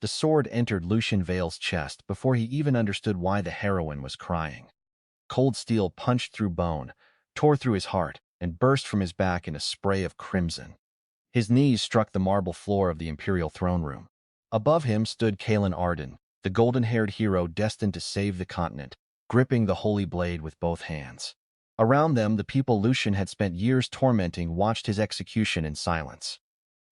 The sword entered Lucian Vale's chest before he even understood why the heroine was crying. Cold steel punched through bone, tore through his heart, and burst from his back in a spray of crimson. His knees struck the marble floor of the imperial throne room. Above him stood Kaelin Arden, the golden-haired hero destined to save the continent, gripping the holy blade with both hands. Around them, the people Lucian had spent years tormenting watched his execution in silence.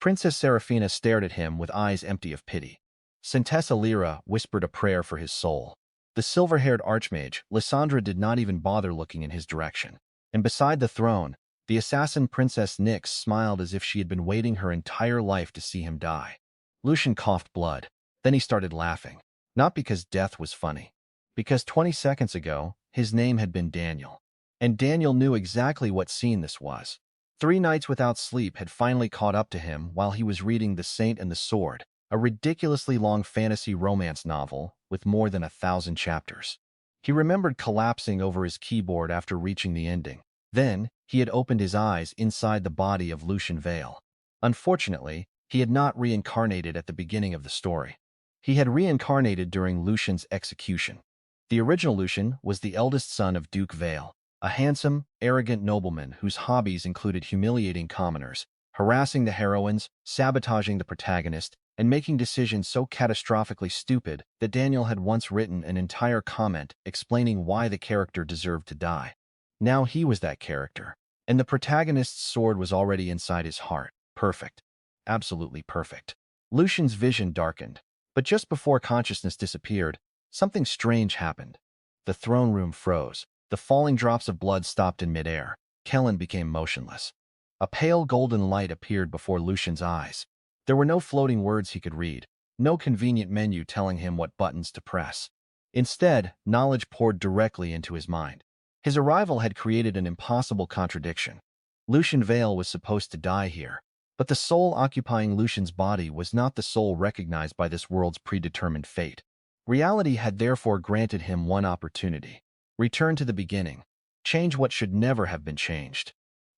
Princess Seraphina stared at him with eyes empty of pity. Saintess Alira whispered a prayer for his soul. The silver-haired archmage, Lysandra, did not even bother looking in his direction. And beside the throne, the assassin Princess Nyx smiled as if she had been waiting her entire life to see him die. Lucian coughed blood. Then he started laughing. Not because death was funny. Because 20 seconds ago, his name had been Daniel. And Daniel knew exactly what scene this was. 3 nights without sleep had finally caught up to him while he was reading The Saint and the Sword, a ridiculously long fantasy romance novel with more than 1,000 chapters. He remembered collapsing over his keyboard after reaching the ending. Then, he had opened his eyes inside the body of Lucian Vale. Unfortunately, he had not reincarnated at the beginning of the story. He had reincarnated during Lucian's execution. The original Lucian was the eldest son of Duke Vale, a handsome, arrogant nobleman whose hobbies included humiliating commoners, harassing the heroines, sabotaging the protagonist, and making decisions so catastrophically stupid that Daniel had once written an entire comment explaining why the character deserved to die. Now he was that character, and the protagonist's sword was already inside his heart. Perfect. Absolutely perfect. Lucian's vision darkened, but just before consciousness disappeared, something strange happened. The throne room froze. The falling drops of blood stopped in midair. Kellen became motionless. A pale golden light appeared before Lucian's eyes. There were no floating words he could read, no convenient menu telling him what buttons to press. Instead, knowledge poured directly into his mind. His arrival had created an impossible contradiction. Lucian Vale was supposed to die here, but the soul occupying Lucian's body was not the soul recognized by this world's predetermined fate. Reality had therefore granted him one opportunity. Return to the beginning. Change what should never have been changed.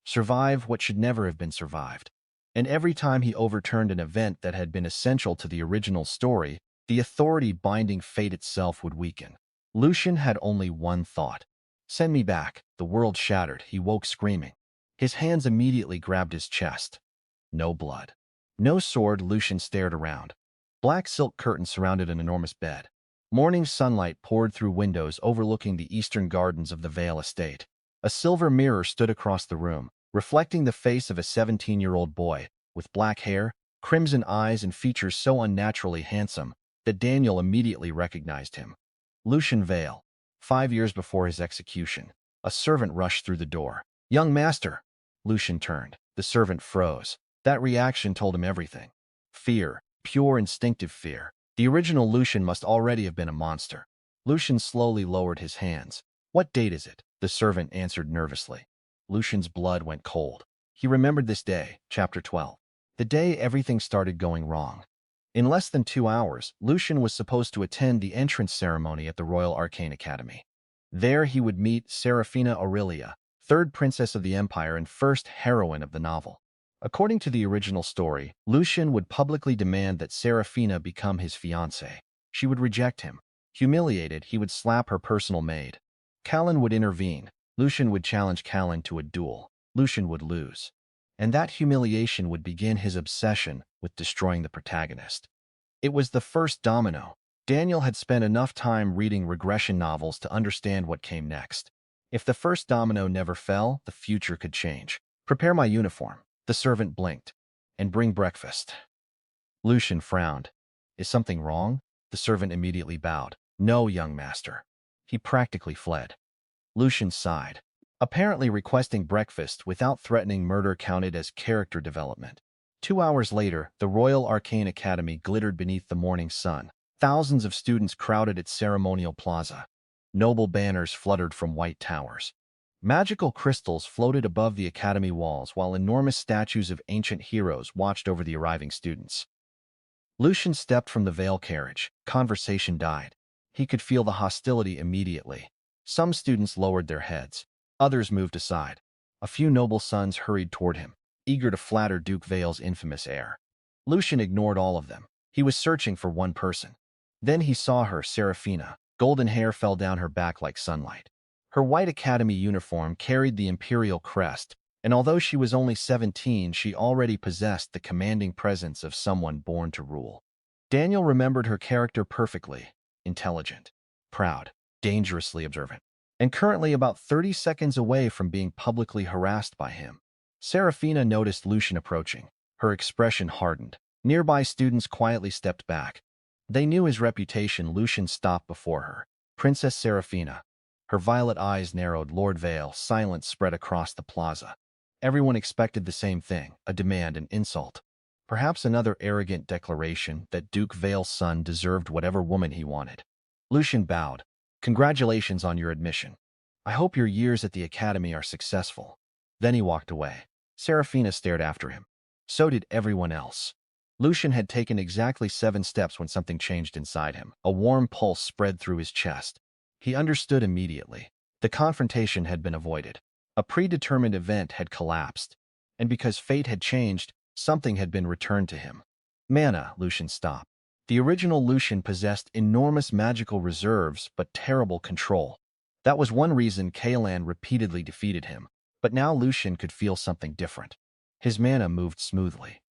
Survive what should never have been survived. And every time he overturned an event that had been essential to the original story, the authority binding fate itself would weaken. Lucian had only one thought. Send me back. The world shattered. He woke screaming. His hands immediately grabbed his chest. No blood. No sword. Lucian stared around. Black silk curtains surrounded an enormous bed. Morning sunlight poured through windows overlooking the eastern gardens of the Vale estate. A silver mirror stood across the room, reflecting the face of a 17-year-old boy, with black hair, crimson eyes, and features so unnaturally handsome that Daniel immediately recognized him. Lucian Vale. 5 years before his execution. A servant rushed through the door. "Young master!" Lucian turned. The servant froze. That reaction told him everything. Fear. Pure instinctive fear. The original Lucian must already have been a monster. Lucian slowly lowered his hands. "What date is it?" The servant answered nervously. Lucian's blood went cold. He remembered this day, chapter 12. The day everything started going wrong. In less than 2 hours, Lucian was supposed to attend the entrance ceremony at the Royal Arcane Academy. There he would meet Seraphina Aurelia, 3rd princess of the Empire and first heroine of the novel. According to the original story, Lucian would publicly demand that Seraphina become his fiancée. She would reject him. Humiliated, he would slap her personal maid. Callan would intervene. Lucian would challenge Callan to a duel. Lucian would lose. And that humiliation would begin his obsession with destroying the protagonist. It was the first domino. Daniel had spent enough time reading regression novels to understand what came next. If the first domino never fell, the future could change. "Prepare my uniform." The servant blinked. "And bring breakfast." Lucian frowned. "Is something wrong?" The servant immediately bowed. "No, young master." He practically fled. Lucian sighed. Apparently requesting breakfast without threatening murder counted as character development. 2 hours later, the Royal Arcane Academy glittered beneath the morning sun. Thousands of students crowded its ceremonial plaza. Noble banners fluttered from white towers. Magical crystals floated above the academy walls while enormous statues of ancient heroes watched over the arriving students. Lucian stepped from the Vale carriage. Conversation died. He could feel the hostility immediately. Some students lowered their heads. Others moved aside. A few noble sons hurried toward him, eager to flatter Duke Vale's infamous heir. Lucian ignored all of them. He was searching for one person. Then he saw her, Seraphina. Golden hair fell down her back like sunlight. Her white academy uniform carried the imperial crest, and although she was only 17, she already possessed the commanding presence of someone born to rule. Daniel remembered her character perfectly: intelligent, proud, dangerously observant, and currently about 30 seconds away from being publicly harassed by him. Seraphina noticed Lucian approaching. Her expression hardened. Nearby students quietly stepped back. They knew his reputation. Lucian stopped before her. Princess Seraphina. Her violet eyes narrowed. Lord Vale. Silence spread across the plaza. Everyone expected the same thing: a demand, an insult. Perhaps another arrogant declaration that Duke Vale's son deserved whatever woman he wanted. Lucian bowed. Congratulations on your admission. I hope your years at the academy are successful. Then he walked away. Seraphina stared after him. So did everyone else. Lucian had taken exactly 7 steps when something changed inside him. A warm pulse spread through his chest. He understood immediately. The confrontation had been avoided. A predetermined event had collapsed. And because fate had changed, something had been returned to him. Mana. Lucian stopped. The original Lucian possessed enormous magical reserves, but terrible control. That was one reason Kaelan repeatedly defeated him. But now Lucian could feel something different. His mana moved smoothly,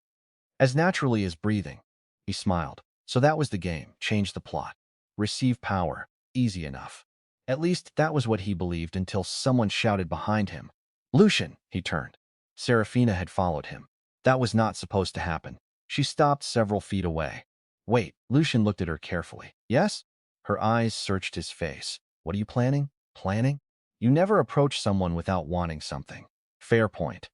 as naturally as breathing. He smiled. So that was the game. Change the plot. Receive power. Easy enough. At least that was what he believed until someone shouted behind him. Lucian! He turned. Seraphina had followed him. That was not supposed to happen. She stopped several feet away. Wait. Lucian looked at her carefully. Yes? Her eyes searched his face. What are you planning? Planning? You never approach someone without wanting something. Fair point.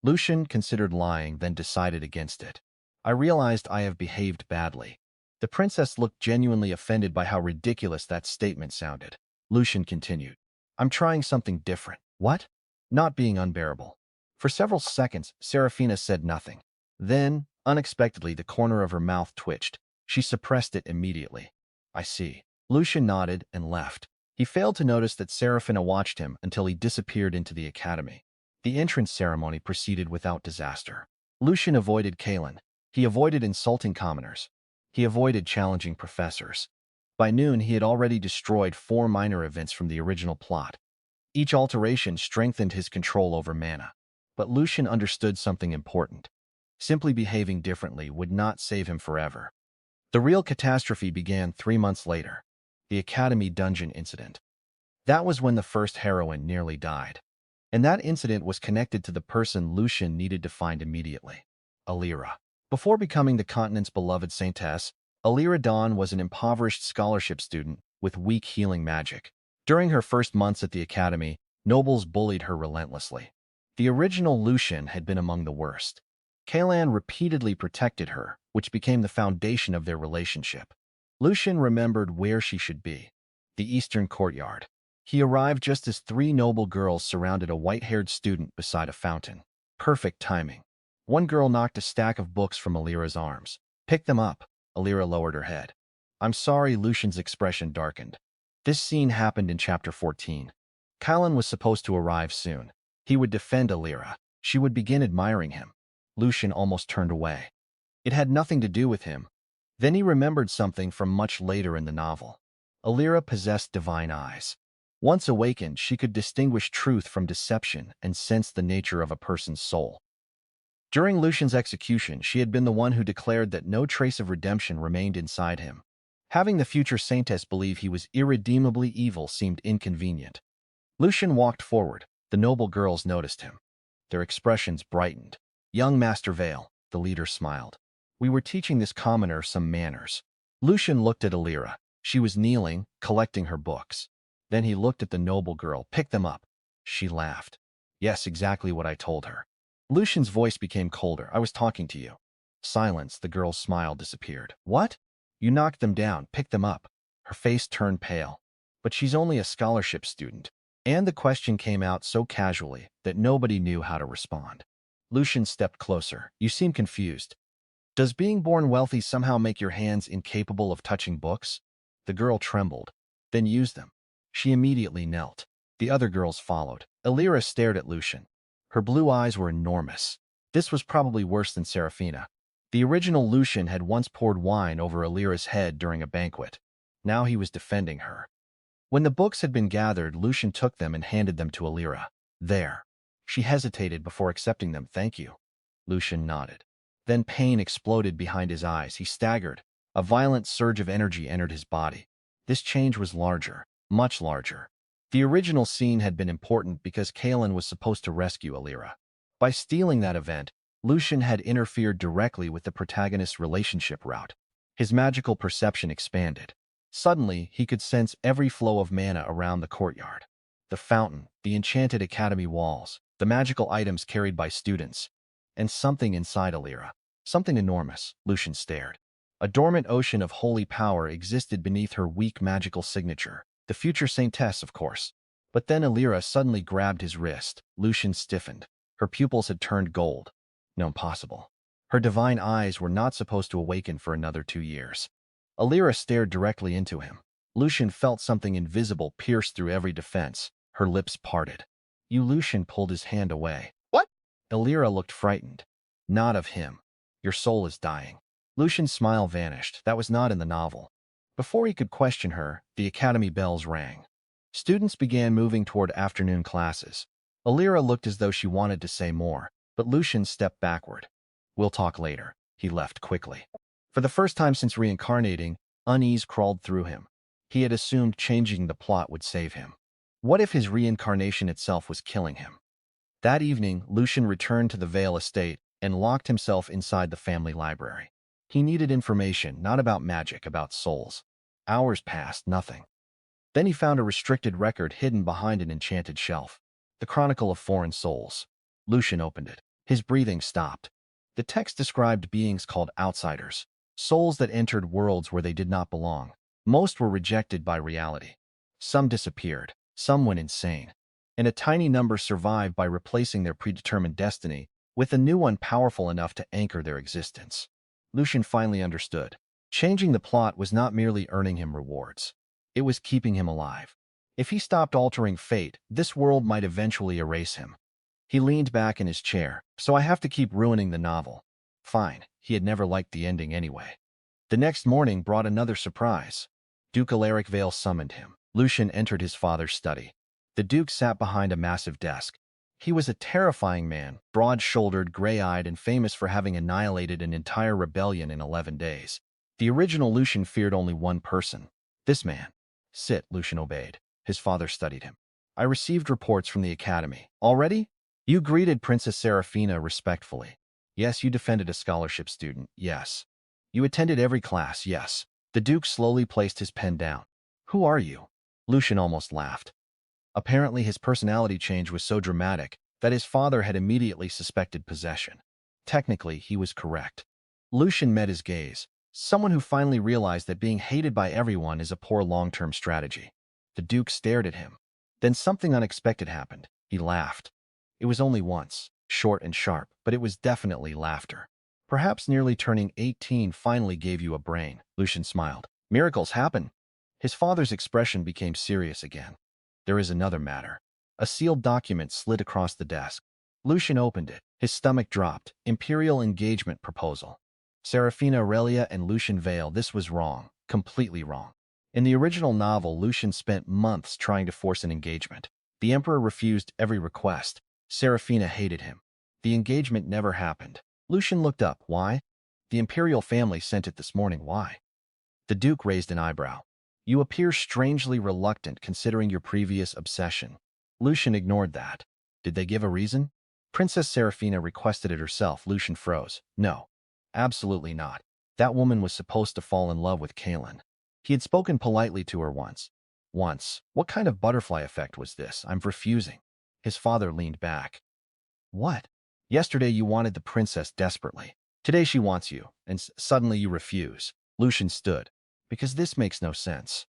Lucian considered lying, then decided against it. I realized I have behaved badly. The princess looked genuinely offended by how ridiculous that statement sounded. Lucian continued. I'm trying something different. What? Not being unbearable. For several seconds, Seraphina said nothing. Then, unexpectedly, the corner of her mouth twitched. She suppressed it immediately. I see. Lucian nodded and left. He failed to notice that Seraphina watched him until he disappeared into the academy. The entrance ceremony proceeded without disaster. Lucian avoided Kaelan. He avoided insulting commoners. He avoided challenging professors. By noon, he had already destroyed 4 minor events from the original plot. Each alteration strengthened his control over mana. But Lucian understood something important. Simply behaving differently would not save him forever. The real catastrophe began 3 months later. The Academy dungeon incident. That was when the first heroine nearly died. And that incident was connected to the person Lucian needed to find immediately: Alira. Before becoming the continent's beloved saintess, Alira Dawn was an impoverished scholarship student with weak healing magic. During her first months at the academy, nobles bullied her relentlessly. The original Lucian had been among the worst. Kaelan repeatedly protected her, which became the foundation of their relationship. Lucian remembered where she should be: the eastern courtyard. He arrived just as 3 noble girls surrounded a white-haired student beside a fountain. Perfect timing. One girl knocked a stack of books from Alira's arms. Pick them up. Alira lowered her head. I'm sorry. Lucian's expression darkened. This scene happened in chapter 14. Kaelan was supposed to arrive soon. He would defend Alira. She would begin admiring him. Lucian almost turned away. It had nothing to do with him. Then he remembered something from much later in the novel. Alira possessed divine eyes. Once awakened, she could distinguish truth from deception and sense the nature of a person's soul. During Lucian's execution, she had been the one who declared that no trace of redemption remained inside him. Having the future saintess believe he was irredeemably evil seemed inconvenient. Lucian walked forward. The noble girls noticed him. Their expressions brightened. Young Master Vale, the leader smiled. We were teaching this commoner some manners. Lucian looked at Alira. She was kneeling, collecting her books. Then he looked at the noble girl. Pick them up. She laughed. Yes, exactly what I told her. Lucian's voice became colder. I was talking to you. Silence. The girl's smile disappeared. What? You knocked them down. Pick them up. Her face turned pale. But she's only a scholarship student. And the question came out so casually that nobody knew how to respond. Lucian stepped closer. You seem confused. Does being born wealthy somehow make your hands incapable of touching books? The girl trembled. Then use them. She immediately knelt. The other girls followed. Alira stared at Lucian. Her blue eyes were enormous. This was probably worse than Seraphina. The original Lucian had once poured wine over Alira's head during a banquet. Now he was defending her. When the books had been gathered, Lucian took them and handed them to Alira. There. She hesitated before accepting them. Thank you. Lucian nodded. Then pain exploded behind his eyes. He staggered. A violent surge of energy entered his body. This change was larger, much larger. The original scene had been important because Kalen was supposed to rescue Alira. By stealing that event, Lucian had interfered directly with the protagonist's relationship route. His magical perception expanded. Suddenly, he could sense every flow of mana around the courtyard. The fountain, the enchanted academy walls, the magical items carried by students, and something inside Alira. Something enormous. Lucian stared. A dormant ocean of holy power existed beneath her weak magical signature. The future saintess, of course. But then Alira suddenly grabbed his wrist. Lucian stiffened. Her pupils had turned gold. No, impossible. Her divine eyes were not supposed to awaken for another 2 years. Alira stared directly into him. Lucian felt something invisible pierce through every defense. Her lips parted. You Lucian pulled his hand away. What? Alira looked frightened. Not of him. Your soul is dying. Lucian's smile vanished. That was not in the novel. Before he could question her, the academy bells rang. Students began moving toward afternoon classes. Alira looked as though she wanted to say more, but Lucian stepped backward. We'll talk later. He left quickly. For the first time since reincarnating, unease crawled through him. He had assumed changing the plot would save him. What if his reincarnation itself was killing him? That evening, Lucian returned to the Vale estate and locked himself inside the family library. He needed information, not about magic, about souls. Hours passed, nothing. Then he found a restricted record hidden behind an enchanted shelf. The Chronicle of Foreign Souls. Lucian opened it. His breathing stopped. The text described beings called outsiders, souls that entered worlds where they did not belong. Most were rejected by reality. Some disappeared, some went insane, and a tiny number survived by replacing their predetermined destiny with a new one powerful enough to anchor their existence. Lucian finally understood. Changing the plot was not merely earning him rewards. It was keeping him alive. If he stopped altering fate, this world might eventually erase him. He leaned back in his chair. So I have to keep ruining the novel. Fine. He had never liked the ending anyway. The next morning brought another surprise. Duke Alaric Vale summoned him. Lucian entered his father's study. The Duke sat behind a massive desk. He was a terrifying man, broad-shouldered, gray-eyed, and famous for having annihilated an entire rebellion in 11 days. The original Lucian feared only one person. This man. Sit, Lucian obeyed. His father studied him. I received reports from the academy. Already? You greeted Princess Seraphina respectfully. Yes, you defended a scholarship student. Yes. You attended every class. Yes. The Duke slowly placed his pen down. Who are you? Lucian almost laughed. Apparently his personality change was so dramatic that his father had immediately suspected possession. Technically, he was correct. Lucian met his gaze. Someone who finally realized that being hated by everyone is a poor long-term strategy. The Duke stared at him. Then something unexpected happened. He laughed. It was only once, short and sharp, but it was definitely laughter. Perhaps nearly turning 18 finally gave you a brain. Lucian smiled. Miracles happen. His father's expression became serious again. There is another matter. A sealed document slid across the desk. Lucian opened it. His stomach dropped. Imperial engagement proposal. Seraphina Aurelia and Lucian Vale. This was wrong. Completely wrong. In the original novel, Lucian spent months trying to force an engagement. The Emperor refused every request. Seraphina hated him. The engagement never happened. Lucian looked up. Why? The imperial family sent it this morning. Why? The Duke raised an eyebrow. You appear strangely reluctant considering your previous obsession. Lucian ignored that. Did they give a reason? Princess Seraphina requested it herself. Lucian froze. No. Absolutely not. That woman was supposed to fall in love with Kalen. He had spoken politely to her once. Once. What kind of butterfly effect was this? I'm refusing. His father leaned back. What? Yesterday you wanted the princess desperately. Today she wants you, and suddenly you refuse. Lucian stood. Because this makes no sense.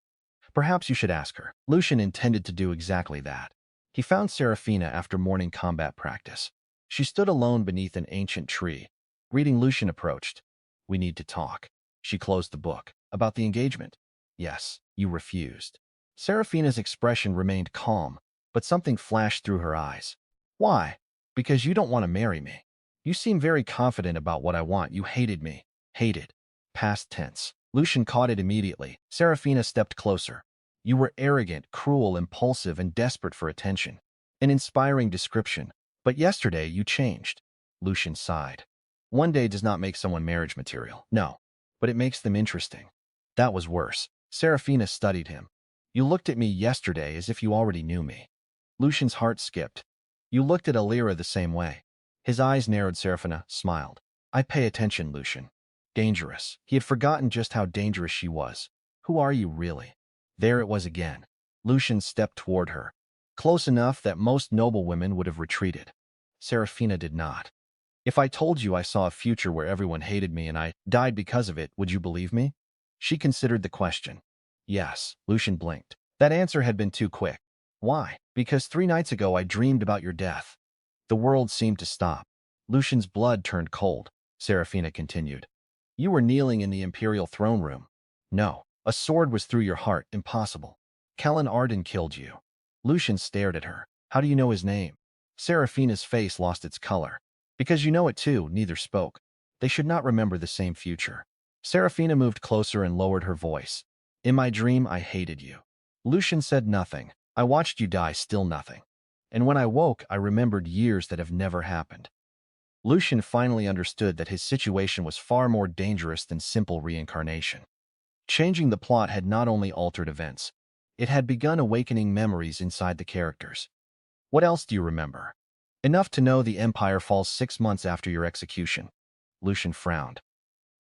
Perhaps you should ask her. Lucian intended to do exactly that. He found Seraphina after morning combat practice. She stood alone beneath an ancient tree. Reading, Lucian approached. We need to talk. She closed the book. About the engagement? Yes, you refused. Seraphina's expression remained calm, but something flashed through her eyes. Why? Because you don't want to marry me. You seem very confident about what I want. You hated me. Hated. Past tense. Lucian caught it immediately. Seraphina stepped closer. You were arrogant, cruel, impulsive, and desperate for attention. An inspiring description. But yesterday you changed. Lucian sighed. One day does not make someone marriage material. No. But it makes them interesting. That was worse. Seraphina studied him. You looked at me yesterday as if you already knew me. Lucian's heart skipped. You looked at Alira the same way. His eyes narrowed. Seraphina smiled. I pay attention, Lucian. Dangerous. He had forgotten just how dangerous she was. Who are you, really? There it was again. Lucian stepped toward her. Close enough that most noble women would have retreated. Seraphina did not. If I told you I saw a future where everyone hated me and I died because of it, would you believe me? She considered the question. Yes, Lucian blinked. That answer had been too quick. Why? Because 3 nights ago I dreamed about your death. The world seemed to stop. Lucian's blood turned cold. Seraphina continued. You were kneeling in the imperial throne room. No, a sword was through your heart. Impossible. Kellen Arden killed you. Lucian stared at her. How do you know his name? Seraphina's face lost its color. Because you know it too. Neither spoke. They should not remember the same future. Seraphina moved closer and lowered her voice. In my dream, I hated you. Lucian said nothing. I watched you die, still nothing. And when I woke, I remembered years that have never happened. Lucian finally understood that his situation was far more dangerous than simple reincarnation. Changing the plot had not only altered events, it had begun awakening memories inside the characters. What else do you remember? Enough to know the Empire falls 6 months after your execution. Lucian frowned.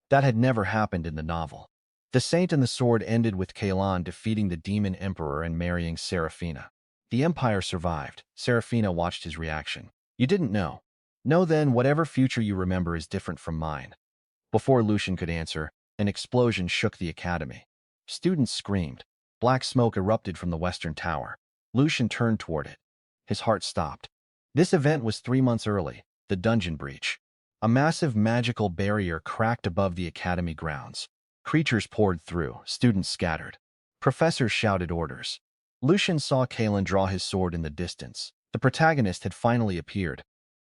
That had never happened in the novel. The Saint and the Sword ended with Kaelan defeating the Demon Emperor and marrying Seraphina. The Empire survived. Seraphina watched his reaction. You didn't know. No, then, whatever future you remember is different from mine. Before Lucian could answer, an explosion shook the academy. Students screamed. Black smoke erupted from the western tower. Lucian turned toward it. His heart stopped. This event was 3 months early, the dungeon breach. A massive magical barrier cracked above the academy grounds. Creatures poured through, students scattered. Professors shouted orders. Lucian saw Kaelan draw his sword in the distance. The protagonist had finally appeared.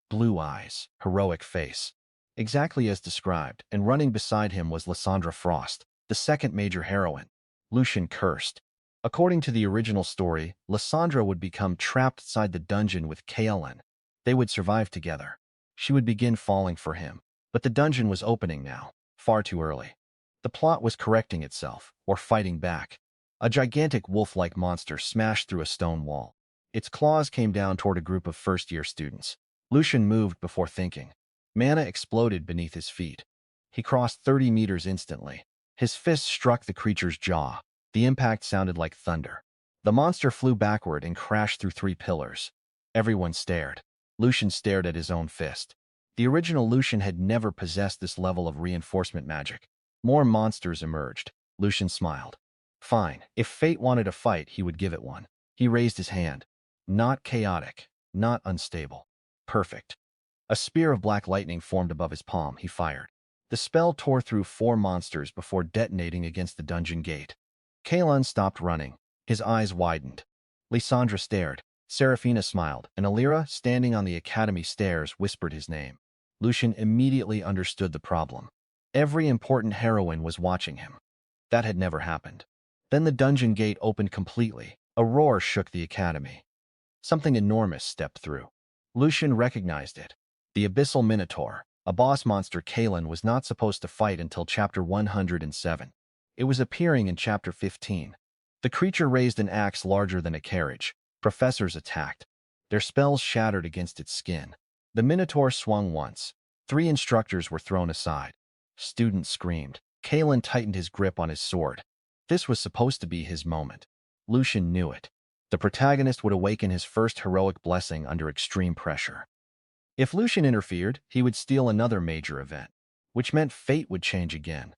Blue eyes, heroic face. Exactly as described, and running beside him was Lysandra Frost, the second major heroine. Lucian cursed. According to the original story, Lysandra would become trapped inside the dungeon with Kaelan. They would survive together. She would begin falling for him. But the dungeon was opening now, far too early. The plot was correcting itself, or fighting back. A gigantic wolf-like monster smashed through a stone wall. Its claws came down toward a group of first-year students. Lucian moved before thinking. Mana exploded beneath his feet. He crossed 30 meters instantly. His fist struck the creature's jaw. The impact sounded like thunder. The monster flew backward and crashed through 3 pillars. Everyone stared. Lucian stared at his own fist. The original Lucian had never possessed this level of reinforcement magic. More monsters emerged. Lucian smiled. Fine. If fate wanted a fight, he would give it one. He raised his hand. Not chaotic. Not unstable. Perfect. A spear of black lightning formed above his palm. He fired. The spell tore through 4 monsters before detonating against the dungeon gate. Kaelan stopped running. His eyes widened. Lysandra stared. Seraphina smiled, and Alira, standing on the academy stairs, whispered his name. Lucian immediately understood the problem. Every important heroine was watching him. That had never happened. Then the dungeon gate opened completely. A roar shook the academy. Something enormous stepped through. Lucian recognized it. The Abyssal Minotaur, a boss monster Kaelan was not supposed to fight until chapter 107. It was appearing in chapter 15. The creature raised an axe larger than a carriage. Professors attacked. Their spells shattered against its skin. The Minotaur swung once. 3 instructors were thrown aside. Students screamed. Kaelan tightened his grip on his sword. This was supposed to be his moment. Lucian knew it. The protagonist would awaken his first heroic blessing under extreme pressure. If Lucian interfered, he would steal another major event, which meant fate would change again,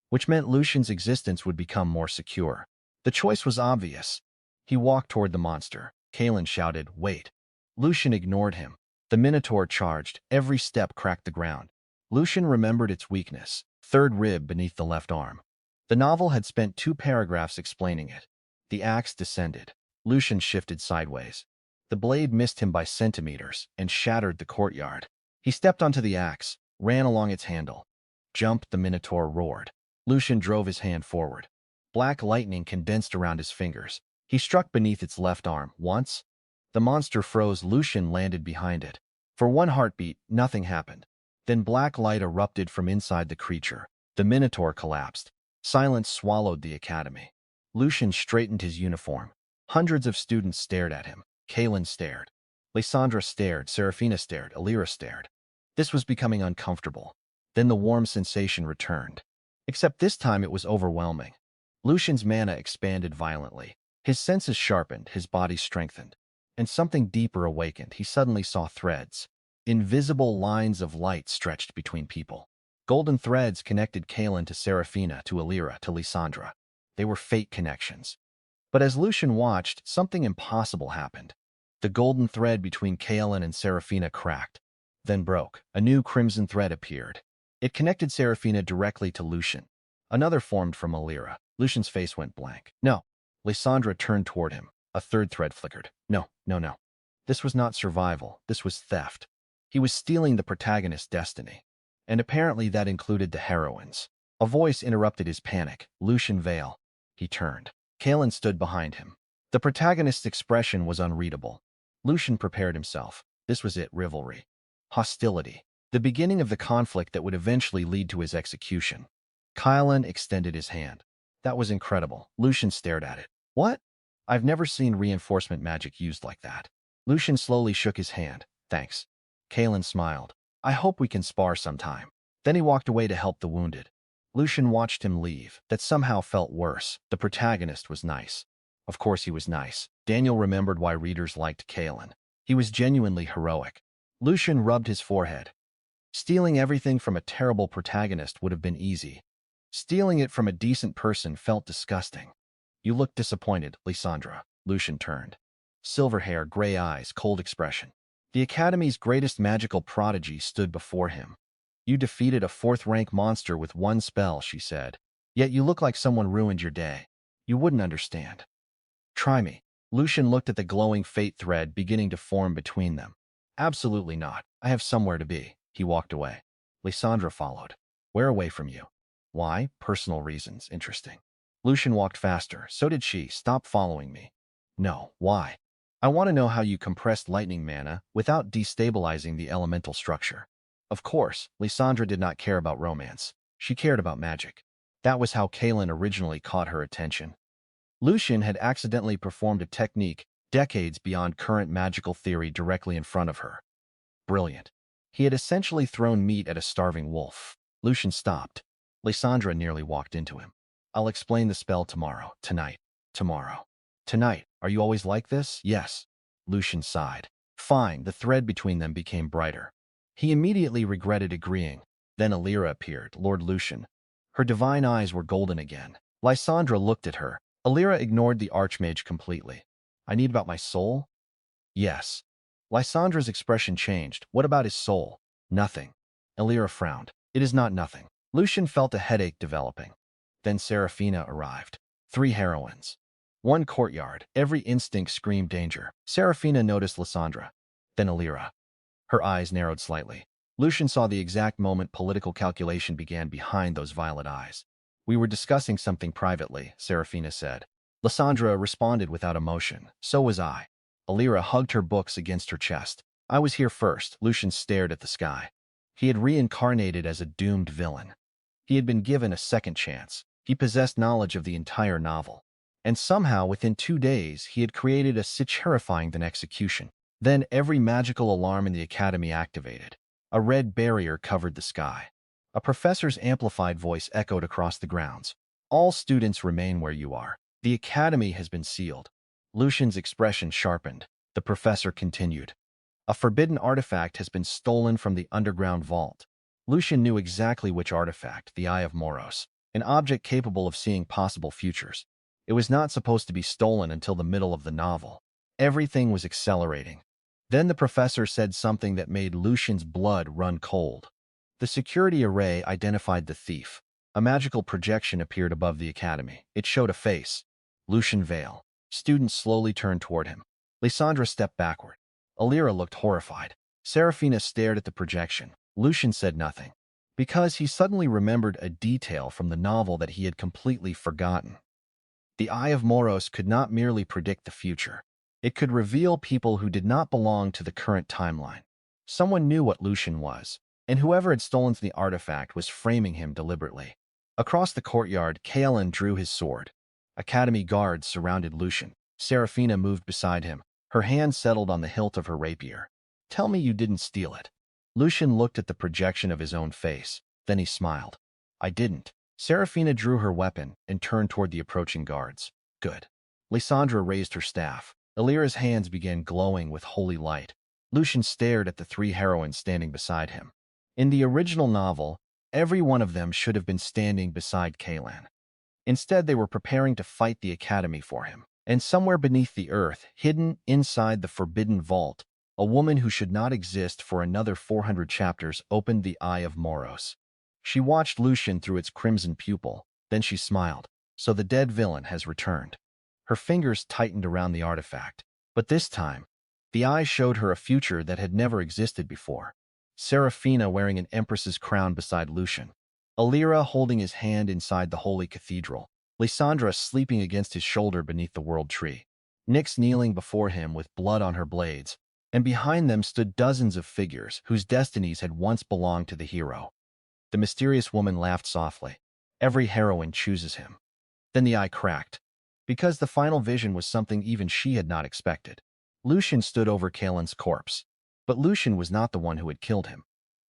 which meant Lucian's existence would become more secure. The choice was obvious. He walked toward the monster. Kaelan shouted, "Wait." Lucian ignored him. The Minotaur charged. Every step cracked the ground. Lucian remembered its weakness, 3rd rib beneath the left arm. The novel had spent 2 paragraphs explaining it. The axe descended. Lucian shifted sideways. The blade missed him by centimeters and shattered the courtyard. He stepped onto the axe, ran along its handle. Jump, the Minotaur roared. Lucian drove his hand forward. Black lightning condensed around his fingers. He struck beneath its left arm. Once, the monster froze. Lucian landed behind it. For one heartbeat, nothing happened. Then black light erupted from inside the creature. The Minotaur collapsed. Silence swallowed the academy. Lucian straightened his uniform. Hundreds of students stared at him. Kalen stared. Lysandra stared. Serafina stared. Alira stared. This was becoming uncomfortable. Then the warm sensation returned. Except this time it was overwhelming. Lucian's mana expanded violently. His senses sharpened, his body strengthened. And something deeper awakened. He suddenly saw threads. Invisible lines of light stretched between people. Golden threads connected Kalen to Serafina, to Alira, to Lysandra. They were fate connections. But as Lucian watched, something impossible happened. The golden thread between Kalen and Serafina cracked, then broke. A new crimson thread appeared. It connected Serafina directly to Lucian. Another formed from Alira. Lucian's face went blank. No. Lysandra turned toward him. A third thread flickered. No, no, no. This was not survival. This was theft. He was stealing the protagonist's destiny. And apparently that included the heroines. A voice interrupted his panic. Lucian Vale. He turned. Kalen stood behind him. The protagonist's expression was unreadable. Lucian prepared himself. This was it, rivalry. Hostility. The beginning of the conflict that would eventually lead to his execution. Kalen extended his hand. That was incredible. Lucian stared at it. What? I've never seen reinforcement magic used like that. Lucian slowly shook his hand. Thanks. Kalen smiled. I hope we can spar sometime. Then he walked away to help the wounded. Lucian watched him leave. That somehow felt worse. The protagonist was nice. Of course he was nice. Daniel remembered why readers liked Kalen. He was genuinely heroic. Lucian rubbed his forehead. Stealing everything from a terrible protagonist would have been easy. Stealing it from a decent person felt disgusting. You look disappointed, Lysandra. Lucian turned. Silver hair, gray eyes, cold expression. The Academy's greatest magical prodigy stood before him. You defeated a fourth-rank monster with one spell, she said. Yet you look like someone ruined your day. You wouldn't understand. Try me. Lucian looked at the glowing fate thread beginning to form between them. Absolutely not. I have somewhere to be. He walked away. Lysandra followed. Where away from you? Why? Personal reasons. Interesting. Lucian walked faster. So did she. Stop following me. No. Why? I want to know how you compressed lightning mana without destabilizing the elemental structure. Of course, Lysandra did not care about romance. She cared about magic. That was how Kalen originally caught her attention. Lucian had accidentally performed a technique decades beyond current magical theory directly in front of her. Brilliant. He had essentially thrown meat at a starving wolf. Lucian stopped. Lysandra nearly walked into him. I'll explain the spell tomorrow. Tonight. Tomorrow. Tonight. Are you always like this? Yes. Lucian sighed. Fine. The thread between them became brighter. He immediately regretted agreeing. Then Alira appeared, Lord Lucian. Her divine eyes were golden again. Lysandra looked at her. Alira ignored the archmage completely. I need about my soul? Yes. Lysandra's expression changed. What about his soul? Nothing. Alira frowned. It is not nothing. Lucian felt a headache developing. Then Serafina arrived. 3 heroines. 1 courtyard. Every instinct screamed danger. Serafina noticed Lysandra. Then Alira. Her eyes narrowed slightly. Lucian saw the exact moment political calculation began behind those violet eyes. We were discussing something privately, Serafina said. Lysandra responded without emotion. So was I. Alira hugged her books against her chest. I was here first. Lucian stared at the sky. He had reincarnated as a doomed villain. He had been given a second chance. He possessed knowledge of the entire novel. And somehow, within 2 days, he had created a sitch terrifying than execution. Then every magical alarm in the academy activated. A red barrier covered the sky. A professor's amplified voice echoed across the grounds. All students remain where you are. The academy has been sealed. Lucian's expression sharpened. The professor continued. A forbidden artifact has been stolen from the underground vault. Lucian knew exactly which artifact, the Eye of Moros, an object capable of seeing possible futures. It was not supposed to be stolen until the middle of the novel. Everything was accelerating. Then the professor said something that made Lucian's blood run cold. The security array identified the thief. A magical projection appeared above the academy. It showed a face. Lucian Vale. Students slowly turned toward him. Lysandra stepped backward. Alira looked horrified. Serafina stared at the projection. Lucian said nothing, because he suddenly remembered a detail from the novel that he had completely forgotten. The Eye of Moros could not merely predict the future. It could reveal people who did not belong to the current timeline. Someone knew what Lucian was, and whoever had stolen the artifact was framing him deliberately. Across the courtyard, Kaelin drew his sword. Academy guards surrounded Lucian. Serafina moved beside him. Her hand settled on the hilt of her rapier. "Tell me you didn't steal it." Lucian looked at the projection of his own face. Then he smiled. "I didn't." Serafina drew her weapon and turned toward the approaching guards. "Good." Lysandra raised her staff. Illyra's hands began glowing with holy light. Lucian stared at the three heroines standing beside him. In the original novel, every one of them should have been standing beside Kaelin. Instead, they were preparing to fight the Academy for him. And somewhere beneath the earth, hidden inside the Forbidden Vault, a woman who should not exist for another 400 chapters opened the Eye of Moros. She watched Lucian through its crimson pupil. Then she smiled. "So the dead villain has returned." Her fingers tightened around the artifact. But this time, the eye showed her a future that had never existed before. Serafina wearing an empress's crown beside Lucian. Illyra holding his hand inside the holy cathedral. Lysandra sleeping against his shoulder beneath the world tree. Nyx kneeling before him with blood on her blades. And behind them stood dozens of figures whose destinies had once belonged to the hero. The mysterious woman laughed softly. "Every heroine chooses him." Then the eye cracked, because the final vision was something even she had not expected. Lucian stood over Kaelin's corpse. But Lucian was not the one who had killed him.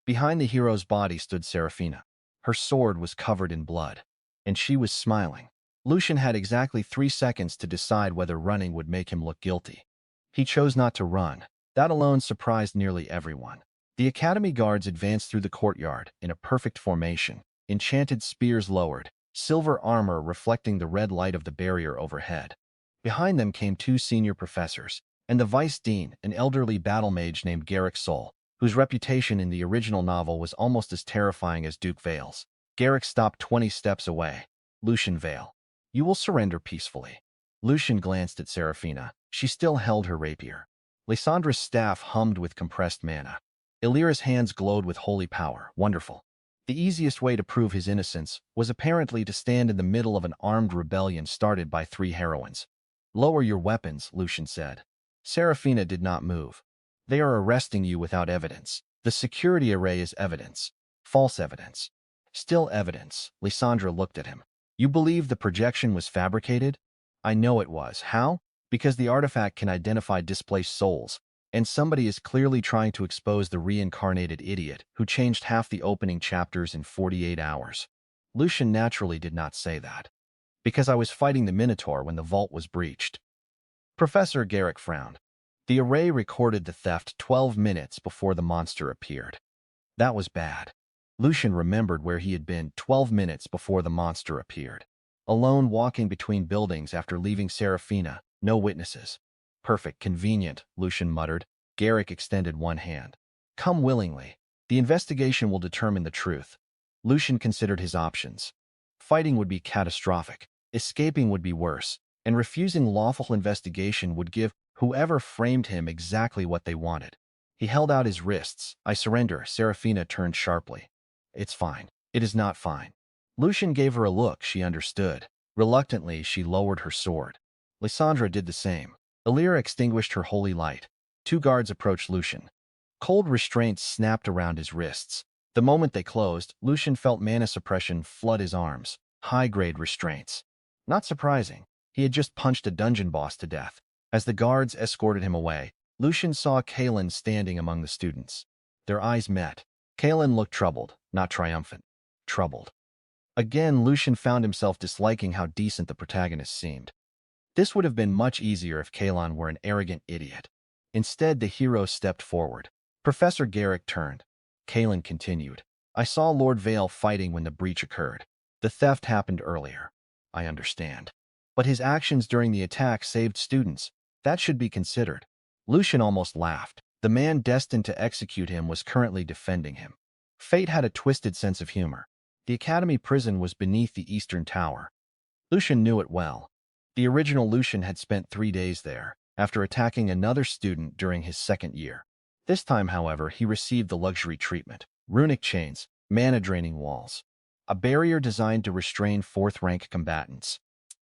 Behind the hero's body stood Serafina. Her sword was covered in blood, and she was smiling. Lucian had exactly 3 seconds to decide whether running would make him look guilty. He chose not to run. That alone surprised nearly everyone. The Academy guards advanced through the courtyard in a perfect formation, enchanted spears lowered, silver armor reflecting the red light of the barrier overhead. Behind them came 2 senior professors, and the vice dean, an elderly battle mage named Garrick Sol, whose reputation in the original novel was almost as terrifying as Duke Vale's. Garrick stopped 20 steps away. "Lucian Vale, you will surrender peacefully." Lucian glanced at Serafina. She still held her rapier. Lysandra's staff hummed with compressed mana. Illyra's hands glowed with holy power. Wonderful. The easiest way to prove his innocence was apparently to stand in the middle of an armed rebellion started by 3 heroines. "Lower your weapons," Lucian said. Serafina did not move. "They are arresting you without evidence. The security array is evidence. False evidence." "Still evidence." Lysandra looked at him. "You believe the projection was fabricated?" "I know it was." "How?" "Because the artifact can identify displaced souls, and somebody is clearly trying to expose the reincarnated idiot who changed half the opening chapters in 48 hours. Lucian naturally did not say that. "Because I was fighting the Minotaur when the vault was breached." Professor Garrick frowned. "The array recorded the theft 12 minutes before the monster appeared." That was bad. Lucian remembered where he had been 12 minutes before the monster appeared. Alone walking between buildings after leaving Serafina, no witnesses. "Perfect, convenient," Lucian muttered. Garrick extended one hand. "Come willingly. The investigation will determine the truth." Lucian considered his options. Fighting would be catastrophic, escaping would be worse, and refusing lawful investigation would give whoever framed him exactly what they wanted. He held out his wrists. "I surrender." Serafina turned sharply. "It's fine." "It is not fine." Lucian gave her a look she understood. Reluctantly, she lowered her sword. Lysandra did the same. Illyra extinguished her holy light. 2 guards approached Lucian. Cold restraints snapped around his wrists. The moment they closed, Lucian felt mana suppression flood his arms. High-grade restraints. Not surprising. He had just punched a dungeon boss to death. As the guards escorted him away, Lucian saw Kaelin standing among the students. Their eyes met. Kaelin looked troubled, not triumphant. Troubled. Again, Lucian found himself disliking how decent the protagonist seemed. This would have been much easier if Kaelin were an arrogant idiot. Instead, the hero stepped forward. Professor Garrick turned. Kaelin continued. "I saw Lord Vale fighting when the breach occurred. The theft happened earlier. I understand. But his actions during the attack saved students. That should be considered." Lucian almost laughed. The man destined to execute him was currently defending him. Fate had a twisted sense of humor. The Academy prison was beneath the Eastern Tower. Lucian knew it well. The original Lucian had spent 3 days there, after attacking another student during his 2nd year. This time, however, he received the luxury treatment. Runic chains, mana-draining walls. A barrier designed to restrain fourth-rank combatants.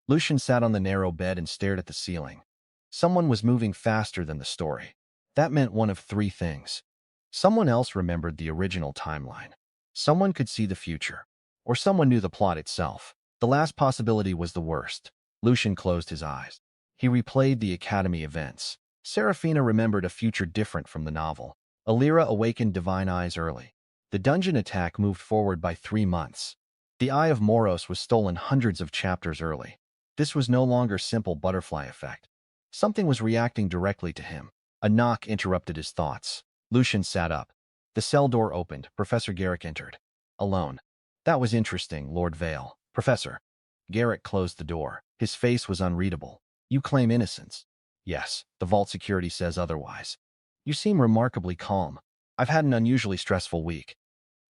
Lucian sat on the narrow bed and stared at the ceiling. Someone was moving faster than the story. That meant one of three things. Someone else remembered the original timeline. Someone could see the future. Or someone knew the plot itself. The last possibility was the worst. Lucian closed his eyes. He replayed the Academy events. Seraphina remembered a future different from the novel. Alira awakened divine eyes early. The dungeon attack moved forward by 3 months. The Eye of Moros was stolen hundreds of chapters early. This was no longer simple butterfly effect. Something was reacting directly to him. A knock interrupted his thoughts. Lucian sat up. The cell door opened. Professor Garrick entered. Alone. That was interesting, Lord Vale. Professor. Garrick closed the door. His face was unreadable. You claim innocence. Yes, the vault security says otherwise. You seem remarkably calm. I've had an unusually stressful week.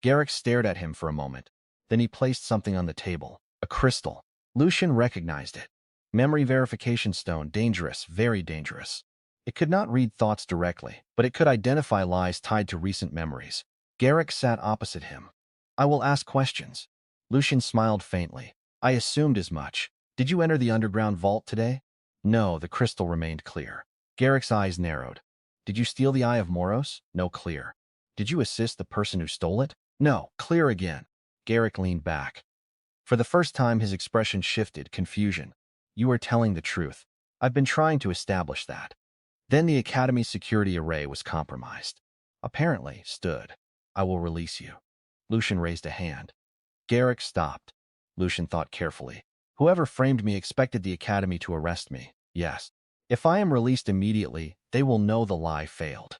Garrick stared at him for a moment. Then he placed something on the table. A crystal. Lucian recognized it. Memory verification stone. Dangerous, very dangerous. It could not read thoughts directly, but it could identify lies tied to recent memories. Garrick sat opposite him. I will ask questions. Lucian smiled faintly. I assumed as much. Did you enter the underground vault today? No, the crystal remained clear. Garrick's eyes narrowed. Did you steal the Eye of Moros? No, clear. Did you assist the person who stole it? No, clear again. Garrick leaned back. For the first time, his expression shifted, confusion. You are telling the truth. I've been trying to establish that. Then the Academy's security array was compromised. Apparently, stood. I will release you. Lucian raised a hand. Garrick stopped. Lucian thought carefully. Whoever framed me expected the Academy to arrest me. Yes. If I am released immediately, they will know the lie failed.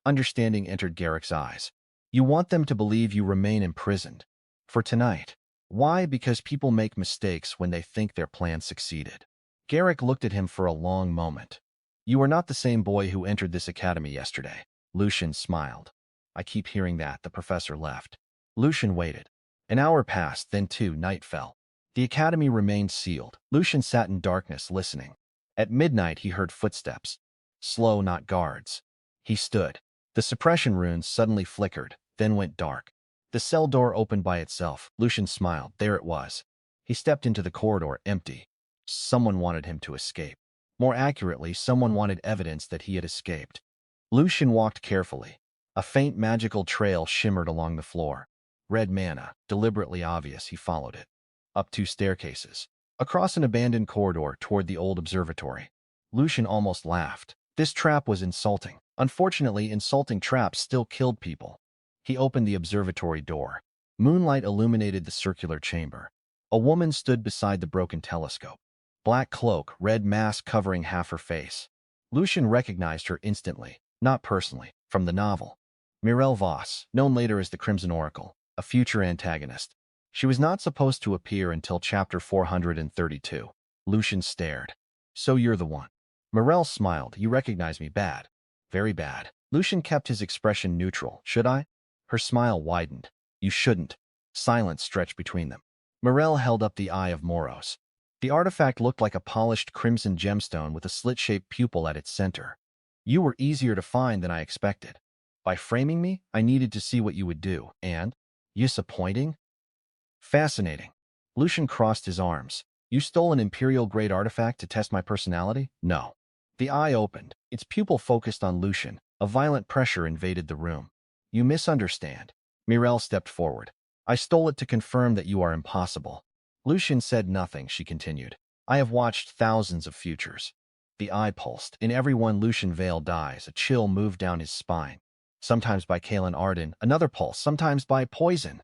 Understanding entered Garrick's eyes. You want them to believe you remain imprisoned. For tonight. Why? Because people make mistakes when they think their plan succeeded. Garrick looked at him for a long moment. You are not the same boy who entered this academy yesterday. Lucian smiled. I keep hearing that. The professor left. Lucian waited. An hour passed, then night fell. The academy remained sealed. Lucian sat in darkness, listening. At midnight, he heard footsteps. Slow, not guards. He stood. The suppression runes suddenly flickered, then went dark. The cell door opened by itself. Lucian smiled. There it was. He stepped into the corridor, empty. Someone wanted him to escape. More accurately, someone wanted evidence that he had escaped. Lucian walked carefully. A faint magical trail shimmered along the floor. Red mana, deliberately obvious. He followed it. Up 2 staircases. Across an abandoned corridor toward the old observatory. Lucian almost laughed. This trap was insulting. Unfortunately, insulting traps still killed people. He opened the observatory door. Moonlight illuminated the circular chamber. A woman stood beside the broken telescope. Black cloak, red mask covering half her face. Lucian recognized her instantly, not personally, from the novel. Mirelle Voss, known later as the Crimson Oracle, a future antagonist. She was not supposed to appear until chapter 432. Lucian stared. So you're the one. Mirelle smiled. You recognize me. Bad. Very bad. Lucian kept his expression neutral. Should I? Her smile widened. You shouldn't. Silence stretched between them. Mirelle held up the Eye of Moros. The artifact looked like a polished crimson gemstone with a slit-shaped pupil at its center. You were easier to find than I expected. By framing me, I needed to see what you would do, and? Disappointing? Fascinating. Lucian crossed his arms. You stole an Imperial-grade artifact to test my personality? No. The eye opened. Its pupil focused on Lucian. A violent pressure invaded the room. You misunderstand. Mirelle stepped forward. I stole it to confirm that you are impossible. Lucian said nothing, she continued. I have watched thousands of futures. The eye pulsed. In every one Lucian Vale dies, a chill moved down his spine. Sometimes by Kaelin Arden, another pulse, sometimes by poison.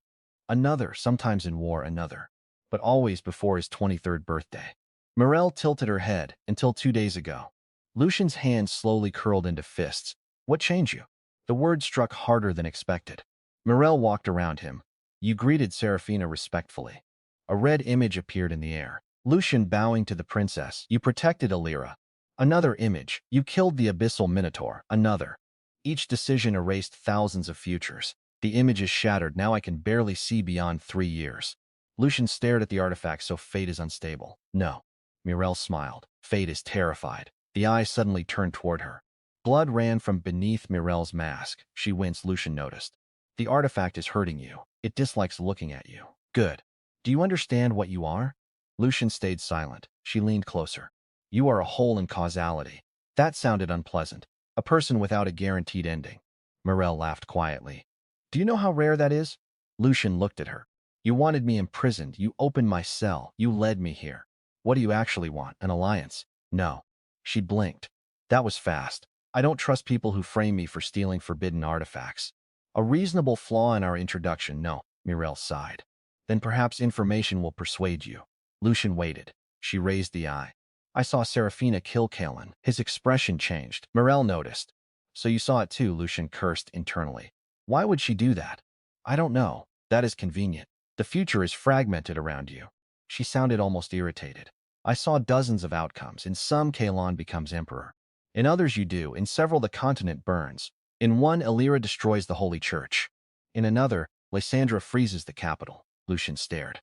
Another, sometimes in war, another. But always before his 23rd birthday. Mirelle tilted her head, until 2 days ago. Lucian's hands slowly curled into fists. What changed you? The word struck harder than expected. Mirelle walked around him. You greeted Seraphina respectfully. A red image appeared in the air. Lucian bowing to the princess. You protected Alira. Another image. You killed the abyssal minotaur. Another. Each decision erased thousands of futures. The image is shattered. Now I can barely see beyond 3 years. Lucian stared at the artifact. So fate is unstable. No. Mirelle smiled. Fate is terrified. The eye suddenly turned toward her. Blood ran from beneath Mirel's mask. She winced. Lucian noticed. The artifact is hurting you. It dislikes looking at you. Good. Do you understand what you are? Lucian stayed silent. She leaned closer. You are a hole in causality. That sounded unpleasant. A person without a guaranteed ending. Mirel laughed quietly. Do you know how rare that is? Lucian looked at her. You wanted me imprisoned. You opened my cell. You led me here. What do you actually want? An alliance? No. She blinked. That was fast. I don't trust people who frame me for stealing forbidden artifacts. A reasonable flaw in our introduction, no, Mirel sighed. Then perhaps information will persuade you. Lucian waited. She raised the eye. I saw Serafina kill Kalen. His expression changed. Mirel noticed. So you saw it too, Lucian cursed internally. Why would she do that? I don't know. That is convenient. The future is fragmented around you. She sounded almost irritated. I saw dozens of outcomes. In some, Kalen becomes emperor. In others you do. In several, the continent burns. In one, Illyria destroys the Holy Church. In another, Lysandra freezes the capital. Lucian stared.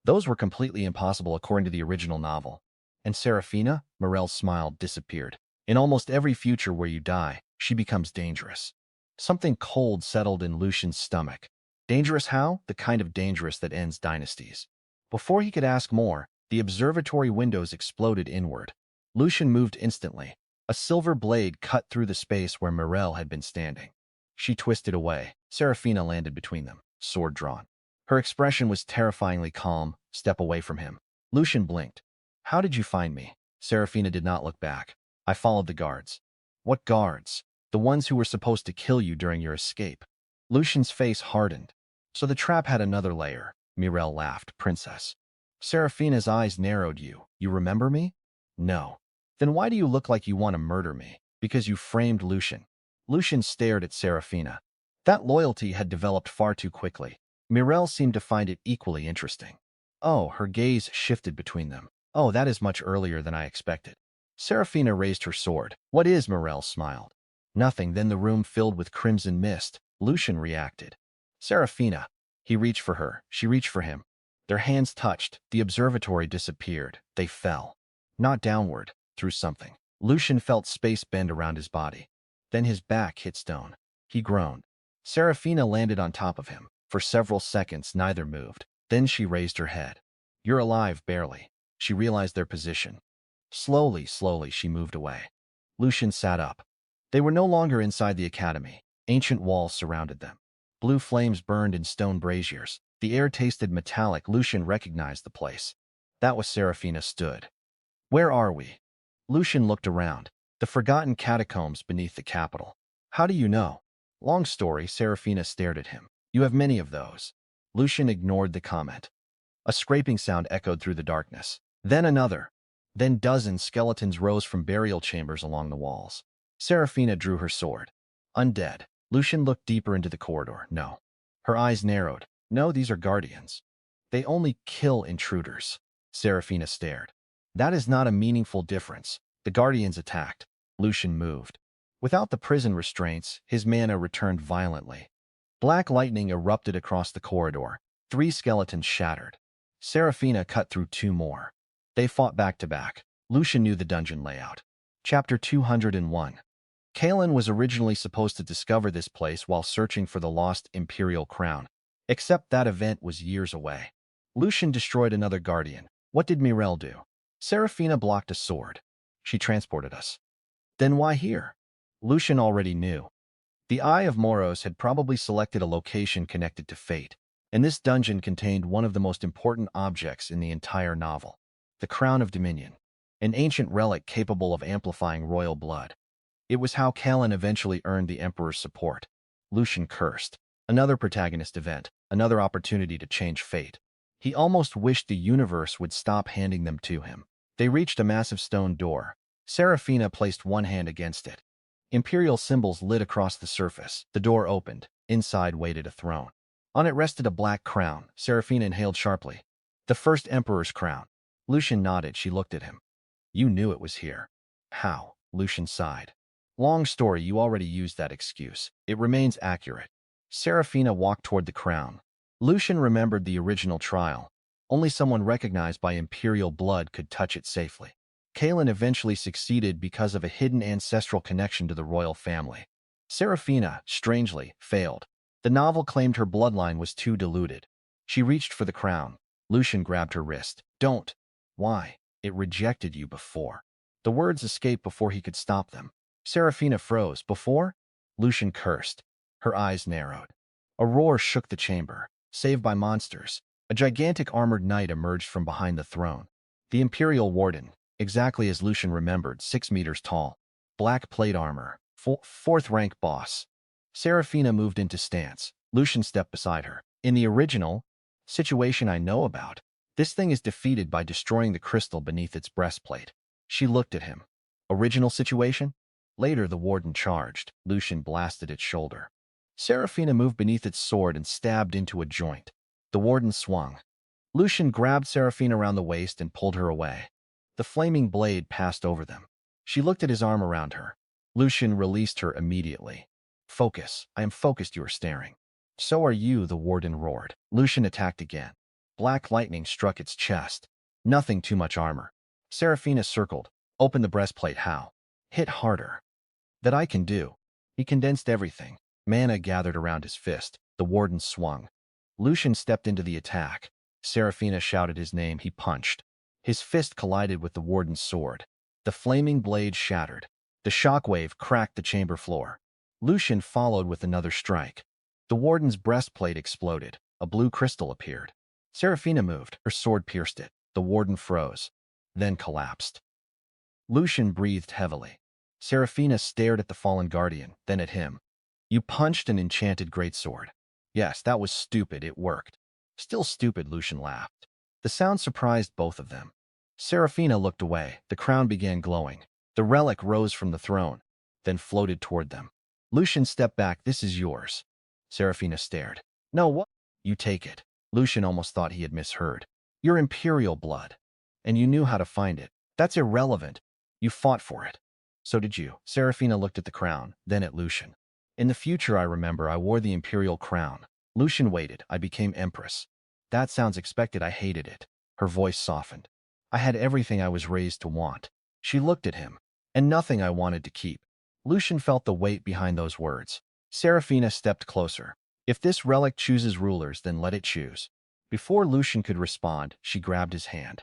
Those were completely impossible according to the original novel. And Serafina? Mirel's smile disappeared. In almost every future where you die, she becomes dangerous. Something cold settled in Lucian's stomach. Dangerous how? The kind of dangerous that ends dynasties. Before he could ask more, the observatory windows exploded inward. Lucian moved instantly. A silver blade cut through the space where Mirel had been standing. She twisted away. Serafina landed between them, sword drawn. Her expression was terrifyingly calm. Step away from him. Lucian blinked. How did you find me? Serafina did not look back. I followed the guards. What guards? The ones who were supposed to kill you during your escape. Lucian's face hardened. So the trap had another layer. Mirel laughed. Princess. Serafina's eyes narrowed. You remember me? No. Then why do you look like you want to murder me? Because you framed Lucian. Lucian stared at Serafina. That loyalty had developed far too quickly. Mirel seemed to find it equally interesting. Oh, her gaze shifted between them. Oh, that is much earlier than I expected. Serafina raised her sword. What is? Mirel smiled. Nothing. Then the room filled with crimson mist. Lucian reacted. Serafina. He reached for her. She reached for him. Their hands touched. The observatory disappeared. They fell. Not downward, through something. Lucian felt space bend around his body. Then his back hit stone. He groaned. Serafina landed on top of him. For several seconds, neither moved. Then she raised her head. You're alive, barely. She realized their position. Slowly, she moved away. Lucian sat up. They were no longer inside the academy. Ancient walls surrounded them. Blue flames burned in stone braziers. The air tasted metallic. Lucian recognized the place. That was Serafina stood. Where are we? Lucian looked around. The forgotten catacombs beneath the capital. How do you know? Long story. Serafina stared at him. You have many of those. Lucian ignored the comment. A scraping sound echoed through the darkness. Then another. Then dozens skeletons rose from burial chambers along the walls. Serafina drew her sword. Undead. Lucian looked deeper into the corridor. No. Her eyes narrowed. No, these are guardians. They only kill intruders. Serafina stared. That is not a meaningful difference. The guardians attacked. Lucian moved. Without the prison restraints, his mana returned violently. Black lightning erupted across the corridor. 3 skeletons shattered. Serafina cut through 2 more. They fought back to back. Lucian knew the dungeon layout. Chapter 201. Kalen was originally supposed to discover this place while searching for the lost Imperial crown, except that event was years away. Lucian destroyed another guardian. What did Mirel do? Serafina blocked a sword. She transported us. Then why here? Lucian already knew. The Eye of Moros had probably selected a location connected to fate, and this dungeon contained one of the most important objects in the entire novel, the Crown of Dominion, an ancient relic capable of amplifying royal blood. It was how Kalen eventually earned the Emperor's support. Lucian cursed. Another protagonist event, another opportunity to change fate. He almost wished the universe would stop handing them to him. They reached a massive stone door. Serafina placed one hand against it. Imperial symbols lit across the surface. The door opened. Inside waited a throne. On it rested a black crown. Serafina inhaled sharply. The first Emperor's crown. Lucian nodded. She looked at him. You knew it was here. How? Lucian sighed. Long story, you already used that excuse. It remains accurate. Serafina walked toward the crown. Lucian remembered the original trial. Only someone recognized by Imperial blood could touch it safely. Kaelin eventually succeeded because of a hidden ancestral connection to the royal family. Seraphina, strangely, failed. The novel claimed her bloodline was too diluted. She reached for the crown. Lucian grabbed her wrist. Don't. Why? It rejected you before. The words escaped before he could stop them. Seraphina froze. Before? Lucian cursed. Her eyes narrowed. A roar shook the chamber. Saved by monsters. A gigantic armored knight emerged from behind the throne. The Imperial Warden, exactly as Lucian remembered, 6 meters tall. Black plate armor. Fourth-rank boss. Seraphina moved into stance. Lucian stepped beside her. In the original situation I know about, this thing is defeated by destroying the crystal beneath its breastplate. She looked at him. Original situation? Later, the warden charged. Lucian blasted its shoulder. Seraphina moved beneath its sword and stabbed into a joint. The warden swung. Lucian grabbed Seraphina around the waist and pulled her away. The flaming blade passed over them. She looked at his arm around her. Lucian released her immediately. Focus. I am focused, you are staring. So are you, the warden roared. Lucian attacked again. Black lightning struck its chest. Nothing too much armor. Seraphina circled. Open the breastplate. How? Hit harder. That I can do. He condensed everything. Mana gathered around his fist. The warden swung. Lucian stepped into the attack. Seraphina shouted his name. He punched. His fist collided with the warden's sword. The flaming blade shattered. The shockwave cracked the chamber floor. Lucian followed with another strike. The warden's breastplate exploded. A blue crystal appeared. Seraphina moved. Her sword pierced it. The warden froze, then collapsed. Lucian breathed heavily. Seraphina stared at the fallen guardian, then at him. You punched an enchanted greatsword. Yes, that was stupid. It worked. Still stupid, Lucian laughed. The sound surprised both of them. Seraphina looked away. The crown began glowing. The relic rose from the throne, then floated toward them. Lucian stepped back. This is yours. Seraphina stared. No, what? You take it. Lucian almost thought he had misheard. Your imperial blood. And you knew how to find it. That's irrelevant. You fought for it. So did you. Seraphina looked at the crown, then at Lucian. In the future, I remember, I wore the imperial crown. Lucian waited. I became empress. That sounds expected. I hated it. Her voice softened. I had everything I was raised to want. She looked at him. And nothing I wanted to keep. Lucian felt the weight behind those words. Seraphina stepped closer. If this relic chooses rulers, then let it choose. Before Lucian could respond, she grabbed his hand,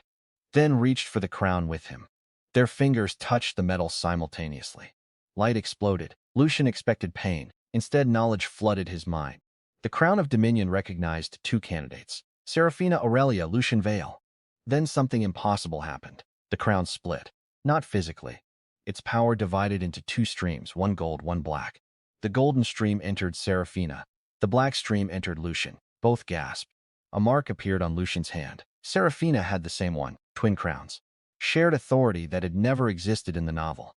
then reached for the crown with him. Their fingers touched the metal simultaneously. Light exploded. Lucian expected pain. Instead, knowledge flooded his mind. The crown of Dominion recognized 2 candidates. Seraphina Aurelia, Lucian Vale. Then something impossible happened. The crown split. Not physically. Its power divided into 2 streams, one gold, one black. The golden stream entered Seraphina. The black stream entered Lucian. Both gasped. A mark appeared on Lucian's hand. Seraphina had the same one, twin crowns. Shared authority that had never existed in the novel.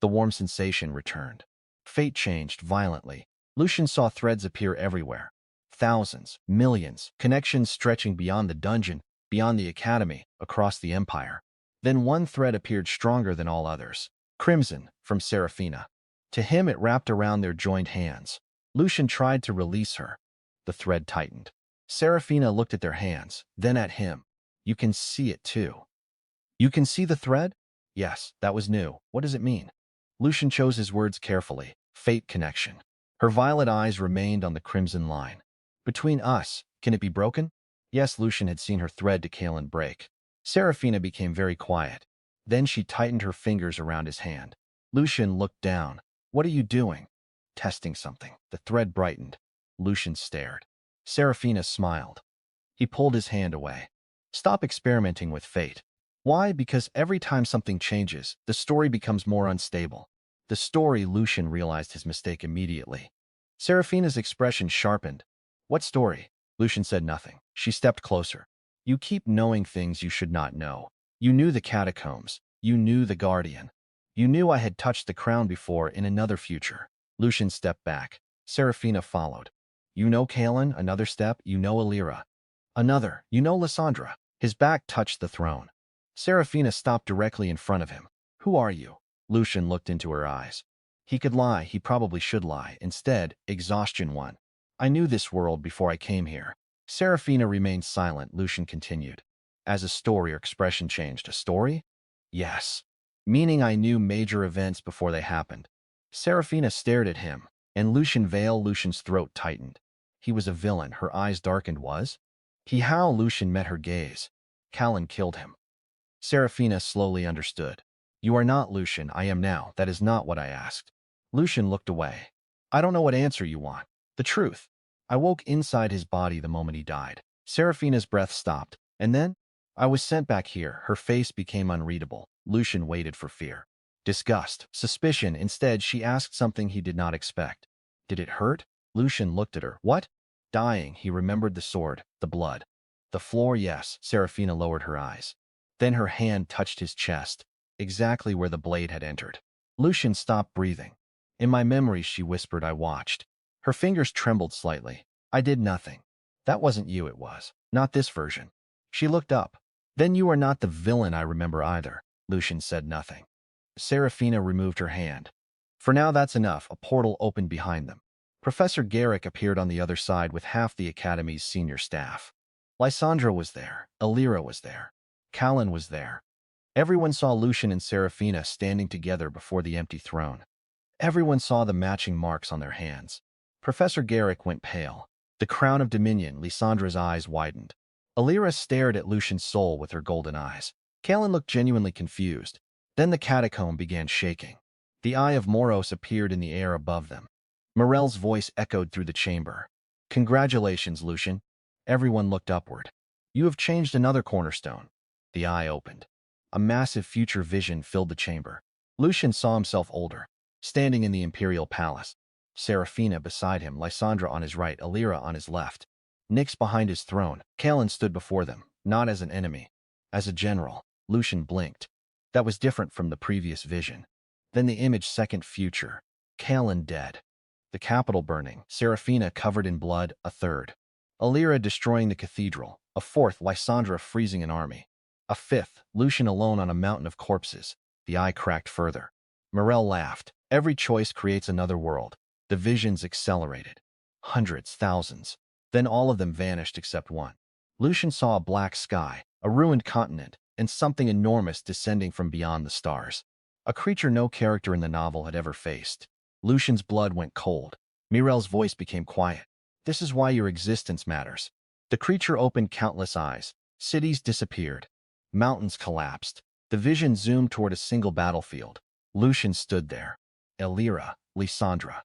The warm sensation returned. Fate changed violently. Lucian saw threads appear everywhere. Thousands, millions, connections stretching beyond the dungeon, beyond the academy, across the empire. Then one thread appeared stronger than all others. Crimson, from Seraphina. To him it wrapped around their joined hands. Lucian tried to release her. The thread tightened. Seraphina looked at their hands, then at him. You can see it too. You can see the thread? Yes, that was new. What does it mean? Lucian chose his words carefully. Fate connection. Her violet eyes remained on the crimson line. Between us, can it be broken? Yes, Lucian had seen her thread to Kaelin break. Seraphina became very quiet. Then she tightened her fingers around his hand. Lucian looked down. What are you doing? Testing something. The thread brightened. Lucian stared. Seraphina smiled. He pulled his hand away. Stop experimenting with fate. Why? Because every time something changes, the story becomes more unstable. The story, Lucian realized his mistake immediately. Seraphina's expression sharpened. What story? Lucian said nothing. She stepped closer. You keep knowing things you should not know. You knew the catacombs. You knew the guardian. You knew I had touched the crown before in another future. Lucian stepped back. Seraphina followed. You know Kaelin, another step. You know Alira. Another. You know Lysandra. His back touched the throne. Seraphina stopped directly in front of him. Who are you? Lucian looked into her eyes. He could lie. He probably should lie. Instead, exhaustion won. I knew this world before I came here. Seraphina remained silent. Lucian continued. As a story, her expression changed. A story? Yes. meaning I knew major events before they happened. Seraphina stared at him, and Lucian's throat tightened. He was a villain, her eyes darkened was? How Lucian met her gaze. Callan killed him. Seraphina slowly understood. You are not Lucian, I am now, that is not what I asked. Lucian looked away. I don't know what answer you want. The truth. I woke inside his body the moment he died. Seraphina's breath stopped, and then I was sent back here. Her face became unreadable. Lucian waited for fear, disgust, suspicion. Instead, she asked something he did not expect. Did it hurt? Lucian looked at her. What? Dying, he remembered the sword, the blood. The floor, yes. Seraphina lowered her eyes. Then her hand touched his chest, exactly where the blade had entered. Lucian stopped breathing. In my memories, she whispered, I watched. Her fingers trembled slightly. I did nothing. That wasn't you, it was. Not this version. She looked up. Then you are not the villain I remember either. Lucian said nothing. Seraphina removed her hand. For now, that's enough. A portal opened behind them. Professor Garrick appeared on the other side with half the Academy's senior staff. Lysandra was there. Elira was there. Callan was there. Everyone saw Lucian and Seraphina standing together before the empty throne. Everyone saw the matching marks on their hands. Professor Garrick went pale. The crown of dominion, Lysandra's eyes widened. Elira stared at Lucian's soul with her golden eyes. Callan looked genuinely confused. Then the catacomb began shaking. The eye of Moros appeared in the air above them. Morel's voice echoed through the chamber. Congratulations, Lucian. Everyone looked upward. You have changed another cornerstone. The eye opened. A massive future vision filled the chamber. Lucian saw himself older, standing in the imperial palace. Seraphina beside him, Lysandra on his right, Elira on his left. Nyx behind his throne. Callan stood before them, not as an enemy, as a general. Lucian blinked. That was different from the previous vision. Then the image second future. Callan dead. The capital burning. Seraphina covered in blood, a third. Elira destroying the cathedral. A fourth, Lysandra freezing an army. A fifth, Lucian alone on a mountain of corpses. The eye cracked further. Morel laughed. Every choice creates another world. The visions accelerated. Hundreds, thousands. Then all of them vanished except one. Lucian saw a black sky, a ruined continent, and something enormous descending from beyond the stars. A creature no character in the novel had ever faced. Lucian's blood went cold. Mirel's voice became quiet. This is why your existence matters. The creature opened countless eyes. Cities disappeared. Mountains collapsed. The vision zoomed toward a single battlefield. Lucian stood there. Elira, Lysandra,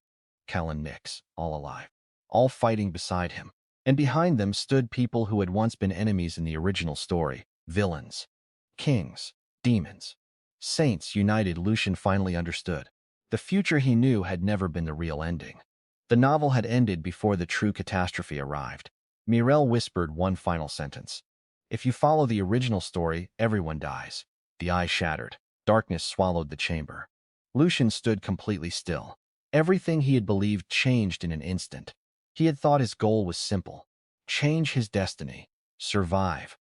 Callan, Nyx, all alive. All fighting beside him. And behind them stood people who had once been enemies in the original story. Villains. Kings. Demons. Saints united. Lucian finally understood. The future he knew had never been the real ending. The novel had ended before the true catastrophe arrived. Mirel whispered one final sentence. If you follow the original story, everyone dies. The eye shattered. Darkness swallowed the chamber. Lucian stood completely still. Everything he had believed changed in an instant. He had thought his goal was simple. Change his destiny. Survive.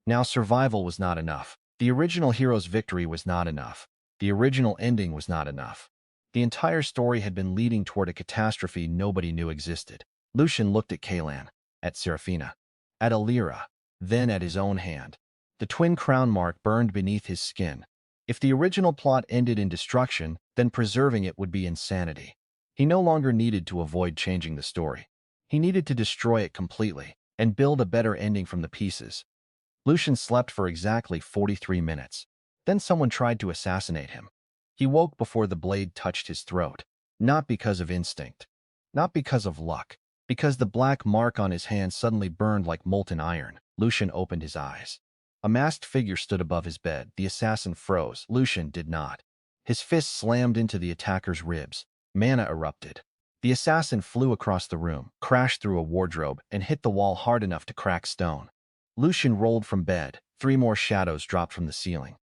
Now survival was not enough. The original hero's victory was not enough. The original ending was not enough. The entire story had been leading toward a catastrophe nobody knew existed. Lucian looked at Callan, at Seraphina, at Elira, then at his own hand. The twin crown mark burned beneath his skin. If the original plot ended in destruction, then preserving it would be insanity. He no longer needed to avoid changing the story. He needed to destroy it completely and build a better ending from the pieces. Lucian slept for exactly 43 minutes. Then someone tried to assassinate him. He woke before the blade touched his throat, not because of instinct, not because of luck, because the black mark on his hand suddenly burned like molten iron. Lucian opened his eyes. A masked figure stood above his bed. The assassin froze. Lucian did not. His fist slammed into the attacker's ribs. Mana erupted. The assassin flew across the room, crashed through a wardrobe, and hit the wall hard enough to crack stone. Lucian rolled from bed. 3 more shadows dropped from the ceiling.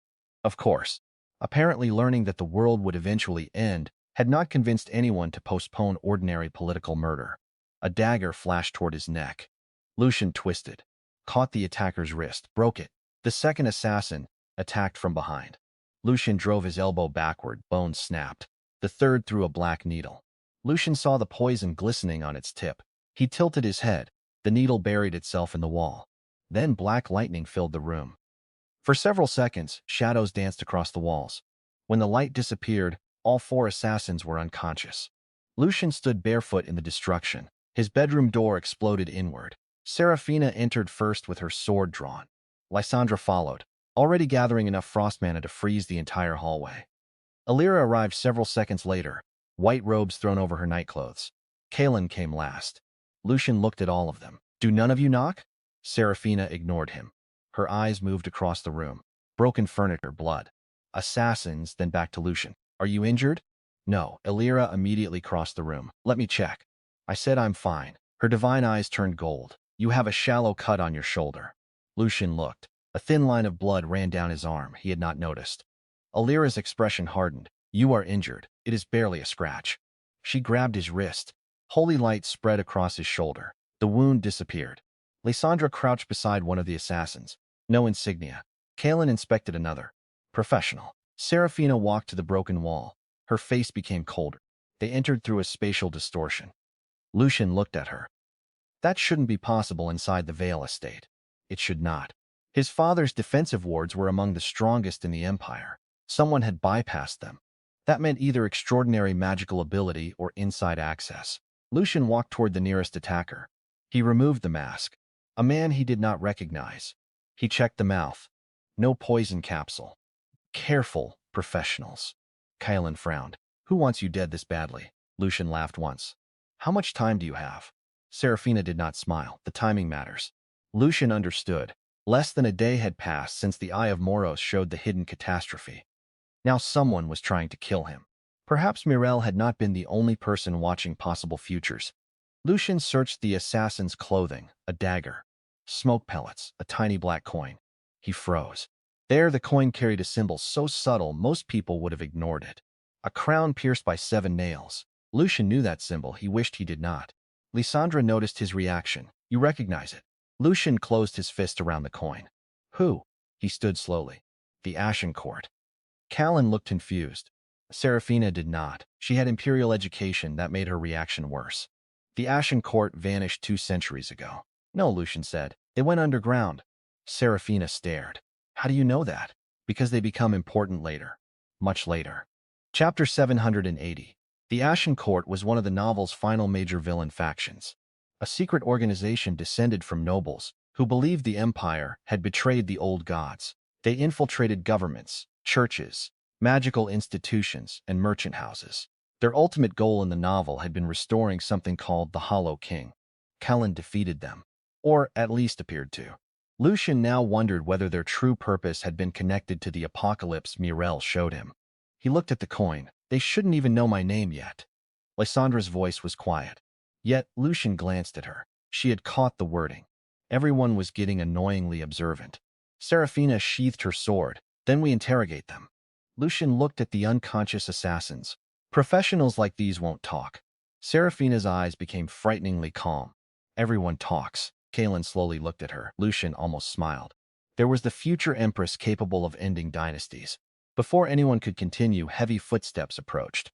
Of course, apparently learning that the world would eventually end had not convinced anyone to postpone ordinary political murder. A dagger flashed toward his neck. Lucian twisted, caught the attacker's wrist, broke it. The second assassin attacked from behind. Lucian drove his elbow backward, bones snapped. The third threw a black needle. Lucian saw the poison glistening on its tip. He tilted his head. The needle buried itself in the wall. Then black lightning filled the room. For several seconds, shadows danced across the walls. When the light disappeared, all 4 assassins were unconscious. Lucian stood barefoot in the destruction. His bedroom door exploded inward. Serafina entered first with her sword drawn. Lysandra followed, already gathering enough frost mana to freeze the entire hallway. Alira arrived several seconds later, white robes thrown over her nightclothes. Kalen came last. Lucian looked at all of them. "Do none of you knock?" Serafina ignored him. Her eyes moved across the room. Broken furniture, blood. Assassins, then back to Lucian. "Are you injured?" "No." Alira immediately crossed the room. "Let me check." I said I'm fine. Her divine eyes turned gold. "You have a shallow cut on your shoulder." Lucian looked. A thin line of blood ran down his arm. He had not noticed. Alira's expression hardened. "You are injured. It is barely a scratch." She grabbed his wrist. Holy light spread across his shoulder. The wound disappeared. Lysandra crouched beside one of the assassins. No insignia. Kalen inspected another. Professional. Serafina walked to the broken wall. Her face became colder. They entered through a spatial distortion. Lucian looked at her. That shouldn't be possible inside the Vale estate. It should not. His father's defensive wards were among the strongest in the Empire. Someone had bypassed them. That meant either extraordinary magical ability or inside access. Lucian walked toward the nearest attacker. He removed the mask. A man he did not recognize. He checked the mouth. No poison capsule. Careful, professionals. Kalen frowned. "Who wants you dead this badly?" Lucian laughed once. "How much time do you have?" Serafina did not smile. "The timing matters." Lucian understood. Less than a day had passed since the Eye of Moros showed the hidden catastrophe. Now someone was trying to kill him. Perhaps Mirel had not been the only person watching possible futures. Lucian searched the assassin's clothing, a dagger, smoke pellets, a tiny black coin. He froze. There the coin carried a symbol so subtle most people would have ignored it. A crown pierced by 7 nails. Lucian knew that symbol. He wished he did not. Lysandra noticed his reaction. "You recognize it?" Lucian closed his fist around the coin. "Who?" He stood slowly. "The Ashen Court." Kalen looked confused. Serafina did not. She had imperial education that made her reaction worse. "The Ashen Court vanished 2 centuries ago." "No," Lucian said. "They went underground." Serafina stared. "How do you know that?" "Because they become important later. Much later." Chapter 780. The Ashen Court was one of the novel's final major villain factions. A secret organization descended from nobles who believed the Empire had betrayed the old gods. They infiltrated governments, churches, magical institutions, and merchant houses. Their ultimate goal in the novel had been restoring something called the Hollow King. Kellen defeated them, or at least appeared to. Lucian now wondered whether their true purpose had been connected to the apocalypse Mirel showed him. He looked at the coin. "They shouldn't even know my name yet." Lysandra's voice was quiet. Yet Lucian glanced at her. She had caught the wording. Everyone was getting annoyingly observant. Serafina sheathed her sword. "Then we interrogate them." Lucian looked at the unconscious assassins. "Professionals like these won't talk." Serafina's eyes became frighteningly calm. "Everyone talks." Kalen slowly looked at her. Lucian almost smiled. There was the future empress capable of ending dynasties. Before anyone could continue, heavy footsteps approached.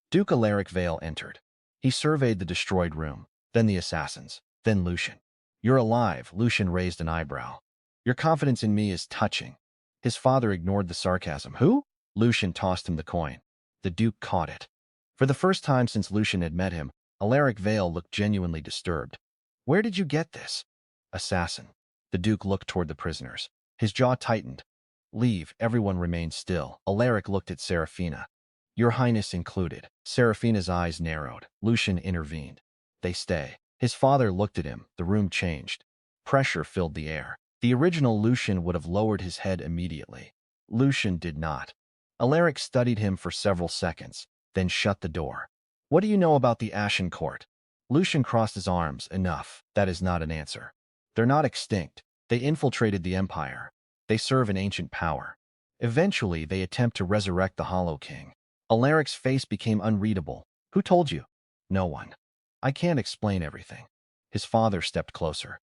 Duke Alaric Vale entered. He surveyed the destroyed room, then the assassins, then Lucian. "You're alive," Lucian raised an eyebrow. "Your confidence in me is touching." His father ignored the sarcasm. "Who?" Lucian tossed him the coin. The Duke caught it. For the first time since Lucian had met him, Alaric Vale looked genuinely disturbed. "Where did you get this?" "Assassin." The Duke looked toward the prisoners. His jaw tightened. "Leave." Everyone remained still. Alaric looked at Serafina. "Your Highness included." Serafina's eyes narrowed. Lucian intervened. "They stay." His father looked at him. The room changed. Pressure filled the air. The original Lucian would have lowered his head immediately. Lucian did not. Alaric studied him for several seconds, then shut the door. "What do you know about the Ashen Court?" Lucian crossed his arms. "Enough. That is not an answer. They're not extinct. They infiltrated the Empire. They serve an ancient power. Eventually, they attempt to resurrect the Hollow King." Alaric's face became unreadable. "Who told you?" "No one. I can't explain everything." His father stepped closer.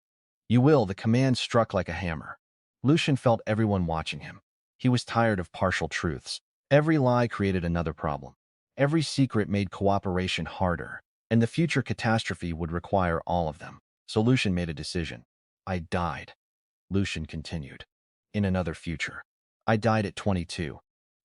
"You will." The command struck like a hammer. Lucian felt everyone watching him. He was tired of partial truths. Every lie created another problem. Every secret made cooperation harder, and the future catastrophe would require all of them. So Lucian made a decision. "I died." Lucian continued. "In another future. I died at 22.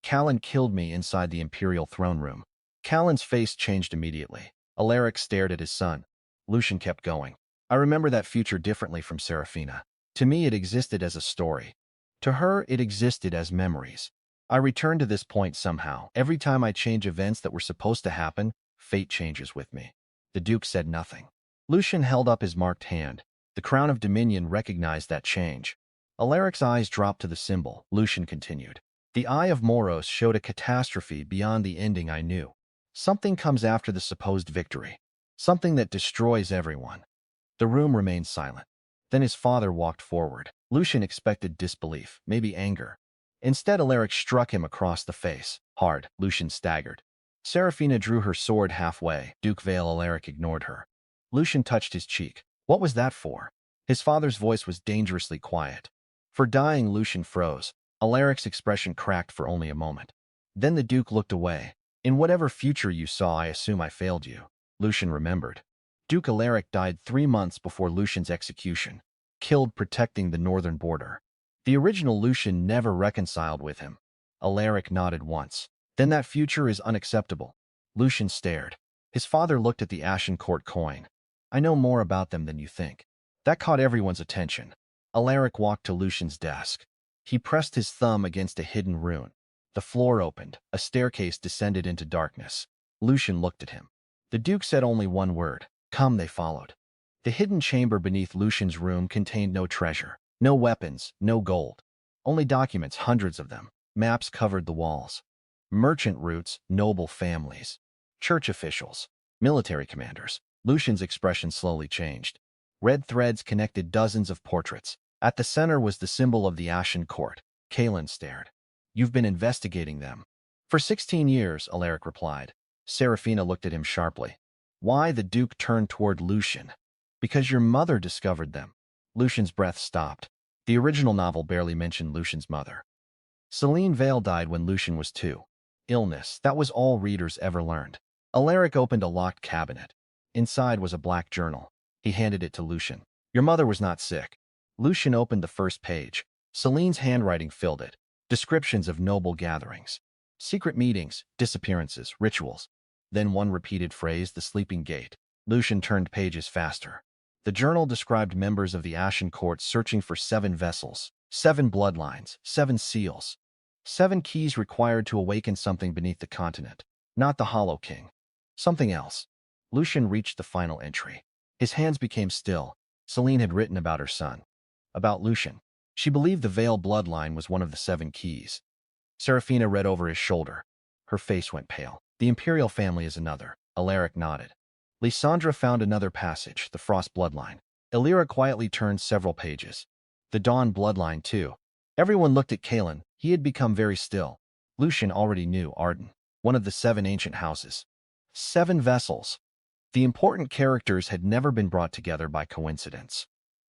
Callan killed me inside the Imperial throne room. Callan's face changed immediately. Alaric stared at his son. Lucian kept going. I remember that future differently from Seraphina. To me, it existed as a story. To her, it existed as memories. I return to this point somehow. Every time I change events that were supposed to happen, fate changes with me. The Duke said nothing. Lucian held up his marked hand. The crown of dominion recognized that change. Alaric's eyes dropped to the symbol. Lucian continued. The Eye of Moros showed a catastrophe beyond the ending I knew. Something comes after the supposed victory. Something that destroys everyone. The room remained silent. Then his father walked forward. Lucian expected disbelief, maybe anger. Instead, Alaric struck him across the face. Hard. Lucian staggered. Seraphina drew her sword halfway. Duke Vale. Alaric ignored her. Lucian touched his cheek. What was that for? His father's voice was dangerously quiet. For dying, Lucian froze. Alaric's expression cracked for only a moment. Then the Duke looked away. In whatever future you saw, I assume I failed you. Lucian remembered. Duke Alaric died 3 months before Lucian's execution, killed protecting the northern border. The original Lucian never reconciled with him. Alaric nodded once. Then that future is unacceptable. Lucian stared. His father looked at the Ashen Court coin. I know more about them than you think. That caught everyone's attention. Alaric walked to Lucian's desk. He pressed his thumb against a hidden rune. The floor opened. A staircase descended into darkness. Lucian looked at him. The Duke said only one word. Come, they followed. The hidden chamber beneath Lucian's room contained no treasure, no weapons, no gold. Only documents, hundreds of them. Maps covered the walls. Merchant routes, noble families. Church officials, military commanders. Lucian's expression slowly changed. Red threads connected dozens of portraits. At the center was the symbol of the Ashen Court. Callan stared. You've been investigating them. For 16 years, Alaric replied. Seraphina looked at him sharply. Why? The Duke turned toward Lucian. Because your mother discovered them. Lucian's breath stopped. The original novel barely mentioned Lucian's mother. Celine Vale died when Lucian was 2. Illness, that was all readers ever learned. Alaric opened a locked cabinet. Inside was a black journal. He handed it to Lucian. Your mother was not sick. Lucian opened the first page. Celine's handwriting filled it. Descriptions of noble gatherings. Secret meetings, disappearances, rituals. Then one repeated phrase, the sleeping gate. Lucian turned pages faster. The journal described members of the Ashen Court searching for 7 vessels, 7 bloodlines, 7 seals. 7 keys required to awaken something beneath the continent. Not the Hollow King. Something else. Lucian reached the final entry. His hands became still. Celine had written about her son. About Lucian. She believed the Vale bloodline was one of the 7 keys. Seraphina read over his shoulder. Her face went pale. The Imperial family is another. Alaric nodded. Lysandra found another passage, the Frost bloodline. Illyra quietly turned several pages. The Dawn bloodline, too. Everyone looked at Callan. He had become very still. Lucian already knew Arden, one of the 7 ancient houses. 7 vessels. The important characters had never been brought together by coincidence.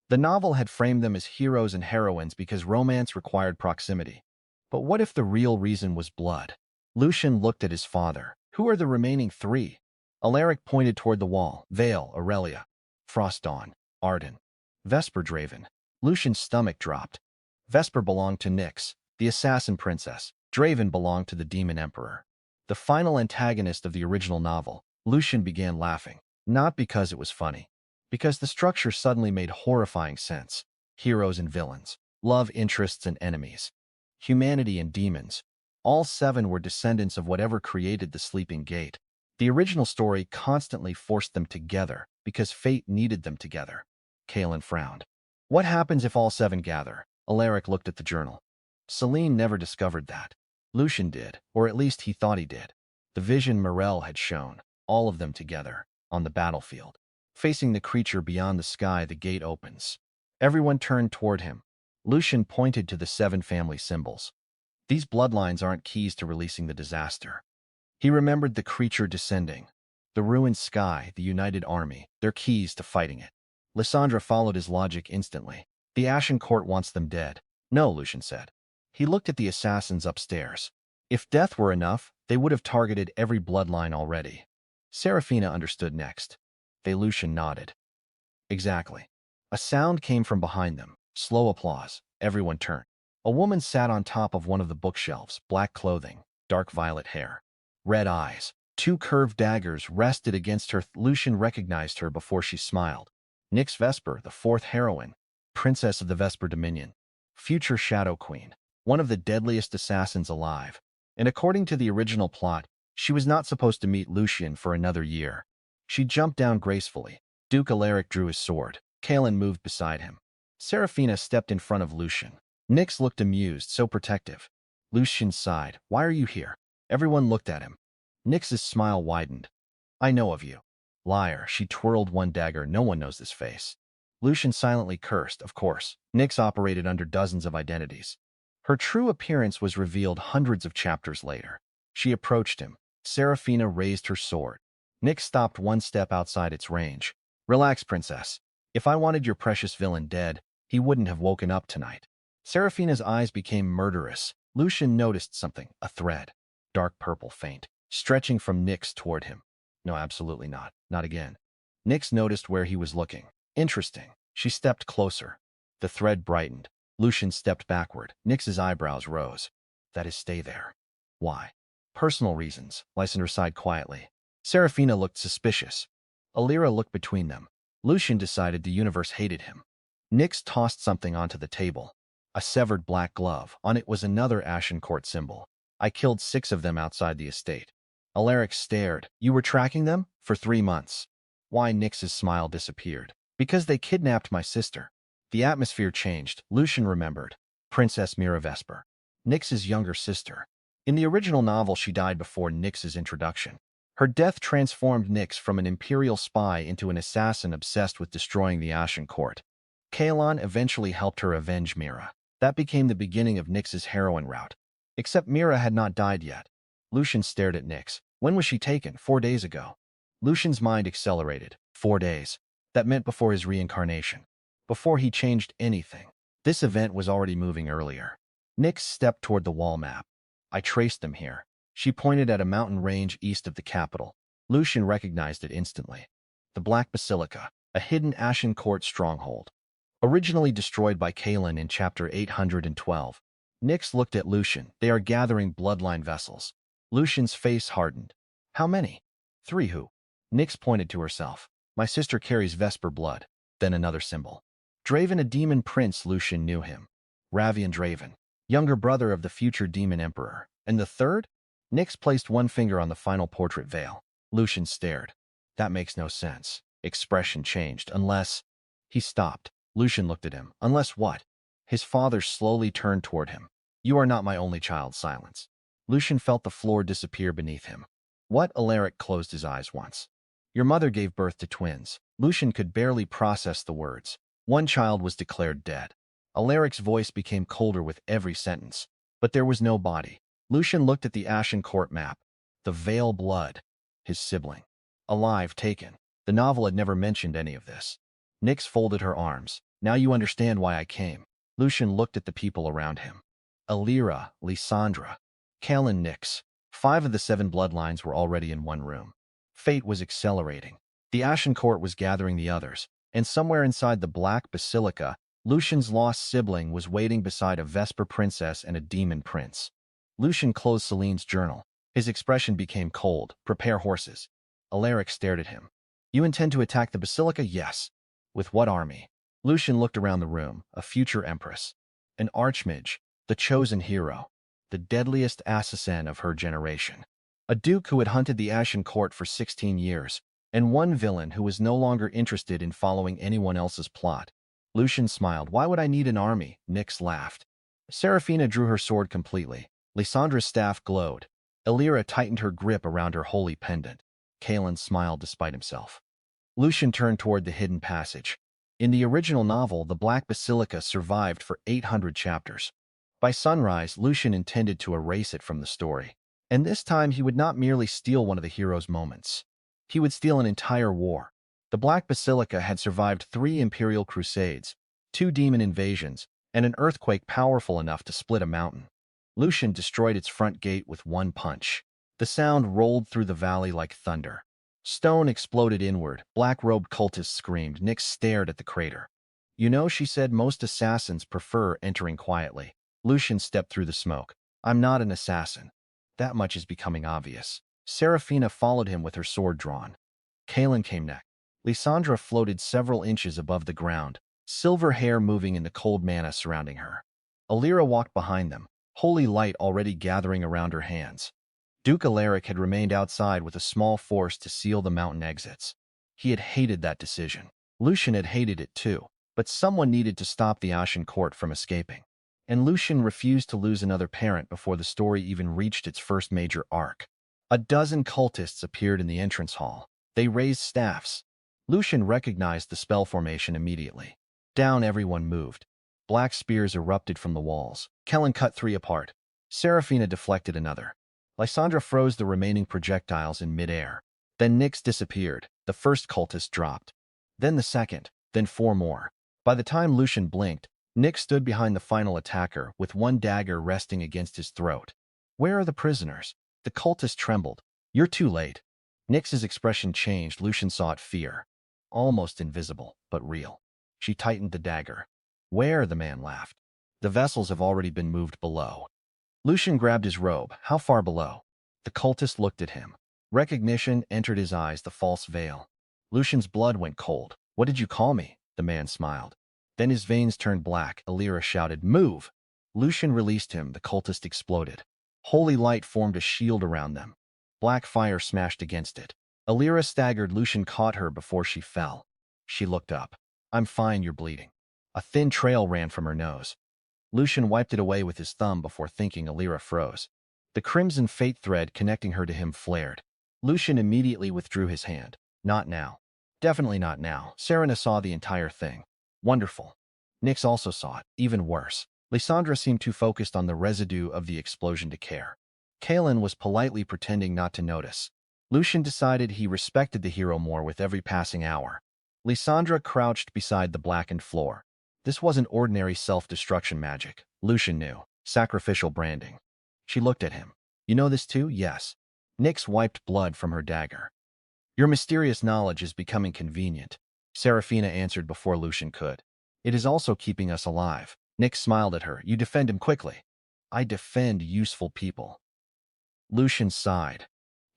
The novel had framed them as heroes and heroines because romance required proximity. But what if the real reason was blood? Lucian looked at his father. Who are the remaining 3? Alaric pointed toward the wall. Vale, Aurelia. Frost Dawn, Arden. Vesper Draven. Lucian's stomach dropped. Vesper belonged to Nyx, the assassin princess. Draven belonged to the demon emperor. The final antagonist of the original novel. Lucian began laughing. Not because it was funny. Because the structure suddenly made horrifying sense. Heroes and villains. Love interests and enemies. Humanity and demons. All 7 were descendants of whatever created the Sleeping Gate. The original story constantly forced them together because fate needed them together. Callan frowned. What happens if all 7 gather? Alaric looked at the journal. Celine never discovered that. Lucian did, or at least he thought he did. The vision Morel had shown, all of them together, on the battlefield. Facing the creature beyond the sky, the gate opens. Everyone turned toward him. Lucian pointed to the 7 family symbols. These bloodlines aren't keys to releasing the disaster. He remembered the creature descending. The ruined sky, the united army, their keys to fighting it. Lysandra followed his logic instantly. The Ashen Court wants them dead. No, Lucian said. He looked at the assassins upstairs. If death were enough, they would have targeted every bloodline already. Seraphina understood next. Lucian nodded. Exactly. A sound came from behind them. Slow applause. Everyone turned. A woman sat on top of one of the bookshelves, black clothing, dark violet hair, red eyes. Two curved daggers rested against her. Lucian recognized her before she smiled. Nyx Vesper, the fourth heroine, princess of the Vesper Dominion, future Shadow Queen, one of the deadliest assassins alive. And according to the original plot, she was not supposed to meet Lucian for another year. She jumped down gracefully. Duke Alaric drew his sword. Kaelin moved beside him. Seraphina stepped in front of Lucian. Nyx looked amused, so protective. Lucian sighed. Why are you here? Everyone looked at him. Nyx's smile widened. I know of you. Liar. She twirled one dagger. No one knows this face. Lucian silently cursed. Of course. Nyx operated under dozens of identities. Her true appearance was revealed hundreds of chapters later. She approached him. Seraphina raised her sword. Nyx stopped one step outside its range. Relax, princess. If I wanted your precious villain dead, he wouldn't have woken up tonight. Seraphina's eyes became murderous. Lucian noticed something, a thread, dark purple faint, stretching from Nyx toward him. No, absolutely not. Not again. Nyx noticed where he was looking. Interesting. She stepped closer. The thread brightened. Lucian stepped backward. Nyx's eyebrows rose. That is, stay there. Why? Personal reasons, Lysander sighed quietly. Seraphina looked suspicious. Alira looked between them. Lucian decided the universe hated him. Nyx tossed something onto the table. A severed black glove. On it was another Ashen Court symbol. I killed 6 of them outside the estate. Alaric stared. You were tracking them? For 3 months. Why? Nyx's smile disappeared. Because they kidnapped my sister. The atmosphere changed. Lucian remembered. Princess Mira Vesper. Nyx's younger sister. In the original novel, she died before Nyx's introduction. Her death transformed Nyx from an imperial spy into an assassin obsessed with destroying the Ashen Court. Kaelin eventually helped her avenge Mira. That became the beginning of Nyx's heroine route. Except Mira had not died yet. Lucian stared at Nyx. When was she taken? 4 days ago. Lucian's mind accelerated. 4 days. That meant before his reincarnation. Before he changed anything. This event was already moving earlier. Nyx stepped toward the wall map. I traced them here. She pointed at a mountain range east of the capital. Lucian recognized it instantly. The Black Basilica, a hidden Ashen Court stronghold. Originally destroyed by Kaelin in Chapter 812. Nyx looked at Lucian. They are gathering bloodline vessels. Lucian's face hardened. How many? 3 who? Nyx pointed to herself. My sister carries Vesper blood. Then another symbol. Draven, a demon prince. Lucian knew him. Ravian Draven, younger brother of the future demon emperor. And the third? Nyx placed one finger on the final portrait veil. Lucian stared. That makes no sense. Expression changed. Unless... He stopped. Lucian looked at him. Unless what? His father slowly turned toward him. You are not my only child. Silence. Lucian felt the floor disappear beneath him. What? Alaric closed his eyes once. Your mother gave birth to twins. Lucian could barely process the words. One child was declared dead. Alaric's voice became colder with every sentence. But there was no body. Lucian looked at the Ashen Court map. The Vale blood. His sibling. Alive, taken. The novel had never mentioned any of this. Nyx folded her arms. Now you understand why I came. Lucian looked at the people around him. Alira, Lysandra, Kaelin, Nyx. 5 of the 7 bloodlines were already in one room. Fate was accelerating. The Ashen Court was gathering the others, and somewhere inside the Black Basilica, Lucian's lost sibling was waiting beside a Vesper princess and a demon prince. Lucian closed Celine's journal. His expression became cold. Prepare horses. Alaric stared at him. You intend to attack the Basilica? Yes. With what army? Lucian looked around the room. A future empress. An archmage. The chosen hero. The deadliest assassin of her generation. A duke who had hunted the Ashen Court for 16 years. And one villain who was no longer interested in following anyone else's plot. Lucian smiled. Why would I need an army? Nyx laughed. Seraphina drew her sword completely. Lysandra's staff glowed. Alira tightened her grip around her holy pendant. Kaelin smiled despite himself. Lucian turned toward the hidden passage. In the original novel, the Black Basilica survived for 800 chapters. By sunrise, Lucian intended to erase it from the story. And this time he would not merely steal one of the hero's moments. He would steal an entire war. The Black Basilica had survived 3 imperial crusades, 2 demon invasions, and an earthquake powerful enough to split a mountain. Lucian destroyed its front gate with one punch. The sound rolled through the valley like thunder. Stone exploded inward. Black-robed cultists screamed. Nyx stared at the crater. You know, she said, most assassins prefer entering quietly. Lucian stepped through the smoke. I'm not an assassin. That much is becoming obvious. Serafina followed him with her sword drawn. Kalen came next. Lysandra floated several inches above the ground, silver hair moving in the cold mana surrounding her. Alira walked behind them, holy light already gathering around her hands. Duke Alaric had remained outside with a small force to seal the mountain exits. He had hated that decision. Lucian had hated it too, but someone needed to stop the Ashen Court from escaping. And Lucian refused to lose another parent before the story even reached its first major arc. A dozen cultists appeared in the entrance hall. They raised staffs. Lucian recognized the spell formation immediately. Down everyone moved. Black spears erupted from the walls. Kellen cut 3 apart. Serafina deflected another. Lysandra froze the remaining projectiles in midair. Then Nyx disappeared. The first cultist dropped. Then the second. Then 4 more. By the time Lucian blinked, Nyx stood behind the final attacker with one dagger resting against his throat. Where are the prisoners? The cultist trembled. You're too late. Nyx's expression changed. Lucian saw it fear. Almost invisible, but real. She tightened the dagger. Where? The man laughed. The vessels have already been moved below. Lucian grabbed his robe. How far below? The cultist looked at him. Recognition entered his eyes, the false veil. Lucian's blood went cold. What did you call me? The man smiled. Then his veins turned black. Alira shouted, Move! Lucian released him. The cultist exploded. Holy light formed a shield around them. Black fire smashed against it. Alira staggered. Lucian caught her before she fell. She looked up. I'm fine, you're bleeding. A thin trail ran from her nose. Lucian wiped it away with his thumb before thinking. Alira froze. The crimson fate thread connecting her to him flared. Lucian immediately withdrew his hand. Not now. Definitely not now. Serena saw the entire thing. Wonderful. Nyx also saw it. Even worse. Lysandra seemed too focused on the residue of the explosion to care. Kalen was politely pretending not to notice. Lucian decided he respected the hero more with every passing hour. Lysandra crouched beside the blackened floor. This wasn't ordinary self-destruction magic. Lucian knew. Sacrificial branding. She looked at him. You know this too? Yes. Nyx wiped blood from her dagger. Your mysterious knowledge is becoming convenient. Serafina answered before Lucian could. It is also keeping us alive. Nyx smiled at her. You defend him quickly. I defend useful people. Lucian sighed.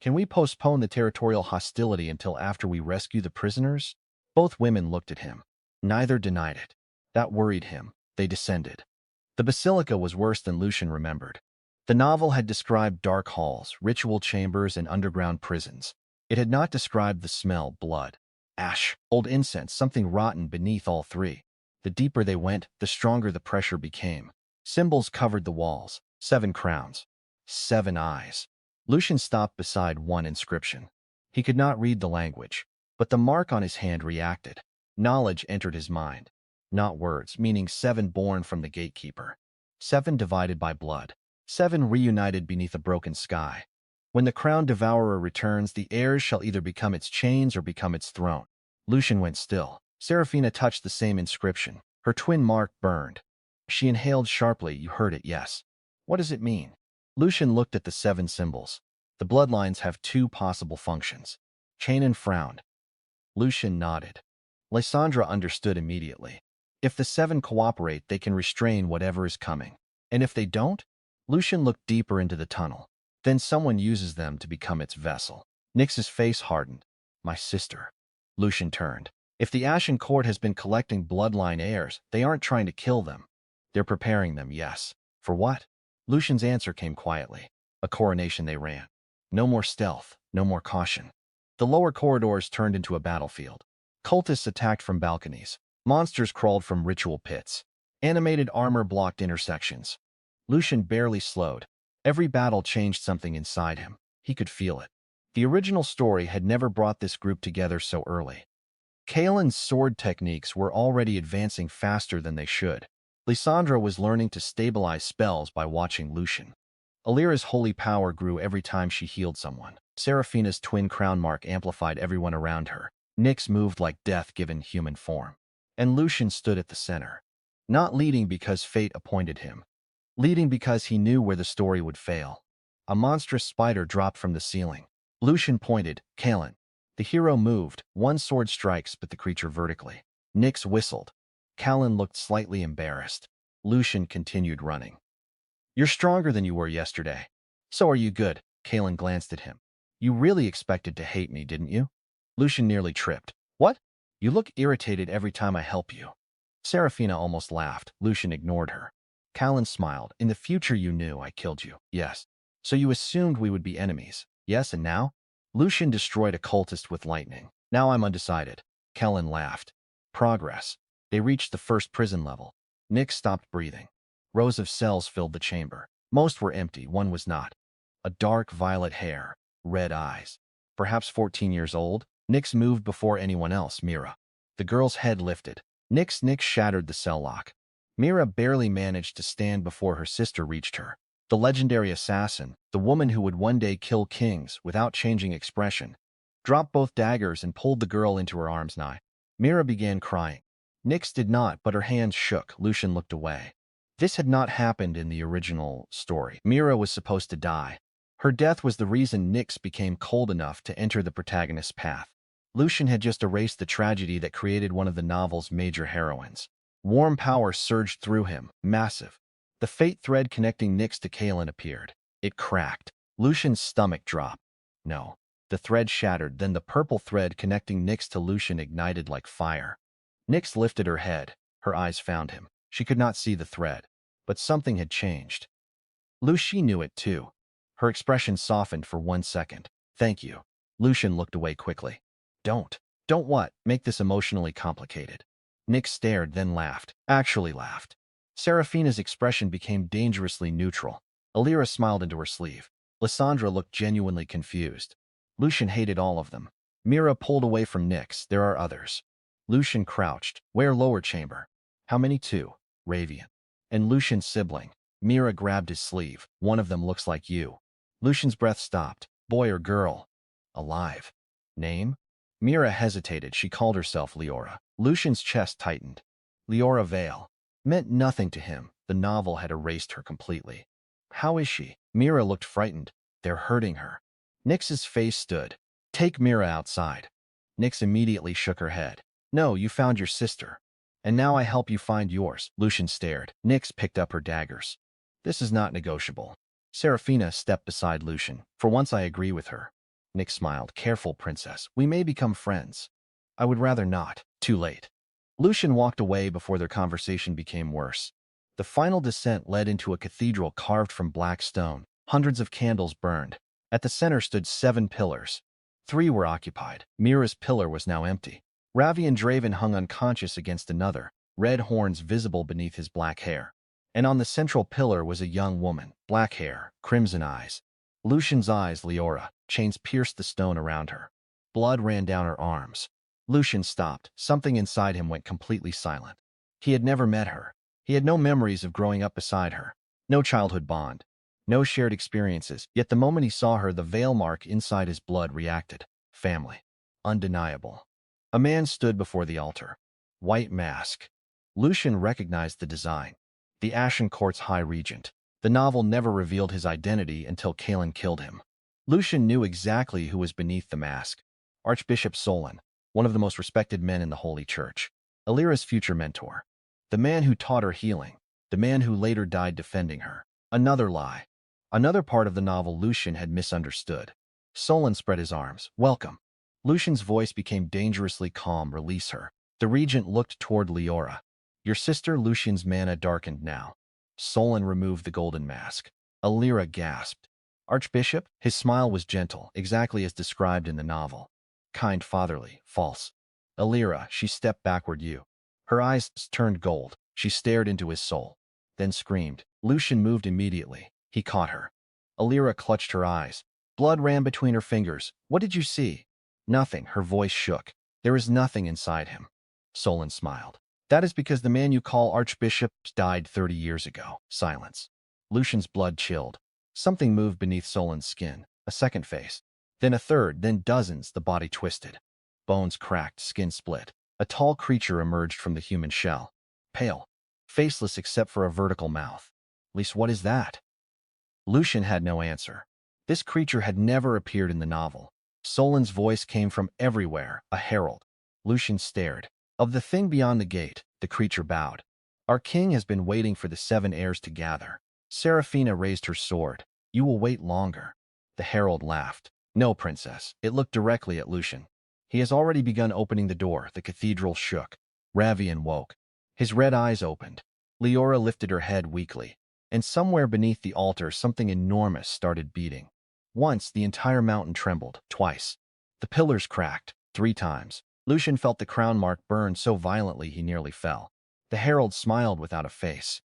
Can we postpone the territorial hostility until after we rescue the prisoners? Both women looked at him. Neither denied it. That worried him. They descended. The basilica was worse than Lucian remembered. The novel had described dark halls, ritual chambers, and underground prisons. It had not described the smell, blood, ash, old incense, something rotten beneath all 3. The deeper they went, the stronger the pressure became. Symbols covered the walls. 7 crowns. 7 eyes. Lucian stopped beside one inscription. He could not read the language, but the mark on his hand reacted. Knowledge entered his mind. Not words, meaning 7 born from the gatekeeper. 7 divided by blood. 7 reunited beneath a broken sky. When the crown devourer returns, the heirs shall either become its chains or become its throne. Lucian went still. Serafina touched the same inscription. Her twin mark burned. She inhaled sharply. You heard it, yes. What does it mean? Lucian looked at the 7 symbols. The bloodlines have 2 possible functions. Chainen frowned. Lucian nodded. Lysandra understood immediately. If the 7 cooperate, they can restrain whatever is coming. And if they don't? Lucian looked deeper into the tunnel. Then someone uses them to become its vessel. Nyx's face hardened. My sister. Lucian turned. If the Ashen Court has been collecting bloodline heirs, they aren't trying to kill them. They're preparing them, yes. For what? Lucian's answer came quietly. A coronation they ran. No more stealth, no more caution. The lower corridors turned into a battlefield. Cultists attacked from balconies. Monsters crawled from ritual pits. Animated armor blocked intersections. Lucian barely slowed. Every battle changed something inside him. He could feel it. The original story had never brought this group together so early. Kaelin's sword techniques were already advancing faster than they should. Lysandra was learning to stabilize spells by watching Lucian. Alira's holy power grew every time she healed someone. Serafina's twin crown mark amplified everyone around her. Nyx moved like death given human form. And Lucian stood at the center. Not leading because fate appointed him. Leading because he knew where the story would fail. A monstrous spider dropped from the ceiling. Lucian pointed. Kaelin. The hero moved. One sword strikes, but the creature vertically. Nyx whistled. Kaelin looked slightly embarrassed. Lucian continued running. You're stronger than you were yesterday. So are you good? Kalen glanced at him. You really expected to hate me, didn't you? Lucian nearly tripped. What? You look irritated every time I help you. Serafina almost laughed. Lucian ignored her. Callan smiled. In the future you knew I killed you. Yes. So you assumed we would be enemies. Yes, and now? Lucian destroyed a cultist with lightning. Now I'm undecided. Callan laughed. Progress. They reached the first prison level. Nick stopped breathing. Rows of cells filled the chamber. Most were empty, one was not. A dark violet hair, red eyes. Perhaps 14 years old? Nyx moved before anyone else, Mira. The girl's head lifted. Nyx shattered the cell lock. Mira barely managed to stand before her sister reached her. The legendary assassin, the woman who would one day kill kings without changing expression, dropped both daggers and pulled the girl into her arms nigh. Mira began crying. Nyx did not, but her hands shook. Lucian looked away. This had not happened in the original story. Mira was supposed to die. Her death was the reason Nyx became cold enough to enter the protagonist's path. Lucian had just erased the tragedy that created one of the novel's major heroines. Warm power surged through him, massive. The fate thread connecting Nyx to Kalen appeared. It cracked. Lucian's stomach dropped. No. The thread shattered, then the purple thread connecting Nyx to Lucian ignited like fire. Nyx lifted her head. Her eyes found him. She could not see the thread, but something had changed. Lucy knew it too. Her expression softened for 1 second. Thank you. Lucian looked away quickly. Don't what? Make this emotionally complicated. Nyx stared, then laughed. Actually laughed. Serafina's expression became dangerously neutral. Alira smiled into her sleeve. Lysandra looked genuinely confused. Lucian hated all of them. Mira pulled away from Nyx. There are others. Lucian crouched. Where lower chamber? How many? 2. Ravian. And Lucian's sibling. Mira grabbed his sleeve. One of them looks like you. Lucian's breath stopped. Boy or girl? Alive. Name? Mira hesitated. She called herself Leora. Lucian's chest tightened. Leora Vale. Meant nothing to him. The novel had erased her completely. How is she? Mira looked frightened. They're hurting her. Nyx's face stood. Take Mira outside. Nyx immediately shook her head. No, you found your sister. And now I help you find yours. Lucian stared. Nyx picked up her daggers. This is not negotiable. Serafina stepped beside Lucian. For once I agree with her. Nyx smiled. Careful, princess. We may become friends. I would rather not. Too late. Lucian walked away before their conversation became worse. The final descent led into a cathedral carved from black stone. Hundreds of candles burned. At the center stood 7 pillars. 3 were occupied. Mira's pillar was now empty. Ravian Draven hung unconscious against another, red horns visible beneath his black hair. And on the central pillar was a young woman, black hair, crimson eyes. Lucian's eyes, Leora. Chains pierced the stone around her. Blood ran down her arms. Lucian stopped. Something inside him went completely silent. He had never met her. He had no memories of growing up beside her. No childhood bond. No shared experiences. Yet the moment he saw her, the veil mark inside his blood reacted. Family. Undeniable. A man stood before the altar. White mask. Lucian recognized the design. The Ashen Court's High Regent. The novel never revealed his identity until Kalen killed him. Lucian knew exactly who was beneath the mask. Archbishop Solon, one of the most respected men in the Holy Church. Alira's future mentor. The man who taught her healing. The man who later died defending her. Another lie. Another part of the novel Lucian had misunderstood. Solon spread his arms. Welcome. Lucian's voice became dangerously calm. Release her. The regent looked toward Leora. Your sister. Lucian's mana darkened now. Solon removed the golden mask. Alira gasped. Archbishop? His smile was gentle, exactly as described in the novel. Kind, fatherly, false. Alira, she stepped backward. You. Her eyes turned gold. She stared into his soul. Then screamed. Lucian moved immediately. He caught her. Alira clutched her eyes. Blood ran between her fingers. What did you see? Nothing. Her voice shook. There is nothing inside him. Solon smiled. That is because the man you call Archbishop died 30 years ago. Silence. Lucian's blood chilled. Something moved beneath Solon's skin. A second face. Then a third, then dozens. The body twisted. Bones cracked, skin split. A tall creature emerged from the human shell. Pale. Faceless except for a vertical mouth. Lys, what is that? Lucian had no answer. This creature had never appeared in the novel. Solon's voice came from everywhere, a herald. Lucian stared. Of the thing beyond the gate, the creature bowed. Our king has been waiting for the 7 heirs to gather. Serafina raised her sword. You will wait longer. The herald laughed. No, princess. It looked directly at Lucian. He has already begun opening the door. The cathedral shook. Ravian woke. His red eyes opened. Leora lifted her head weakly, and somewhere beneath the altar something enormous started beating. Once, the entire mountain trembled. Twice. The pillars cracked. 3 times. Lucian felt the crown mark burn so violently he nearly fell. The herald smiled without a face.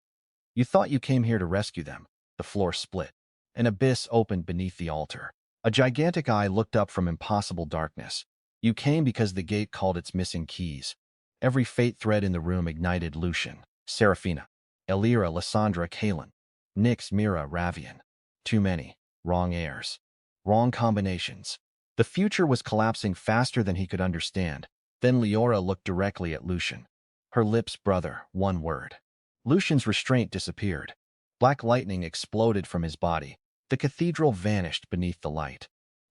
You thought you came here to rescue them. The floor split. An abyss opened beneath the altar. A gigantic eye looked up from impossible darkness. You came because the gate called its missing keys. Every fate thread in the room ignited Lucian. Seraphina. Elira, Lysandra, Kaelin. Nyx, Mira, Ravian. Too many. Wrong heirs. Wrong combinations. The future was collapsing faster than he could understand. Then Leora looked directly at Lucian. Her lips, brother, one word. Lucian's restraint disappeared. Black lightning exploded from his body. The cathedral vanished beneath the light.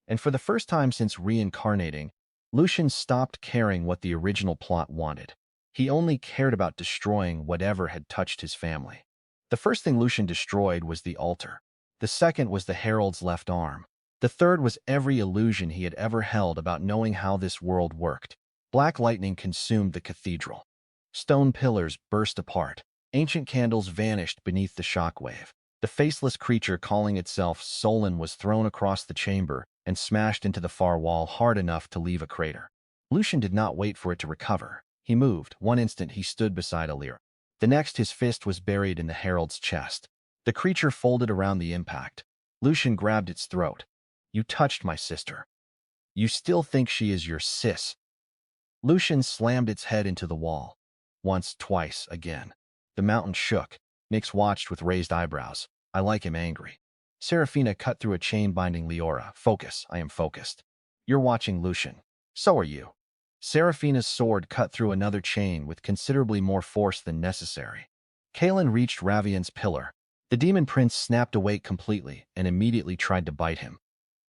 And for the first time since reincarnating, Lucian stopped caring what the original plot wanted. He only cared about destroying whatever had touched his family. The first thing Lucian destroyed was the altar. The second was the herald's left arm. The third was every illusion he had ever held about knowing how this world worked. Black lightning consumed the cathedral. Stone pillars burst apart. Ancient candles vanished beneath the shockwave. The faceless creature calling itself Solon was thrown across the chamber and smashed into the far wall hard enough to leave a crater. Lucian did not wait for it to recover. He moved. One instant he stood beside Elira. The next his fist was buried in the herald's chest. The creature folded around the impact. Lucian grabbed its throat. You touched my sister. You still think she is your sis. Lucian slammed its head into the wall. Once, twice, again. The mountain shook. Nyx watched with raised eyebrows. I like him angry. Seraphina cut through a chain binding Leora. Focus, I am focused. You're watching Lucian. So are you. Seraphina's sword cut through another chain with considerably more force than necessary. Kaelin reached Ravian's pillar. The demon prince snapped awake completely and immediately tried to bite him.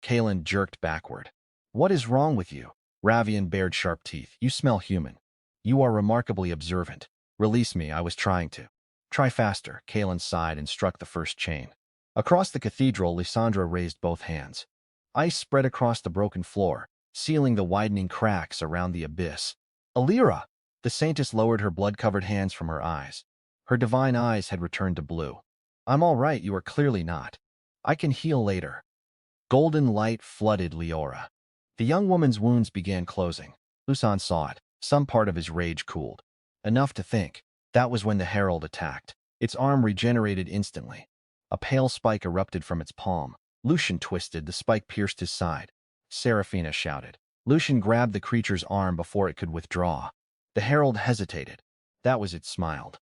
Kaelin jerked backward. What is wrong with you? Ravian bared sharp teeth. You smell human. You are remarkably observant. Release me, I was trying to. Try faster. Kaelin sighed and struck the first chain. Across the cathedral, Lysandra raised both hands. Ice spread across the broken floor, sealing the widening cracks around the abyss. Elira! The saintess lowered her blood-covered hands from her eyes. Her divine eyes had returned to blue. I'm all right, you are clearly not. I can heal later. Golden light flooded Leora. The young woman's wounds began closing. Lucian saw it. Some part of his rage cooled. Enough to think. That was when the herald attacked. Its arm regenerated instantly. A pale spike erupted from its palm. Lucian twisted. The spike pierced his side. Seraphina shouted. Lucian grabbed the creature's arm before it could withdraw. The herald hesitated. That was it smiled.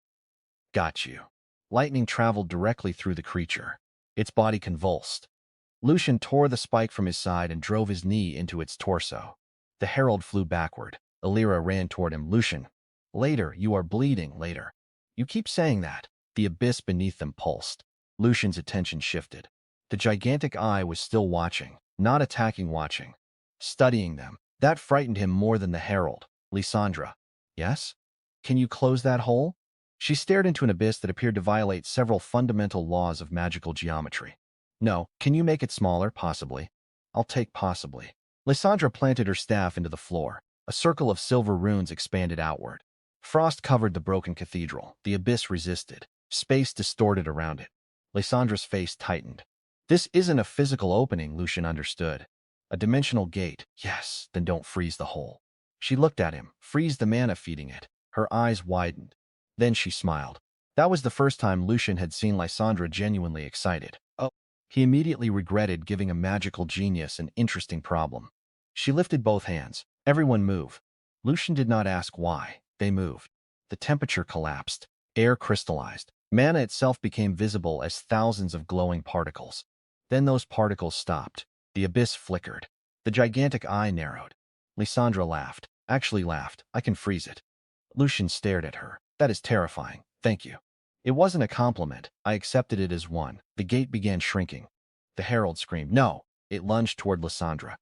Got you. Lightning traveled directly through the creature. Its body convulsed. Lucian tore the spike from his side and drove his knee into its torso. The herald flew backward. Elira ran toward him. Lucian. Later, you are bleeding, later. You keep saying that. The abyss beneath them pulsed. Lucian's attention shifted. The gigantic eye was still watching, not attacking, watching. Studying them. That frightened him more than the herald. Lysandra. Yes? Can you close that hole? She stared into an abyss that appeared to violate several fundamental laws of magical geometry. No. Can you make it smaller? Possibly. I'll take possibly. Lysandra planted her staff into the floor. A circle of silver runes expanded outward. Frost covered the broken cathedral. The abyss resisted. Space distorted around it. Lysandra's face tightened. This isn't a physical opening, Lucian understood. A dimensional gate. Yes, then don't freeze the hole. She looked at him. Freeze the mana feeding it. Her eyes widened. Then she smiled. That was the first time Lucian had seen Lysandra genuinely excited. Oh. He immediately regretted giving a magical genius an interesting problem. She lifted both hands. Everyone move. Lucian did not ask why. They moved. The temperature collapsed. Air crystallized. Mana itself became visible as thousands of glowing particles. Then those particles stopped. The abyss flickered. The gigantic eye narrowed. Lysandra laughed. Actually laughed. I can freeze it. Lucian stared at her. That is terrifying. Thank you. It wasn't a compliment. I accepted it as one. The gate began shrinking. The herald screamed, no! It lunged toward Lysandra.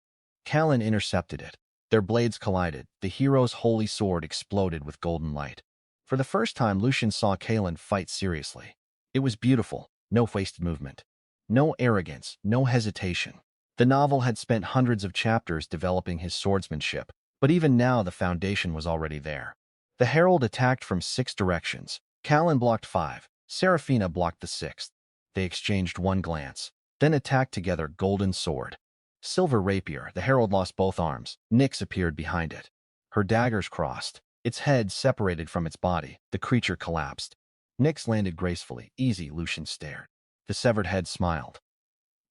Kaelin intercepted it. Their blades collided. The hero's holy sword exploded with golden light. For the first time, Lucian saw Kaelin fight seriously. It was beautiful. No wasted movement. No arrogance, no hesitation. The novel had spent hundreds of chapters developing his swordsmanship, but even now the foundation was already there. The herald attacked from 6 directions. Callan blocked 5. Seraphina blocked the 6th. They exchanged one glance, then attacked together, golden sword. Silver rapier, the herald lost both arms. Nyx appeared behind it. Her daggers crossed. Its head separated from its body. The creature collapsed. Nyx landed gracefully. Easy, Lucian stared. The severed head smiled.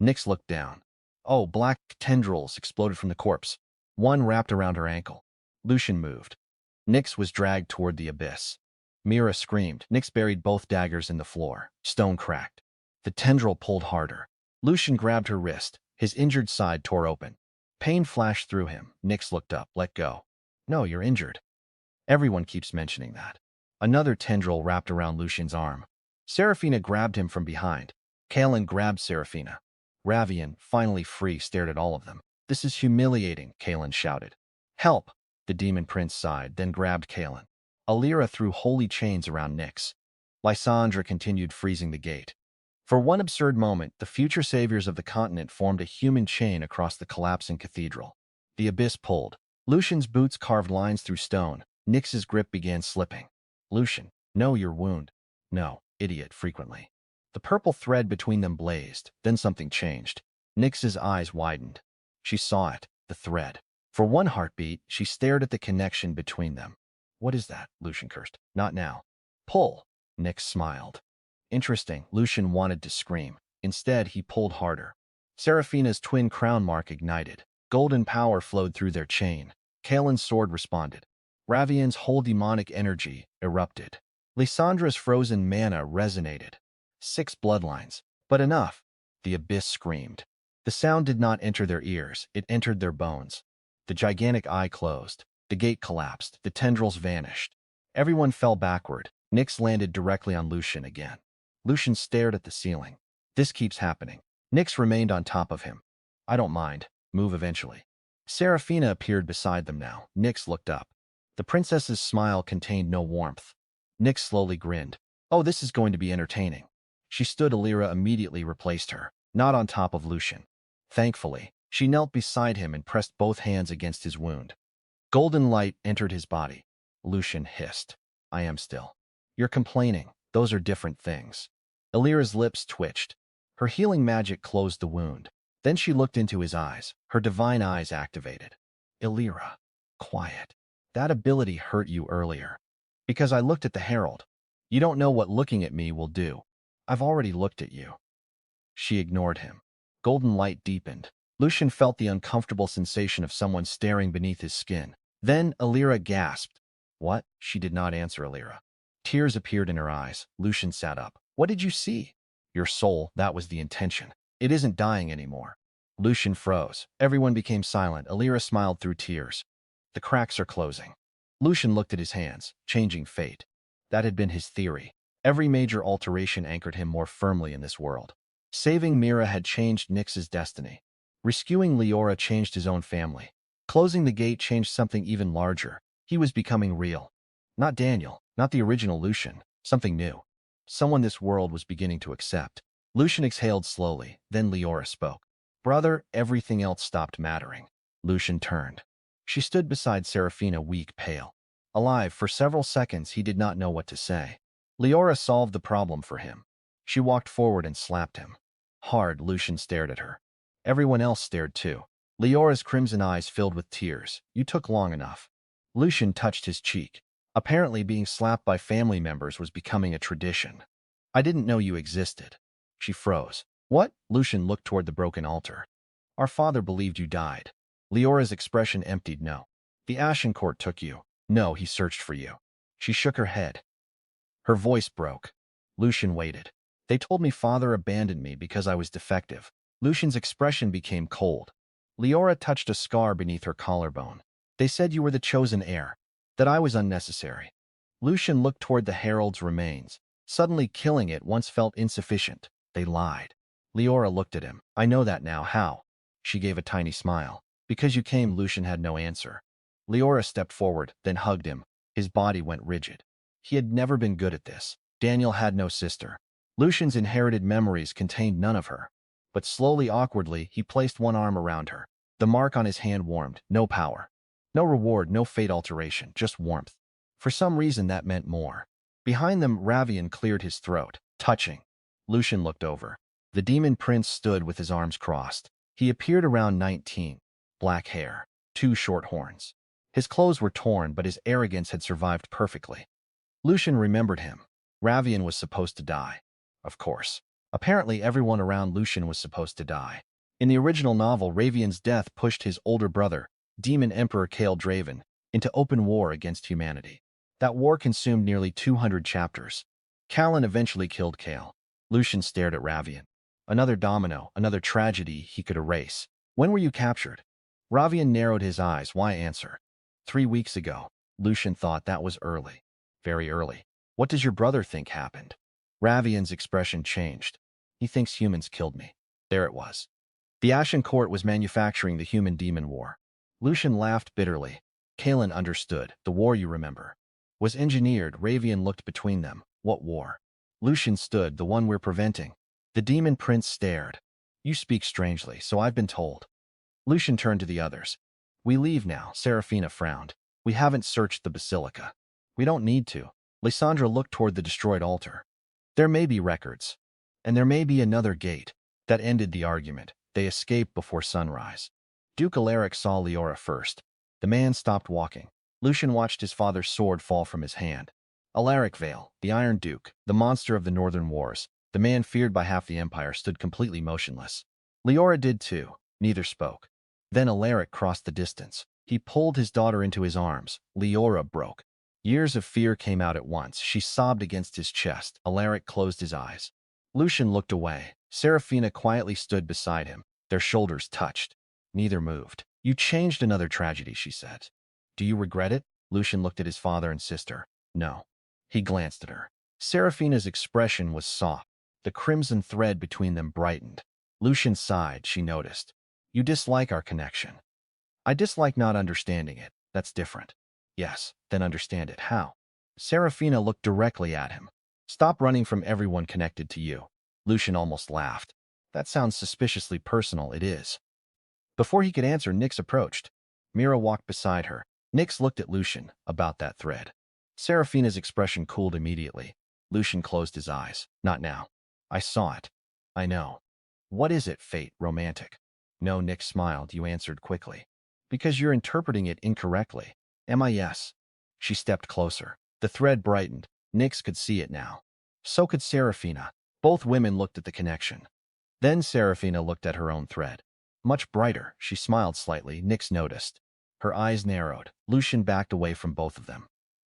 Nyx looked down. Oh, black tendrils exploded from the corpse. One wrapped around her ankle. Lucian moved. Nyx was dragged toward the abyss. Mira screamed. Nyx buried both daggers in the floor. Stone cracked. The tendril pulled harder. Lucian grabbed her wrist. His injured side tore open. Pain flashed through him. Nyx looked up. Let go. No, you're injured. Everyone keeps mentioning that. Another tendril wrapped around Lucian's arm. Seraphina grabbed him from behind. Callan grabbed Seraphina. Ravian, finally free, stared at all of them. This is humiliating, Callan shouted. Help! The demon prince sighed, then grabbed Callan. Alira threw holy chains around Nyx. Lysandra continued freezing the gate. For one absurd moment, the future saviors of the continent formed a human chain across the collapsing cathedral. The abyss pulled. Lucian's boots carved lines through stone. Nyx's grip began slipping. Lucian, no, your wound. No, idiot, frequently. The purple thread between them blazed, then something changed. Nyx's eyes widened. She saw it, the thread. For one heartbeat, she stared at the connection between them. What is that? Lucian cursed. Not now. Pull. Nyx smiled. Interesting. Lucian wanted to scream. Instead, he pulled harder. Seraphina's twin crown mark ignited. Golden power flowed through their chain. Callan's sword responded. Ravian's whole demonic energy erupted. Lysandra's frozen mana resonated. 6 bloodlines. But enough. The abyss screamed. The sound did not enter their ears. It entered their bones. The gigantic eye closed. The gate collapsed. The tendrils vanished. Everyone fell backward. Nyx landed directly on Lucian again. Lucian stared at the ceiling. This keeps happening. Nyx remained on top of him. I don't mind. Move eventually. Seraphina appeared beside them now. Nyx looked up. The princess's smile contained no warmth. Nyx slowly grinned. Oh, this is going to be entertaining. She stood. Alira immediately replaced her, not on top of Lucian. Thankfully, she knelt beside him and pressed both hands against his wound. Golden light entered his body. Lucian hissed. I am still. You're complaining. Those are different things. Alira's lips twitched. Her healing magic closed the wound. Then she looked into his eyes. Her divine eyes activated. Alira, quiet. That ability hurt you earlier. Because I looked at the herald. You don't know what looking at me will do. I've already looked at you. She ignored him. Golden light deepened. Lucian felt the uncomfortable sensation of someone staring beneath his skin. Then Alira gasped. What? She did not answer Alira. Tears appeared in her eyes. Lucian sat up. What did you see? Your soul, that was the intention. It isn't dying anymore. Lucian froze. Everyone became silent. Alira smiled through tears. The cracks are closing. Lucian looked at his hands, changing fate. That had been his theory. Every major alteration anchored him more firmly in this world. Saving Mira had changed Nyx's destiny. Rescuing Leora changed his own family. Closing the gate changed something even larger. He was becoming real. Not Daniel, not the original Lucian, something new. Someone this world was beginning to accept. Lucian exhaled slowly, then Leora spoke. Brother, everything else stopped mattering. Lucian turned. She stood beside Seraphina, weak, pale. Alive, for several seconds he did not know what to say. Leora solved the problem for him. She walked forward and slapped him. Hard, Lucian stared at her. Everyone else stared too. Leora's crimson eyes filled with tears. You took long enough. Lucian touched his cheek. Apparently being slapped by family members was becoming a tradition. I didn't know you existed. She froze. What? Lucian looked toward the broken altar. Our father believed you died. Leora's expression emptied. No. The Ashen Court took you. No, he searched for you. She shook her head. Her voice broke. Lucian waited. They told me father abandoned me because I was defective. Lucian's expression became cold. Leora touched a scar beneath her collarbone. They said you were the chosen heir, that I was unnecessary. Lucian looked toward the herald's remains. Suddenly killing it once felt insufficient. They lied. Leora looked at him. I know that now. How? She gave a tiny smile. Because you came. Lucian had no answer. Leora stepped forward, then hugged him. His body went rigid. He had never been good at this. Daniel had no sister. Lucian's inherited memories contained none of her. But slowly, awkwardly, he placed one arm around her. The mark on his hand warmed. No power. No reward, no fate alteration, just warmth. For some reason that meant more. Behind them, Ravian cleared his throat, touching. Lucian looked over. The demon prince stood with his arms crossed. He appeared around 19. Black hair. 2 short horns. His clothes were torn, but his arrogance had survived perfectly. Lucian remembered him. Ravian was supposed to die. Of course. Apparently everyone around Lucian was supposed to die. In the original novel, Ravian's death pushed his older brother, Demon Emperor Kael Draven, into open war against humanity. That war consumed nearly 200 chapters. Callan eventually killed Kael. Lucian stared at Ravian. Another domino, another tragedy he could erase. When were you captured? Ravian narrowed his eyes. Why answer? 3 weeks ago. Lucian thought that was early. Very early. What does your brother think happened? Ravian's expression changed. He thinks humans killed me. There it was. The Ashen Court was manufacturing the human-demon war. Lucian laughed bitterly. Callan understood. The war you remember was engineered. Ravian looked between them. What war? Lucian stood. The one we're preventing. The demon prince stared. You speak strangely, so I've been told. Lucian turned to the others. We leave now. Seraphina frowned. We haven't searched the basilica. We don't need to. Lysandra looked toward the destroyed altar. There may be records. And there may be another gate. That ended the argument. They escaped before sunrise. Duke Alaric saw Leora first. The man stopped walking. Lucian watched his father's sword fall from his hand. Alaric Vale, the Iron Duke, the monster of the Northern Wars, the man feared by half the Empire, stood completely motionless. Leora did too. Neither spoke. Then Alaric crossed the distance. He pulled his daughter into his arms. Leora broke. Years of fear came out at once. She sobbed against his chest. Alaric closed his eyes. Lucian looked away. Seraphina quietly stood beside him. Their shoulders touched. Neither moved. You changed another tragedy, she said. Do you regret it? Lucian looked at his father and sister. No. He glanced at her. Seraphina's expression was soft. The crimson thread between them brightened. Lucian sighed. She noticed. You dislike our connection. I dislike not understanding it. That's different. Yes, then understand it. How? Seraphina looked directly at him. Stop running from everyone connected to you. Lucian almost laughed. That sounds suspiciously personal. It is. Before he could answer, Nyx approached. Mira walked beside her. Nyx looked at Lucian. About that thread. Seraphina's expression cooled immediately. Lucian closed his eyes. Not now. I saw it. I know. What is it, fate, romantic? No, Nyx smiled. You answered quickly. Because you're interpreting it incorrectly. Am I? Yes. She stepped closer. The thread brightened. Nyx could see it now. So could Seraphina. Both women looked at the connection. Then Seraphina looked at her own thread. Much brighter. She smiled slightly. Nyx noticed. Her eyes narrowed. Lucian backed away from both of them.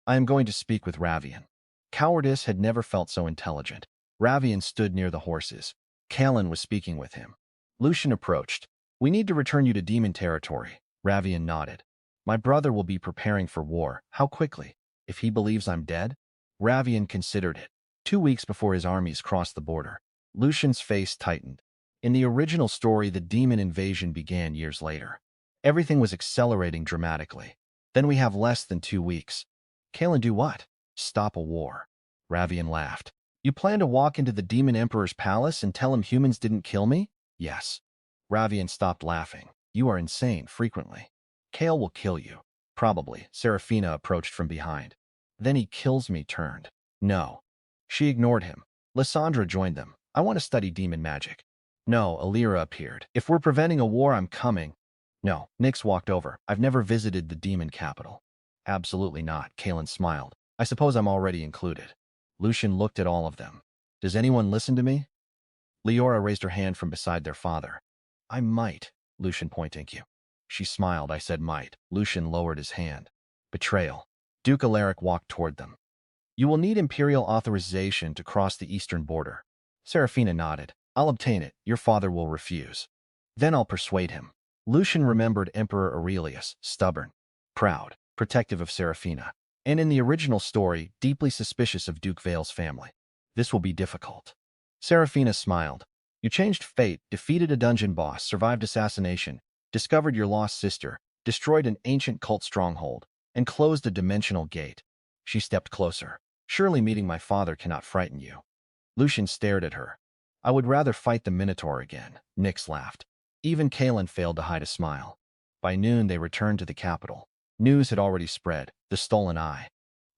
I am going to speak with Ravian. Cowardice had never felt so intelligent. Ravian stood near the horses. Callan was speaking with him. Lucian approached. We need to return you to demon territory. Ravian nodded. My brother will be preparing for war. How quickly? If he believes I'm dead? Ravian considered it. 2 weeks before his armies crossed the border. Lucian's face tightened. In the original story, the demon invasion began years later. Everything was accelerating dramatically. Then we have less than 2 weeks. Callan, do what? Stop a war. Ravian laughed. You plan to walk into the demon emperor's palace and tell him humans didn't kill me? Yes. Ravian stopped laughing. You are insane, frequently. Kael will kill you. Probably. Seraphina approached from behind. Then he kills me, turned. No. She ignored him. Lysandra joined them. I want to study demon magic. No, Alira appeared. If we're preventing a war, I'm coming. No. Nyx walked over. I've never visited the demon capital. Absolutely not. Callan smiled. I suppose I'm already included. Lucian looked at all of them. Does anyone listen to me? Leora raised her hand from beside their father. I might. Lucian pointing you. She smiled. I said might. Lucian lowered his hand. Betrayal. Duke Alaric walked toward them. You will need imperial authorization to cross the eastern border. Seraphina nodded. I'll obtain it. Your father will refuse. Then I'll persuade him. Lucian remembered Emperor Aurelius, stubborn, proud, protective of Seraphina, and in the original story, deeply suspicious of Duke Vale's family. This will be difficult. Seraphina smiled. You changed fate, defeated a dungeon boss, survived assassination, discovered your lost sister, destroyed an ancient cult stronghold, and closed a dimensional gate. She stepped closer. Surely meeting my father cannot frighten you. Lucian stared at her. I would rather fight the Minotaur again, Nyx laughed. Even Kalen failed to hide a smile. By noon, they returned to the capital. News had already spread, the stolen eye,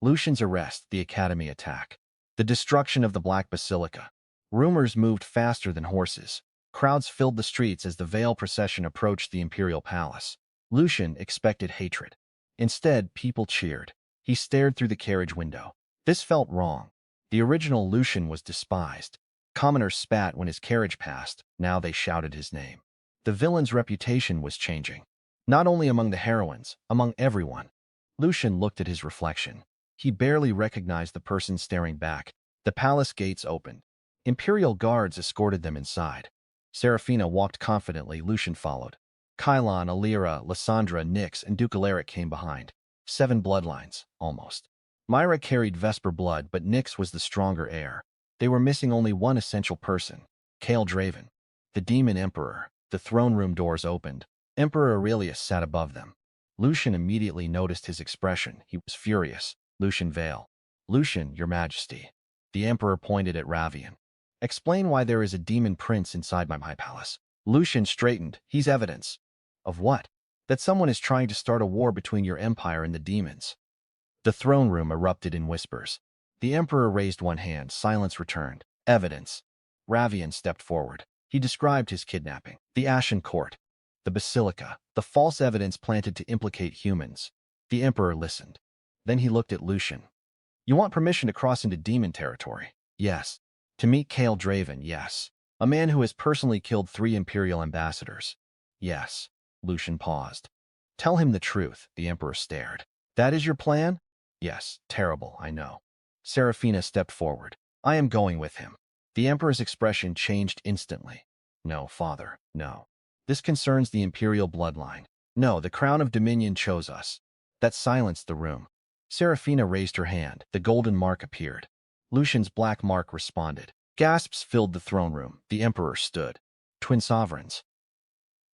Lucian's arrest, the academy attack, the destruction of the Black Basilica. Rumors moved faster than horses. Crowds filled the streets as the Vale procession approached the imperial palace. Lucian expected hatred. Instead, people cheered. He stared through the carriage window. This felt wrong. The original Lucian was despised. Commoners spat when his carriage passed. Now they shouted his name. The villain's reputation was changing. Not only among the heroines, among everyone. Lucian looked at his reflection. He barely recognized the person staring back. The palace gates opened. Imperial guards escorted them inside. Seraphina walked confidently. Lucian followed. Kylon, Alira, Lysandra, Nyx, and Duke Alaric came behind. 7 bloodlines, almost. Myra carried Vesper blood, but Nyx was the stronger heir. They were missing only one essential person, Kael Draven, the demon emperor. The throne room doors opened. Emperor Aurelius sat above them. Lucian immediately noticed his expression. He was furious. Lucian Vale. Lucian, your majesty. The emperor pointed at Ravian. Explain why there is a demon prince inside my palace. Lucian straightened. He's evidence. Of what? That someone is trying to start a war between your empire and the demons. The throne room erupted in whispers. The emperor raised one hand. Silence returned. Evidence. Ravian stepped forward. He described his kidnapping, the Ashen Court, the Basilica, the false evidence planted to implicate humans. The emperor listened. Then he looked at Lucian. You want permission to cross into demon territory? Yes. To meet Kael Draven? Yes. A man who has personally killed 3 imperial ambassadors? Yes. Lucian paused. Tell him the truth, the emperor stared. That is your plan? Yes. Terrible, I know. Seraphina stepped forward. I am going with him. The emperor's expression changed instantly. No, father, no. This concerns the imperial bloodline. No, the crown of dominion chose us. That silenced the room. Seraphina raised her hand. The golden mark appeared. Lucian's black mark responded. Gasps filled the throne room. The emperor stood. Twin sovereigns.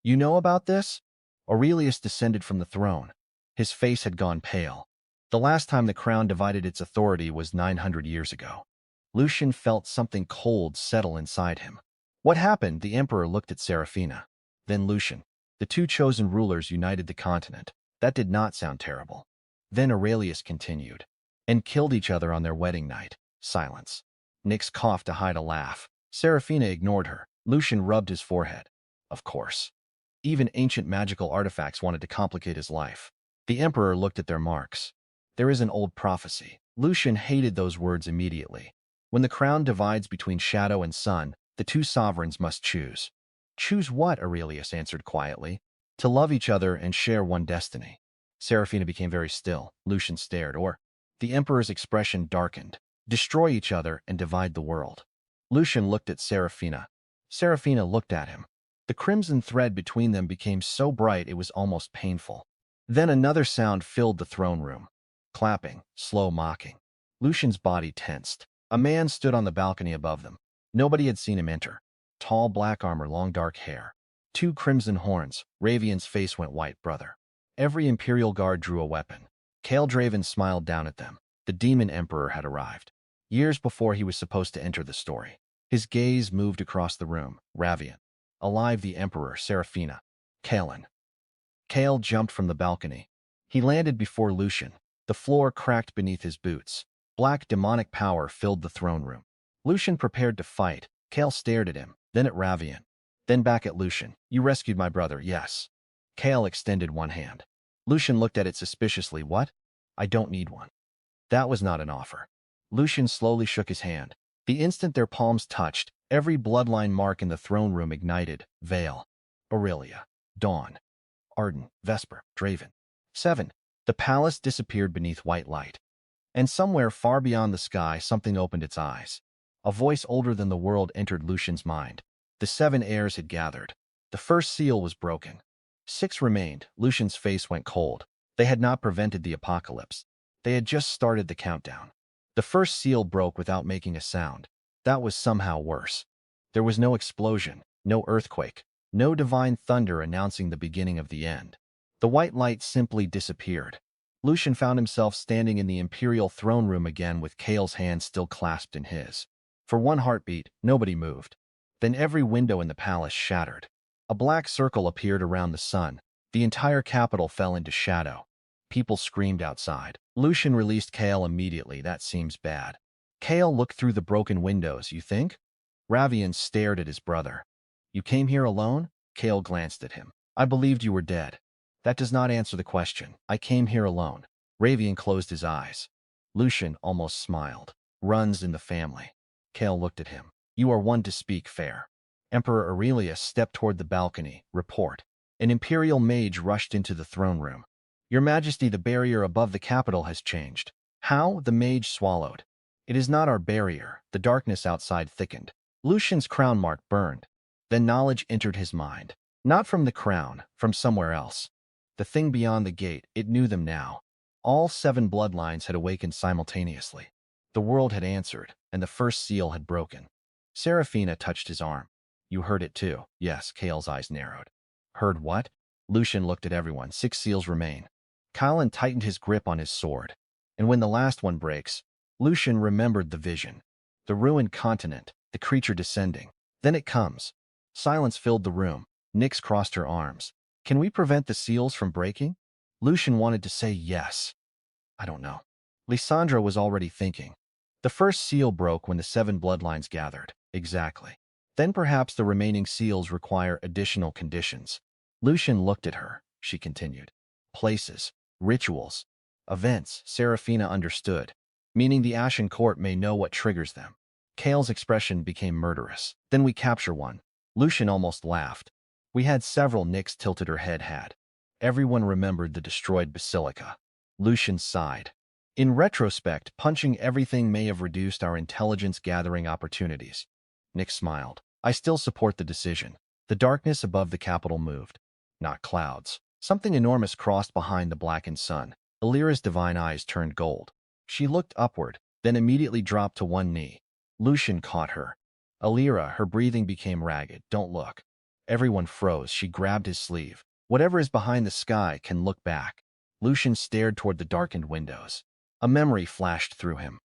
You know about this? Aurelius descended from the throne. His face had gone pale. The last time the crown divided its authority was 900 years ago. Lucian felt something cold settle inside him. What happened? The emperor looked at Seraphina. Then Lucian. The 2 chosen rulers united the continent. That did not sound terrible. Then Aurelius continued. And killed each other on their wedding night. Silence. Nyx coughed to hide a laugh. Seraphina ignored her. Lucian rubbed his forehead. Of course. Even ancient magical artifacts wanted to complicate his life. The emperor looked at their marks. There is an old prophecy. Lucian hated those words immediately. When the crown divides between shadow and sun, the 2 sovereigns must choose. Choose what? Aurelius answered quietly. To love each other and share one destiny. Seraphina became very still. Lucian stared. Or, the emperor's expression darkened. Destroy each other and divide the world. Lucian looked at Seraphina. Seraphina looked at him. The crimson thread between them became so bright it was almost painful. Then another sound filled the throne room. Clapping, slow mocking. Lucian's body tensed. A man stood on the balcony above them. Nobody had seen him enter. Tall black armor, long dark hair. 2 crimson horns. Ravian's face went white. Brother. Every imperial guard drew a weapon. Kael Draven smiled down at them. The demon emperor had arrived. Years before he was supposed to enter the story. His gaze moved across the room. Ravian. Alive, the emperor. Seraphina. Kalen. Kael jumped from the balcony. He landed before Lucian. The floor cracked beneath his boots. Black demonic power filled the throne room. Lucian prepared to fight. Kael stared at him, then at Ravian, then back at Lucian. You rescued my brother, yes. Kael extended one hand. Lucian looked at it suspiciously. What? I don't need one. That was not an offer. Lucian slowly shook his hand. The instant their palms touched, every bloodline mark in the throne room ignited. Vale. Aurelia. Dawn. Arden. Vesper. Draven. 7. The palace disappeared beneath white light. And somewhere far beyond the sky, something opened its eyes. A voice older than the world entered Lucian's mind. The 7 heirs had gathered. The first seal was broken. 6 remained. Lucian's face went cold. They had not prevented the apocalypse. They had just started the countdown. The first seal broke without making a sound. That was somehow worse. There was no explosion, no earthquake, no divine thunder announcing the beginning of the end. The white light simply disappeared. Lucian found himself standing in the imperial throne room again with Kael's hand still clasped in his. For one heartbeat, nobody moved. Then every window in the palace shattered. A black circle appeared around the sun. The entire capital fell into shadow. People screamed outside. Lucian released Kale immediately. That seems bad. Kale looked through the broken windows, you think? Ravian stared at his brother. You came here alone? Kale glanced at him. I believed you were dead. That does not answer the question. I came here alone. Ravian closed his eyes. Lucian almost smiled. Runs in the family. Kale looked at him. You are one to speak fair. Emperor Aurelius stepped toward the balcony. Report. An imperial mage rushed into the throne room. Your Majesty, the barrier above the capital has changed. How? The mage swallowed. It is not our barrier. The darkness outside thickened. Lucian's crown mark burned. Then knowledge entered his mind. Not from the crown, from somewhere else. The thing beyond the gate, it knew them now. All 7 bloodlines had awakened simultaneously. The world had answered, and the first seal had broken. Seraphina touched his arm. You heard it too. Yes, Kale's eyes narrowed. Heard what? Lucian looked at everyone. 6 seals remain. Kylan tightened his grip on his sword. And when the last one breaks, Lucian remembered the vision. The ruined continent, the creature descending. Then it comes. Silence filled the room. Nyx crossed her arms. Can we prevent the seals from breaking? Lucian wanted to say yes. I don't know. Lysandra was already thinking. The first seal broke when the 7 bloodlines gathered. Exactly. Then perhaps the remaining seals require additional conditions. Lucian looked at her. She continued. Places, rituals, events. Seraphina understood, meaning the Ashen Court may know what triggers them. Kale's expression became murderous. Then we capture one. Lucian almost laughed. We had several. Nyx tilted her head. Had. Everyone remembered the destroyed basilica. Lucian sighed. In retrospect, punching everything may have reduced our intelligence-gathering opportunities. Nyx smiled. I still support the decision. The darkness above the capital moved. Not clouds. Something enormous crossed behind the blackened sun. Alira's divine eyes turned gold. She looked upward, then immediately dropped to one knee. Lucian caught her. Alira, her breathing became ragged. Don't look. Everyone froze. She grabbed his sleeve. Whatever is behind the sky can look back. Lucian stared toward the darkened windows. A memory flashed through him.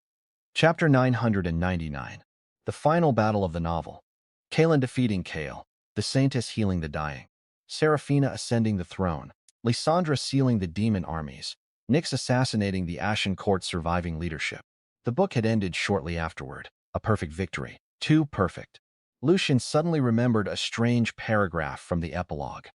Chapter 999. The final battle of the novel. Kalen defeating Kale. The saintess healing the dying. Seraphina ascending the throne. Lysandra sealing the demon armies. Nyx assassinating the Ashen Court's surviving leadership. The book had ended shortly afterward. A perfect victory. Too perfect. Lucian suddenly remembered a strange paragraph from the epilogue.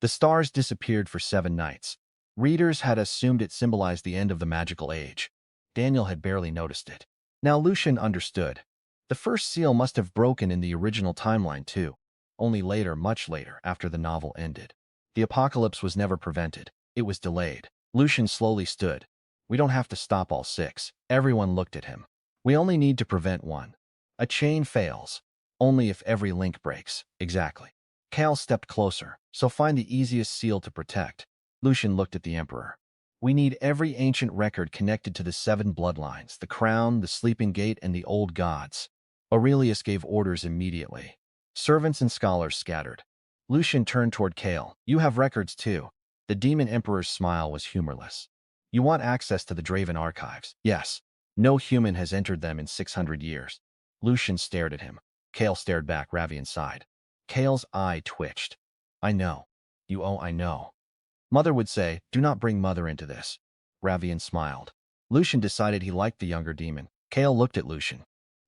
The stars disappeared for 7 nights. Readers had assumed it symbolized the end of the magical age. Daniel had barely noticed it. Now Lucian understood. The first seal must have broken in the original timeline too. Only later, much later, after the novel ended. The apocalypse was never prevented. It was delayed. Lucian slowly stood. We don't have to stop all 6. Everyone looked at him. We only need to prevent one. A chain fails. Only if every link breaks. Exactly. Kale stepped closer. So find the easiest seal to protect. Lucian looked at the Emperor. We need every ancient record connected to the 7 bloodlines, the crown, the sleeping gate, and the old gods. Aurelius gave orders immediately. Servants and scholars scattered. Lucian turned toward Kale. You have records too. The demon emperor's smile was humorless. You want access to the Draven archives? Yes. No human has entered them in 600 years. Lucian stared at him. Kale stared back. Ravian sighed. Kale's eye twitched. I know. I know. Mother would say, do not bring Mother into this. Ravian smiled. Lucian decided he liked the younger demon. Kale looked at Lucian.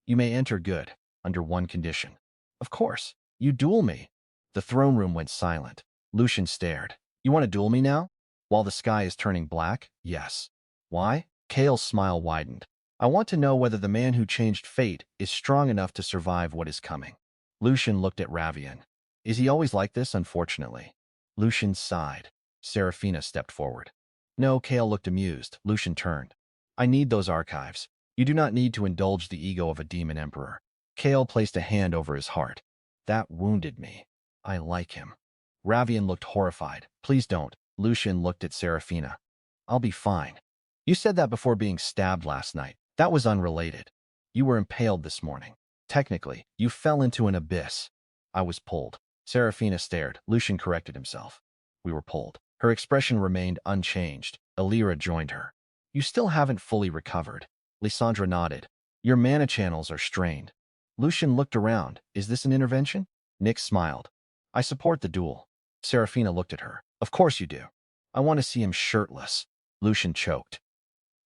You may enter good, under one condition. Of course. You duel me. The throne room went silent. Lucian stared. You want to duel me now? While the sky is turning black? Yes. Why? Kale's smile widened. I want to know whether the man who changed fate is strong enough to survive what is coming. Lucian looked at Ravian. Is he always like this, unfortunately? Lucian sighed. Seraphina stepped forward. No, Kale looked amused. Lucian turned. I need those archives. You do not need to indulge the ego of a demon emperor. Kale placed a hand over his heart. That wounded me. I like him. Ravian looked horrified. Please don't. Lucian looked at Seraphina. I'll be fine. You said that before being stabbed last night. That was unrelated. You were impaled this morning. Technically, you fell into an abyss. I was pulled. Seraphina stared. Lucian corrected himself. We were pulled. Her expression remained unchanged. Alira joined her. You still haven't fully recovered. Lysandra nodded. Your mana channels are strained. Lucian looked around. Is this an intervention? Nyx smiled. I support the duel. Serafina looked at her. Of course you do. I want to see him shirtless. Lucian choked.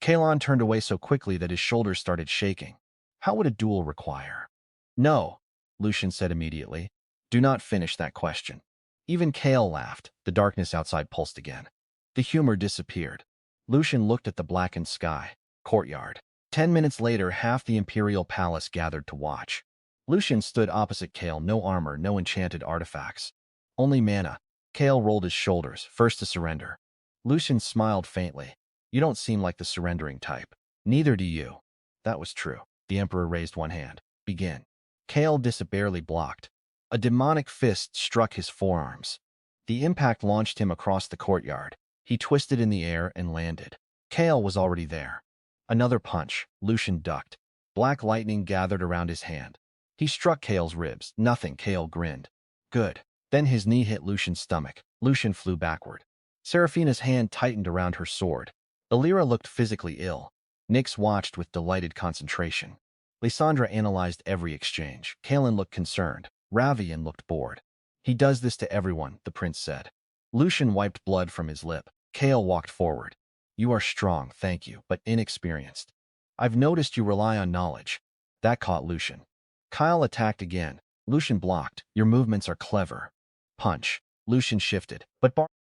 Kalon turned away so quickly that his shoulders started shaking. How would a duel require? No, Lucian said immediately. Do not finish that question. Even Kale laughed. The darkness outside pulsed again. The humor disappeared. Lucian looked at the blackened sky. Courtyard. 10 minutes later, half the Imperial Palace gathered to watch. Lucian stood opposite Kale, no armor, no enchanted artifacts. Only mana. Kale rolled his shoulders, first to surrender. Lucian smiled faintly. You don't seem like the surrendering type. Neither do you. That was true. The Emperor raised one hand. Begin. Kale barely blocked. A demonic fist struck his forearms. The impact launched him across the courtyard. He twisted in the air and landed. Kale was already there. Another punch. Lucian ducked. Black lightning gathered around his hand. He struck Kale's ribs. Nothing. Kale grinned. Good. Then his knee hit Lucian's stomach. Lucian flew backward. Serafina's hand tightened around her sword. Illyra looked physically ill. Nyx watched with delighted concentration. Lysandra analyzed every exchange. Kalen looked concerned. Ravian looked bored. He does this to everyone, the prince said. Lucian wiped blood from his lip. Kale walked forward. You are strong, thank you, but inexperienced. I've noticed you rely on knowledge. That caught Lucian. Kyle attacked again. Lucian blocked. Your movements are clever. Punch. Lucian shifted. But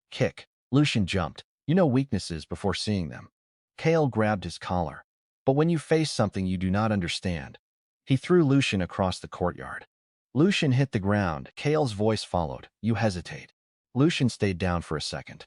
kick. Lucian jumped. You know weaknesses before seeing them. Kale grabbed his collar. But when you face something you do not understand. He threw Lucian across the courtyard. Lucian hit the ground. Kale's voice followed. You hesitate. Lucian stayed down for a second.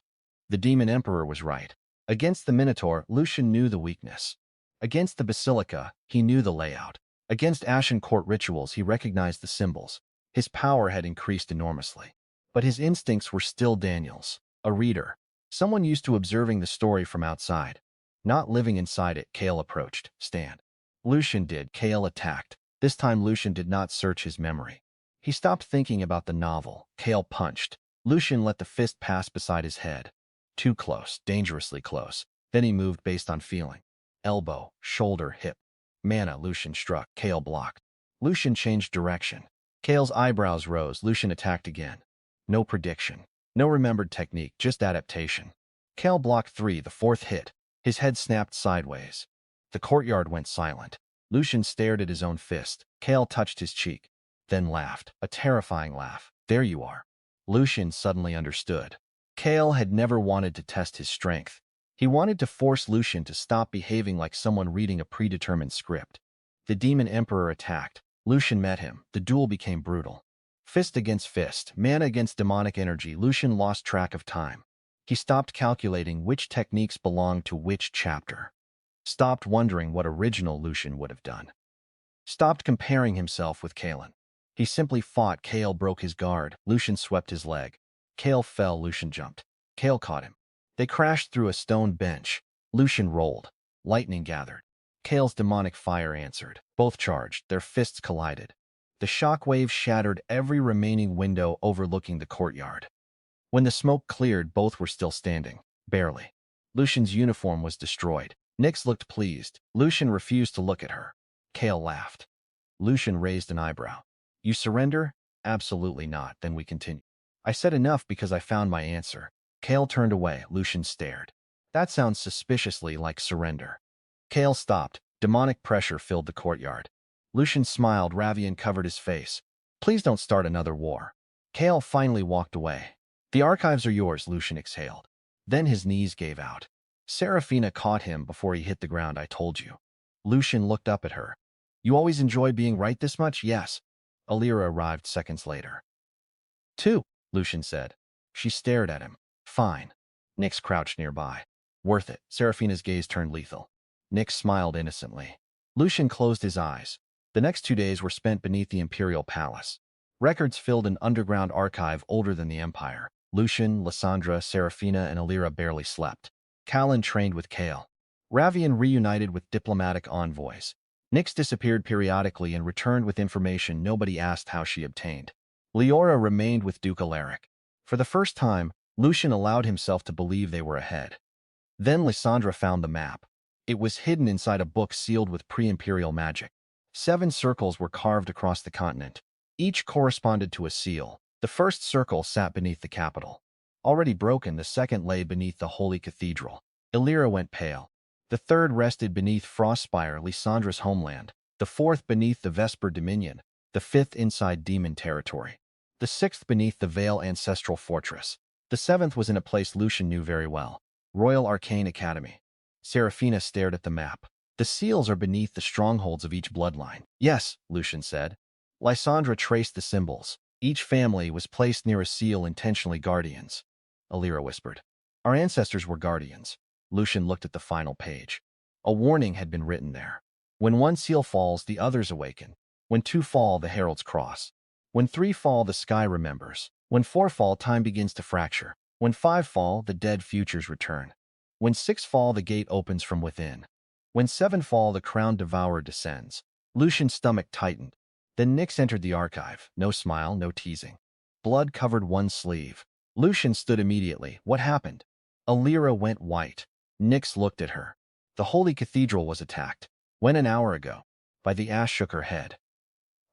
The Demon Emperor was right. Against the Minotaur, Lucian knew the weakness. Against the Basilica, he knew the layout. Against Ashen Court rituals, he recognized the symbols. His power had increased enormously. But his instincts were still Daniel's. A reader. Someone used to observing the story from outside. Not living inside it. Kale approached. Stand. Lucian did. Kale attacked. This time Lucian did not search his memory. He stopped thinking about the novel. Kale punched. Lucian let the fist pass beside his head. Too close, dangerously close. Then he moved based on feeling. Elbow, shoulder, hip. Mana. Lucian struck. Kale blocked. Lucian changed direction. Kale's eyebrows rose. Lucian attacked again. No prediction. No remembered technique, just adaptation. Kale blocked 3, the 4th hit. His head snapped sideways. The courtyard went silent. Lucian stared at his own fist. Kale touched his cheek, then laughed. A terrifying laugh. There you are. Lucian suddenly understood. Kale had never wanted to test his strength. He wanted to force Lucian to stop behaving like someone reading a predetermined script. The Demon Emperor attacked. Lucian met him. The duel became brutal. Fist against fist, mana against demonic energy. Lucian lost track of time. He stopped calculating which techniques belonged to which chapter. Stopped wondering what original Lucian would have done. Stopped comparing himself with Kalen. He simply fought. Kale broke his guard. Lucian swept his leg. Kale fell. Lucian jumped. Kale caught him. They crashed through a stone bench. Lucian rolled. Lightning gathered. Kale's demonic fire answered. Both charged. Their fists collided. The shock wave shattered every remaining window overlooking the courtyard. When the smoke cleared, both were still standing. Barely. Lucian's uniform was destroyed. Nyx looked pleased. Lucian refused to look at her. Kale laughed. Lucian raised an eyebrow. You surrender? Absolutely not. Then we continue. I said enough because I found my answer. Kale turned away. Lucian stared. That sounds suspiciously like surrender. Kale stopped. Demonic pressure filled the courtyard. Lucian smiled. Ravian covered his face. Please don't start another war. Kale finally walked away. The archives are yours, Lucian exhaled. Then his knees gave out. Serafina caught him before he hit the ground. I told you. Lucian looked up at her. You always enjoy being right this much? Yes. Illyra arrived seconds later. 2, Lucian said. She stared at him. Fine. Nyx crouched nearby. Worth it. Serafina's gaze turned lethal. Nyx smiled innocently. Lucian closed his eyes. The next 2 days were spent beneath the Imperial Palace. Records filled an underground archive older than the Empire. Lucian, Lysandra, Serafina, and Illyra barely slept. Callan trained with Kale. Ravian reunited with diplomatic envoys. Nyx disappeared periodically and returned with information nobody asked how she obtained. Leora remained with Duke Alaric. For the first time, Lucian allowed himself to believe they were ahead. Then Lysandra found the map. It was hidden inside a book sealed with pre-imperial magic. 7 circles were carved across the continent. Each corresponded to a seal. The first circle sat beneath the capital. Already broken, the second lay beneath the holy cathedral. Illyra went pale. The third rested beneath Frostspire, Lysandra's homeland. The fourth beneath the Vesper Dominion. The fifth inside demon territory. The sixth beneath the Vale ancestral fortress. The seventh was in a place Lucian knew very well. Royal Arcane Academy. Seraphina stared at the map. The seals are beneath the strongholds of each bloodline. Yes, Lucian said. Lysandra traced the symbols. Each family was placed near a seal intentionally guardians. Illyra whispered. Our ancestors were guardians. Lucian looked at the final page. A warning had been written there. When one seal falls, the others awaken. When 2 fall, the heralds cross. When 3 fall, the sky remembers. When 4 fall, time begins to fracture. When 5 fall, the dead futures return. When 6 fall, the gate opens from within. When 7 fall, the crowned devourer descends. Lucian's stomach tightened. Then Nyx entered the archive. No smile, no teasing. Blood covered one sleeve. Lucian stood immediately. What happened? Illyra went white. Nyx looked at her. The holy cathedral was attacked. When? An hour ago. By the ash shook her head.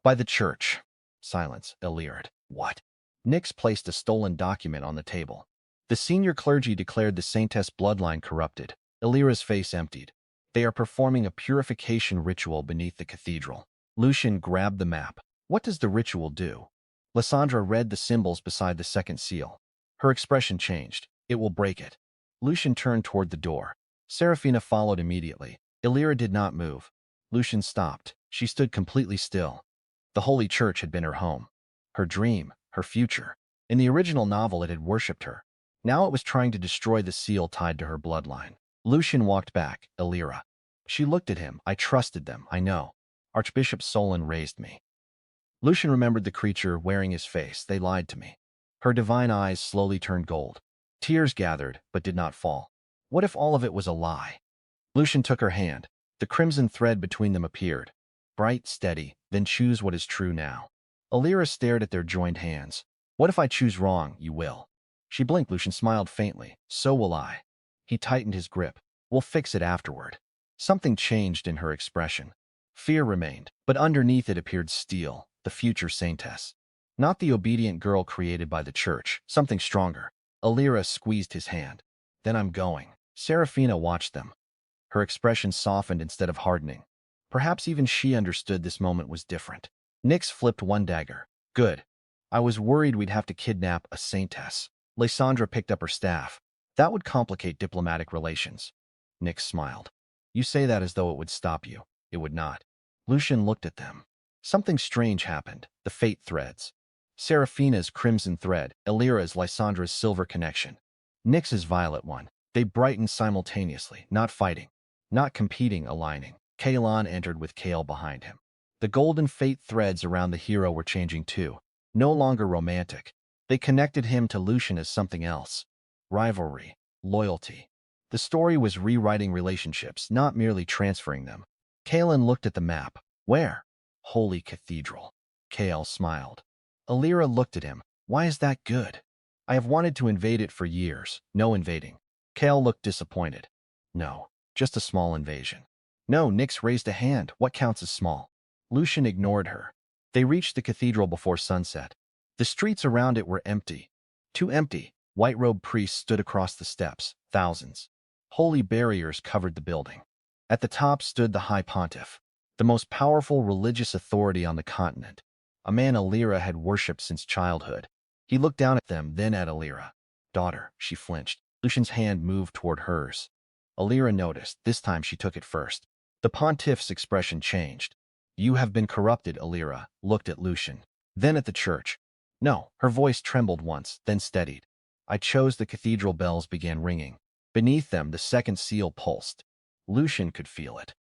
By the church. Silence. Illyra. What? Nyx placed a stolen document on the table. The senior clergy declared the saintess bloodline corrupted. Illyra's face emptied. They are performing a purification ritual beneath the cathedral. Lucian grabbed the map. What does the ritual do? Lysandra read the symbols beside the second seal. Her expression changed. It will break it. Lucian turned toward the door. Seraphina followed immediately. Illyra did not move. Lucian stopped. She stood completely still. The Holy Church had been her home. Her dream. Her future. In the original novel, it had worshipped her. Now it was trying to destroy the seal tied to her bloodline. Lucian walked back. Illyra. She looked at him. I trusted them, I know. Archbishop Solon raised me. Lucian remembered the creature wearing his face. They lied to me. Her divine eyes slowly turned gold. Tears gathered, but did not fall. What if all of it was a lie? Lucian took her hand. The crimson thread between them appeared. Bright, steady, then choose what is true now. Illyra stared at their joined hands. What if I choose wrong? You will. She blinked. Lucian smiled faintly. So will I. He tightened his grip. We'll fix it afterward. Something changed in her expression. Fear remained, but underneath it appeared steel, the future saintess. Not the obedient girl created by the church, something stronger. Illyra squeezed his hand. Then I'm going. Seraphina watched them. Her expression softened instead of hardening. Perhaps even she understood this moment was different. Nyx flipped one dagger. Good. I was worried we'd have to kidnap a saintess. Lysandra picked up her staff. That would complicate diplomatic relations. Nyx smiled. You say that as though it would stop you. It would not. Lucian looked at them. Something strange happened. The fate threads. Seraphina's crimson thread, Illyra's Lysandra's silver connection. Nyx's violet one. They brightened simultaneously, not fighting, not competing, aligning. Kalon entered with Kale behind him. The golden fate threads around the hero were changing too. No longer romantic. They connected him to Lucian as something else. Rivalry. Loyalty. The story was rewriting relationships, not merely transferring them. Kalon looked at the map. Where? Holy Cathedral. Kale smiled. Illyra looked at him. Why is that good? I have wanted to invade it for years. No invading. Kale looked disappointed. No, just a small invasion. No, Nyx raised a hand. What counts as small? Lucian ignored her. They reached the cathedral before sunset. The streets around it were empty. Too empty. White-robed priests stood across the steps. Thousands. Holy barriers covered the building. At the top stood the High Pontiff, the most powerful religious authority on the continent, a man Illyra had worshipped since childhood. He looked down at them, then at Illyra. Daughter, she flinched. Lucian's hand moved toward hers. Illyra noticed. This time she took it first. The pontiff's expression changed. You have been corrupted, Illyra looked at Lucian. Then at the church. No, her voice trembled once, then steadied. I chose. The cathedral bells began ringing. Beneath them, the second seal pulsed. Lucian could feel it.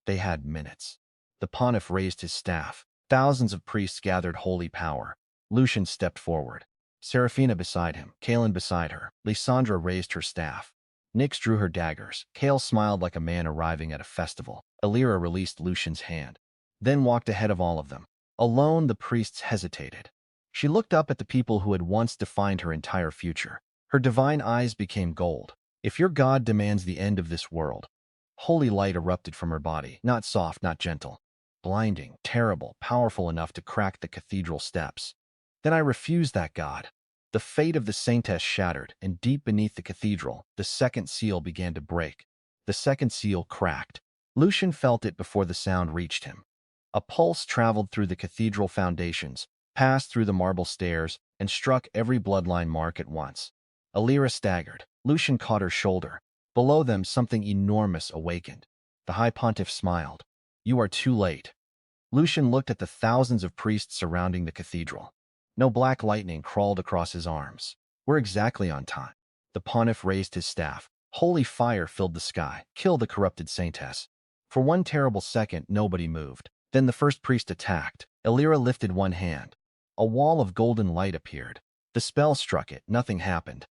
They had minutes. The pontiff raised his staff. Thousands of priests gathered holy power. Lucian stepped forward. Seraphina beside him, Kalon beside her. Lysandra raised her staff. Nyx drew her daggers. Kale smiled like a man arriving at a festival. Illyra released Lucian's hand, then walked ahead of all of them. Alone, the priests hesitated. She looked up at the people who had once defined her entire future. Her divine eyes became gold. If your God demands the end of this world. Holy light erupted from her body, not soft, not gentle. blinding, terrible, powerful enough to crack the cathedral steps. Then I refused that god. The fate of the saintess shattered, and deep beneath the cathedral, the second seal began to break. The second seal cracked. Lucian felt it before the sound reached him. A pulse traveled through the cathedral foundations, passed through the marble stairs, and struck every bloodline mark at once. Alira staggered. Lucian caught her shoulder. Below them, something enormous awakened. The High Pontiff smiled. "You are too late." Lucian looked at the thousands of priests surrounding the cathedral. No black lightning crawled across his arms. "We're exactly on time." The Pontiff raised his staff. Holy fire filled the sky. "Kill the corrupted saintess." For one terrible second, nobody moved. Then the first priest attacked. Alira lifted one hand. A wall of golden light appeared. The spell struck it. Nothing happened.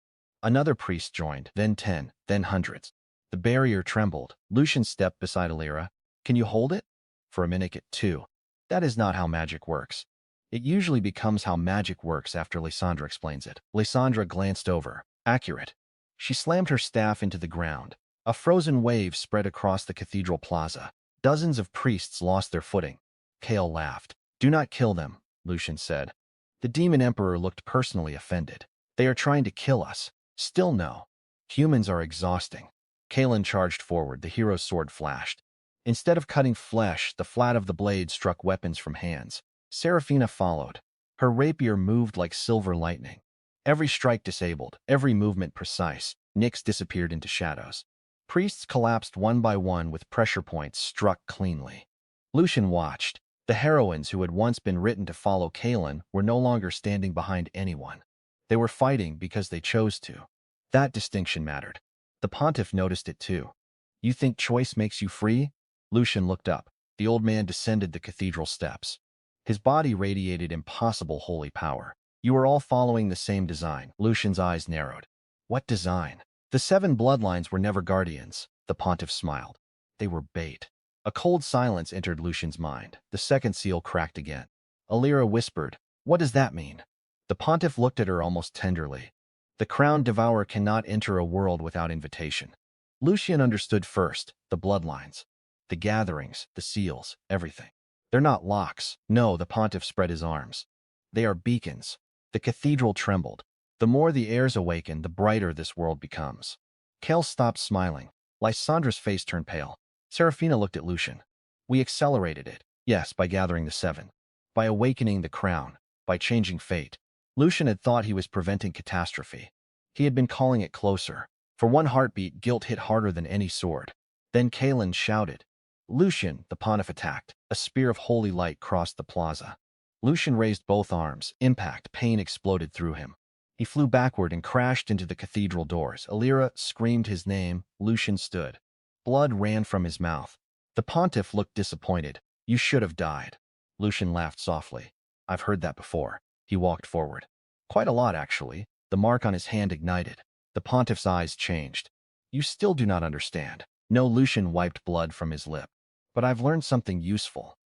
Another priest joined, then 10, then hundreds. The barrier trembled. Lucian stepped beside Alira. "Can you hold it?" For a minute, two. "That is not how magic works." "It usually becomes how magic works after Lysandra explains it." Lysandra glanced over. "Accurate." She slammed her staff into the ground. A frozen wave spread across the cathedral plaza. Dozens of priests lost their footing. Kale laughed. "Do not kill them," Lucian said. The demon emperor looked personally offended. "They are trying to kill us." "Still no. Humans are exhausting." Kalen charged forward. The hero's sword flashed. Instead of cutting flesh, the flat of the blade struck weapons from hands. Seraphina followed. Her rapier moved like silver lightning. Every strike disabled, every movement precise. Nyx disappeared into shadows. Priests collapsed one by one with pressure points struck cleanly. Lucian watched. The heroines who had once been written to follow Kalen were no longer standing behind anyone. They were fighting because they chose to. That distinction mattered. The Pontiff noticed it too. "You think choice makes you free?" Lucian looked up. The old man descended the cathedral steps. His body radiated impossible holy power. "You are all following the same design." Lucian's eyes narrowed. "What design?" "The 7 bloodlines were never guardians." The Pontiff smiled. "They were bait." A cold silence entered Lucian's mind. The second seal cracked again. Alira whispered, "What does that mean?" The Pontiff looked at her almost tenderly. "The crowned devourer cannot enter a world without invitation." Lucian understood first, the bloodlines. The gatherings, the seals, everything. "They're not locks." "No," the Pontiff spread his arms. "They are beacons." The cathedral trembled. The more the airs awaken, the brighter this world becomes. Kale stopped smiling. Lysandra's face turned pale. Seraphina looked at Lucian. "We accelerated it." "Yes, by gathering the 7. By awakening the crown. By changing fate." Lucian had thought he was preventing catastrophe. He had been calling it closer. For one heartbeat, guilt hit harder than any sword. Then Kalen shouted. "Lucian!" The Pontiff attacked. A spear of holy light crossed the plaza. Lucian raised both arms. Impact, pain exploded through him. He flew backward and crashed into the cathedral doors. Alira screamed his name. Lucian stood. Blood ran from his mouth. The Pontiff looked disappointed. "You should have died." Lucian laughed softly. "I've heard that before." He walked forward. "Quite a lot, actually." The mark on his hand ignited. The Pontiff's eyes changed. "You still do not understand." No, Lucian wiped blood from his lip. "But I've learned something useful."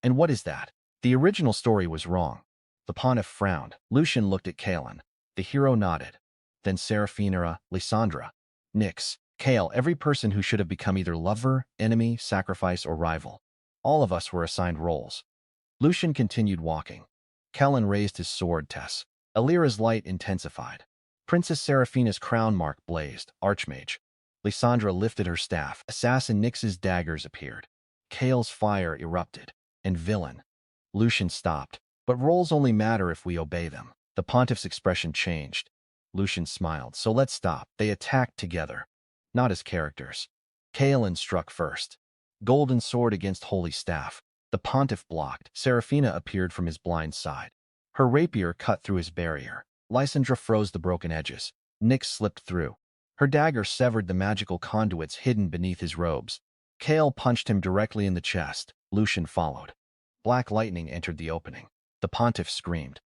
"And what is that?" "The original story was wrong." The Pontiff frowned. Lucian looked at Kalen. The hero nodded. Then Seraphina, Lysandra, Nyx, Kale, every person who should have become either lover, enemy, sacrifice, or rival. All of us were assigned roles. Lucian continued walking. Kalen raised his sword, Tess. Alira's light intensified. Princess Seraphina's crown mark blazed, archmage. Lysandra lifted her staff. Assassin Nyx's daggers appeared. Kale's fire erupted. And villain. Lucian stopped. "But roles only matter if we obey them." The Pontiff's expression changed. Lucian smiled. "So let's stop." They attacked together. Not as characters. Kalen struck first. Golden sword against holy staff. The Pontiff blocked. Seraphina appeared from his blind side. Her rapier cut through his barrier. Lysandra froze the broken edges. Nyx slipped through. Her dagger severed the magical conduits hidden beneath his robes. Kale punched him directly in the chest. Lucian followed. Black lightning entered the opening. The Pontiff screamed.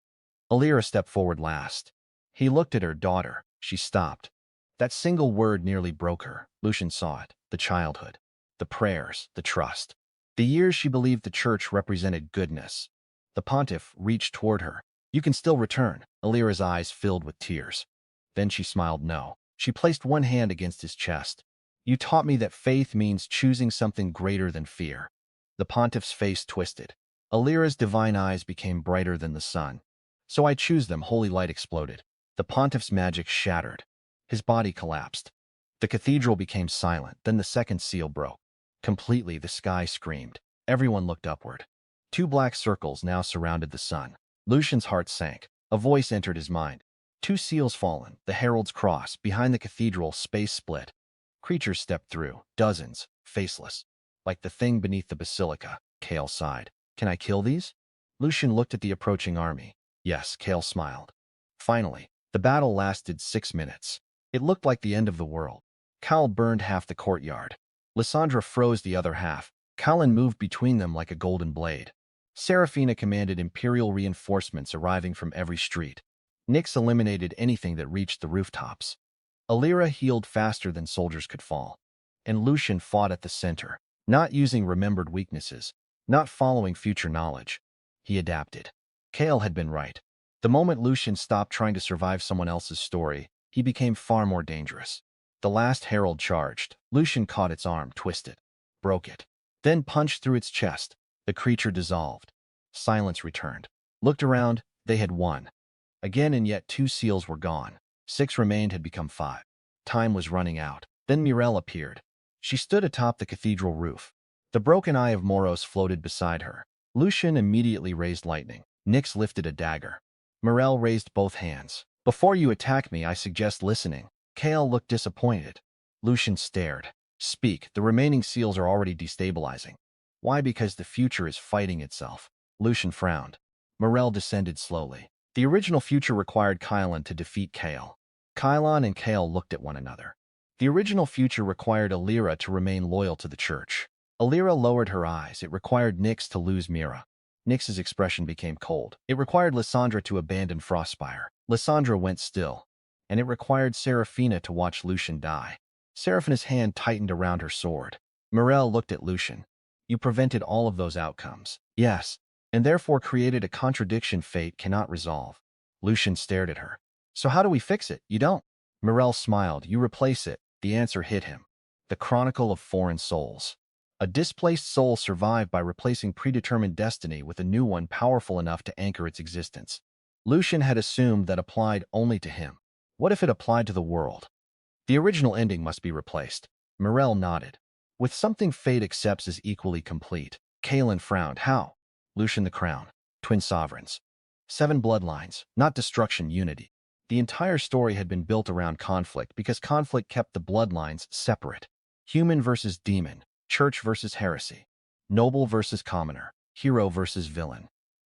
Alira stepped forward last. He looked at her daughter. She stopped. That single word nearly broke her. Lucian saw it. The childhood. The prayers. The trust. The years she believed the church represented goodness. The Pontiff reached toward her. "You can still return." Alira's eyes filled with tears. Then she smiled no. She placed one hand against his chest. "You taught me that faith means choosing something greater than fear." The pontiff's face twisted. Alira's divine eyes became brighter than the sun. So I choose them, holy light exploded. The pontiff's magic shattered. His body collapsed. The cathedral became silent, then the second seal broke. Completely, the sky screamed. Everyone looked upward. Two black circles now surrounded the sun. Lucian's heart sank. A voice entered his mind. Two seals fallen, the herald's cross. Behind the cathedral, space split. Creatures stepped through, dozens, faceless. Like the thing beneath the basilica, Kale sighed. Can I kill these? Lucian looked at the approaching army. Yes, Kale smiled. Finally, the battle lasted 6 minutes. It looked like the end of the world. Cal burned half the courtyard. Lysandra froze the other half. Callan moved between them like a golden blade. Seraphina commanded imperial reinforcements arriving from every street. Nyx eliminated anything that reached the rooftops. Alira healed faster than soldiers could fall. And Lucian fought at the center, not using remembered weaknesses, not following future knowledge. He adapted. Kale had been right. The moment Lucian stopped trying to survive someone else's story, he became far more dangerous. The last herald charged. Lucian caught its arm, twisted, broke it, then punched through its chest. The creature dissolved. Silence returned. Looked around, they had won. Again, and yet 2 seals were gone. 6 remained, had become 5. Time was running out. Then Mirelle appeared. She stood atop the cathedral roof. The broken eye of Moros floated beside her. Lucian immediately raised lightning. Nyx lifted a dagger. Mirelle raised both hands. Before you attack me, I suggest listening. Kale looked disappointed. Lucian stared. Speak, the remaining seals are already destabilizing. Why? Because the future is fighting itself. Lucian frowned. Mirelle descended slowly. The original future required Kylan to defeat Kale. Kylan and Kale looked at one another. The original future required Alira to remain loyal to the church. Alira lowered her eyes. It required Nyx to lose Mira. Nyx's expression became cold. It required Lysandra to abandon Frostspire. Lysandra went still. And it required Seraphina to watch Lucian die. Seraphina's hand tightened around her sword. Mirelle looked at Lucian. You prevented all of those outcomes. Yes. And therefore created a contradiction fate cannot resolve. Lucian stared at her. So how do we fix it? You don't. Mirelle smiled. You replace it. The answer hit him. The Chronicle of Foreign Souls. A displaced soul survived by replacing predetermined destiny with a new one powerful enough to anchor its existence. Lucian had assumed that applied only to him. What if it applied to the world? The original ending must be replaced. Mirelle nodded. With something fate accepts as equally complete. Kalen frowned. How? Lucian, the crown. Twin sovereigns. 7 bloodlines, not destruction, unity. The entire story had been built around conflict because conflict kept the bloodlines separate. Human versus demon. Church versus heresy. Noble versus commoner. Hero versus villain.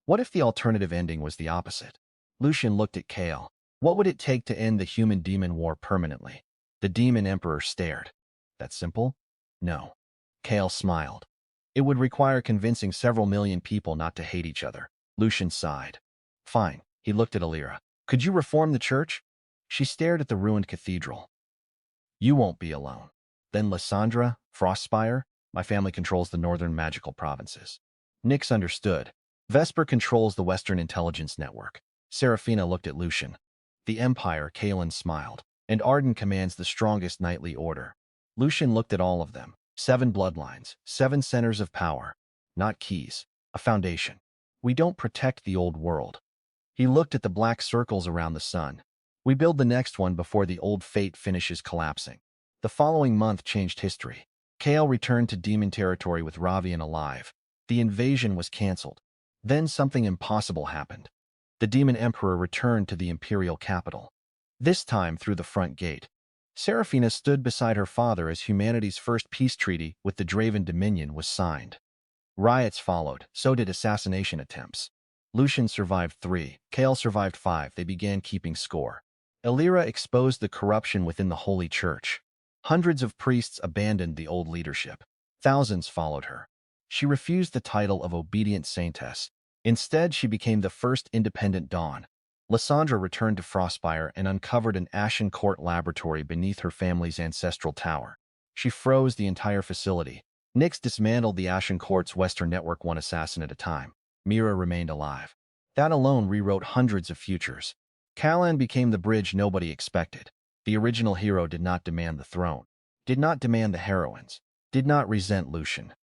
What if the alternative ending was the opposite? Lucian looked at Kale. What would it take to end the human-demon war permanently? The demon emperor stared. That simple? No. Kale smiled. It would require convincing several million people not to hate each other. Lucian sighed. Fine. He looked at Alira. Could you reform the church? She stared at the ruined cathedral. You won't be alone. Then Lysandra, Frostspire, my family controls the northern magical provinces. Nyx understood. Vesper controls the Western Intelligence Network. Seraphina looked at Lucian. The Empire, Kalen smiled. And Arden commands the strongest knightly order. Lucian looked at all of them. 7 bloodlines, 7 centers of power. Not keys, a foundation. We don't protect the old world. He looked at the black circles around the sun. We build the next one before the old fate finishes collapsing. The following month changed history. Kale returned to demon territory with Ravian alive. The invasion was cancelled. Then something impossible happened. The demon emperor returned to the imperial capital. This time through the front gate. Seraphina stood beside her father as humanity's first peace treaty with the Draven Dominion was signed. Riots followed, so did assassination attempts. Lucian survived 3, Kale survived 5. They began keeping score. Alira exposed the corruption within the Holy Church. Hundreds of priests abandoned the old leadership. Thousands followed her. She refused the title of obedient saintess. Instead, she became the first independent Dawn. Lysandra returned to Frostspire and uncovered an Ashen Court laboratory beneath her family's ancestral tower. She froze the entire facility. Nyx dismantled the Ashen Court's Western network one assassin at a time. Mira remained alive. That alone rewrote hundreds of futures. Callan became the bridge nobody expected. The original hero did not demand the throne, did not demand the heroines, did not resent Lucian.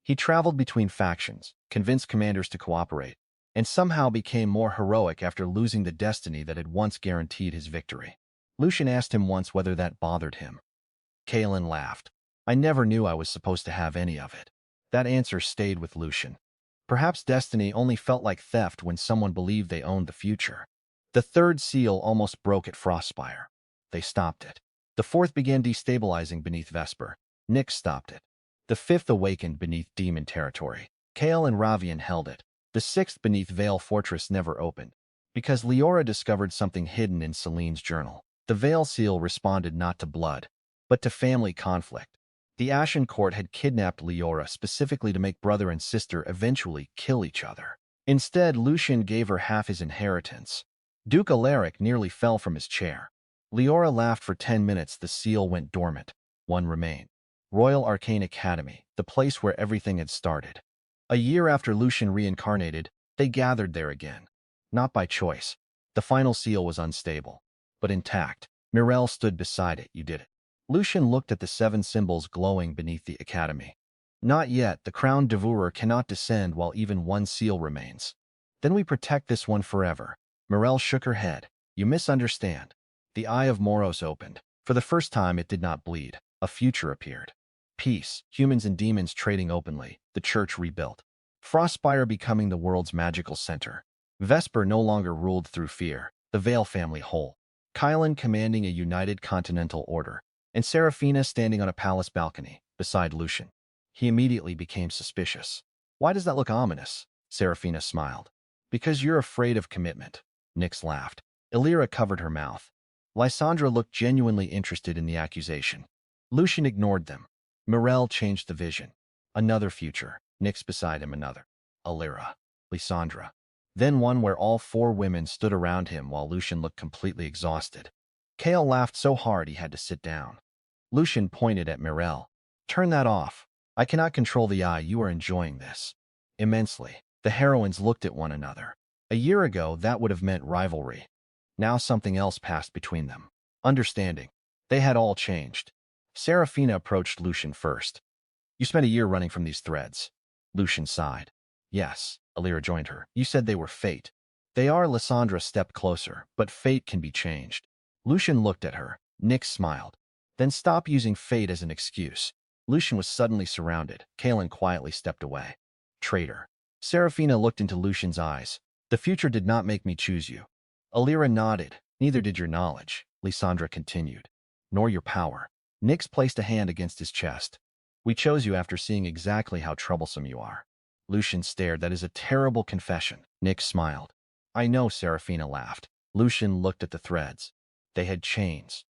He traveled between factions, convinced commanders to cooperate, and somehow became more heroic after losing the destiny that had once guaranteed his victory. Lucian asked him once whether that bothered him. Kalen laughed. I never knew I was supposed to have any of it. That answer stayed with Lucian. Perhaps destiny only felt like theft when someone believed they owned the future. The third seal almost broke at Frostspire. They stopped it. The fourth began destabilizing beneath Vesper. Nyx stopped it. The fifth awakened beneath Demon territory. Kale and Ravian held it. The sixth beneath Vale Fortress never opened. Because Leora discovered something hidden in Celine's journal. The Vale Seal responded not to blood, but to family conflict. The Ashen Court had kidnapped Leora specifically to make brother and sister eventually kill each other. Instead, Lucian gave her half his inheritance. Duke Alaric nearly fell from his chair. Leora laughed for 10 minutes. The seal went dormant. One remained. Royal Arcane Academy, the place where everything had started. A year after Lucian reincarnated, they gathered there again. Not by choice. The final seal was unstable, but intact. Mirelle stood beside it. You did it. Lucian looked at the 7 symbols glowing beneath the academy. Not yet. The crowned devourer cannot descend while even one seal remains. Then we protect this one forever. Mirelle shook her head. You misunderstand. The eye of Moros opened. For the first time, it did not bleed. A future appeared. Peace, humans and demons trading openly, the church rebuilt. Frostspire becoming the world's magical center. Vesper no longer ruled through fear, the Vale family whole. Kylan commanding a united continental order, and Seraphina standing on a palace balcony, beside Lucian. He immediately became suspicious. Why does that look ominous? Seraphina smiled. Because you're afraid of commitment. Nyx laughed. Illyra covered her mouth. Lysandra looked genuinely interested in the accusation. Lucian ignored them. Mirelle changed the vision. Another future. Nyx beside him another. Illyra. Lysandra. Then one where all 4 women stood around him while Lucian looked completely exhausted. Kale laughed so hard he had to sit down. Lucian pointed at Mirelle. Turn that off. I cannot control the eye. You are enjoying this. Immensely. The heroines looked at one another. A year ago, that would have meant rivalry. Now something else passed between them. Understanding. They had all changed. Seraphina approached Lucian first. You spent a year running from these threads. Lucian sighed. Yes, Illyra joined her. You said they were fate. They are. Lysandra stepped closer, but fate can be changed. Lucian looked at her. Nyx smiled. Then stop using fate as an excuse. Lucian was suddenly surrounded. Kalen quietly stepped away. Traitor. Seraphina looked into Lucian's eyes. The future did not make me choose you. Illyra nodded. Neither did your knowledge, Lysandra continued. Nor your power. Nyx placed a hand against his chest. We chose you after seeing exactly how troublesome you are. Lucian stared. That is a terrible confession. Nyx smiled. I know, Seraphina laughed. Lucian looked at the threads. They had chains,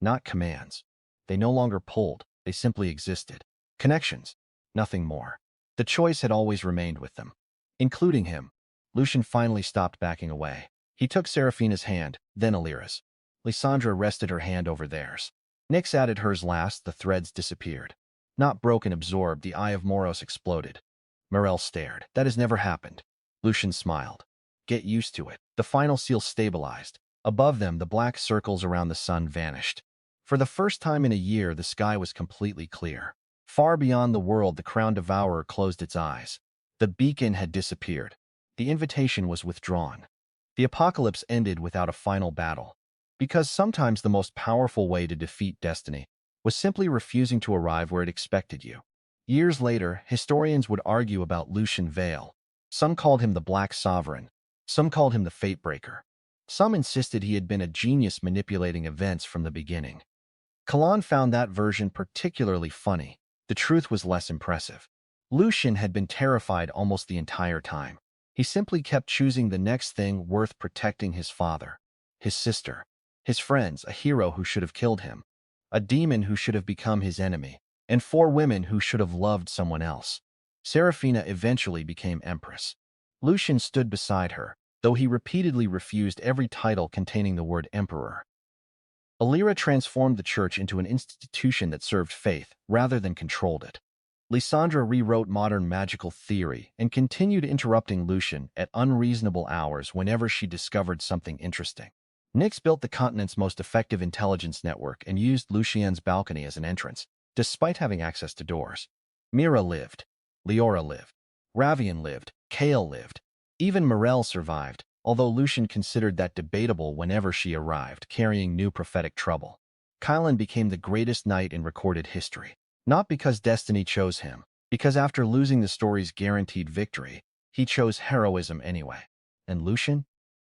not commands. They no longer pulled. They simply existed. Connections. Nothing more. The choice had always remained with them, including him. Lucian finally stopped backing away. He took Seraphina's hand, then Illyra's. Lysandra rested her hand over theirs. Nyx added hers last. The threads disappeared. Not broken, absorbed. The eye of Moros exploded. Mirelle stared. That has never happened. Lucian smiled. Get used to it. The final seal stabilized. Above them, the black circles around the sun vanished. For the first time in a year, the sky was completely clear. Far beyond the world, the crowned devourer closed its eyes. The beacon had disappeared. The invitation was withdrawn. The apocalypse ended without a final battle. Because sometimes the most powerful way to defeat destiny was simply refusing to arrive where it expected you. Years later, historians would argue about Lucian Vale. Some called him the Black Sovereign. Some called him the Fate Breaker. Some insisted he had been a genius manipulating events from the beginning. Kalan found that version particularly funny. The truth was less impressive. Lucian had been terrified almost the entire time. He simply kept choosing the next thing worth protecting: his father, his sister, his friends, a hero who should have killed him, a demon who should have become his enemy, and 4 women who should have loved someone else. Seraphina eventually became empress. Lucian stood beside her, though he repeatedly refused every title containing the word emperor. Illyra transformed the church into an institution that served faith rather than controlled it. Lysandra rewrote modern magical theory and continued interrupting Lucian at unreasonable hours whenever she discovered something interesting. Nyx built the continent's most effective intelligence network and used Lucian's balcony as an entrance, despite having access to doors. Mira lived. Leora lived. Ravian lived. Kale lived. Even Morel survived, although Lucian considered that debatable whenever she arrived, carrying new prophetic trouble. Kylan became the greatest knight in recorded history. Not because destiny chose him, because after losing the story's guaranteed victory, he chose heroism anyway. And Lucian?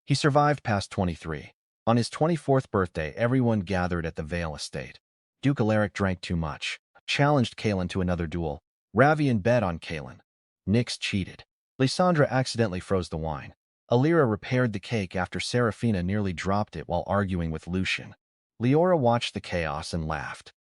He survived past 23. On his 24th birthday, everyone gathered at the Vale estate. Duke Alaric drank too much, challenged Kalen to another duel. Ravian bet on Kalen. Nyx cheated. Lysandra accidentally froze the wine. Alira repaired the cake after Serafina nearly dropped it while arguing with Lucian. Leora watched the chaos and laughed.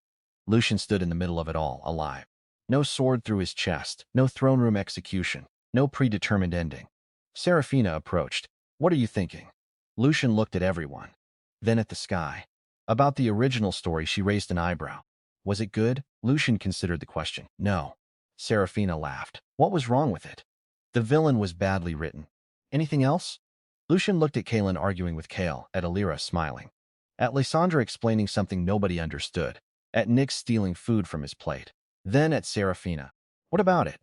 Lucian stood in the middle of it all, alive. No sword through his chest, no throne room execution, no predetermined ending. Serafina approached. "What are you thinking?" Lucian looked at everyone, then at the sky. About the original story, she raised an eyebrow. Was it good? Lucian considered the question. No. Serafina laughed. What was wrong with it? The villain was badly written. Anything else? Lucian looked at Kalen arguing with Kale, at Alira smiling, at Lysandra explaining something nobody understood, at Nyx stealing food from his plate, then at Serafina. What about it?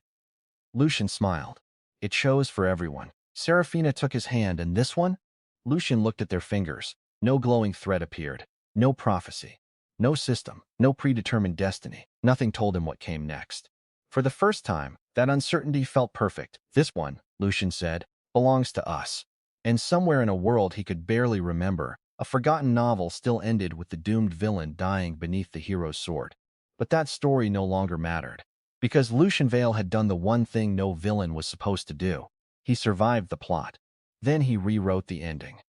Lucian smiled. It shows for everyone. Serafina took his hand, and this one? Lucian looked at their fingers. No glowing thread appeared. No prophecy. No system. No predetermined destiny. Nothing told him what came next. For the first time, that uncertainty felt perfect. This one, Lucian said, belongs to us. And somewhere in a world he could barely remember, a forgotten novel still ended with the doomed villain dying beneath the hero's sword. But that story no longer mattered, because Lucian Vale had done the one thing no villain was supposed to do. He survived the plot. Then he rewrote the ending.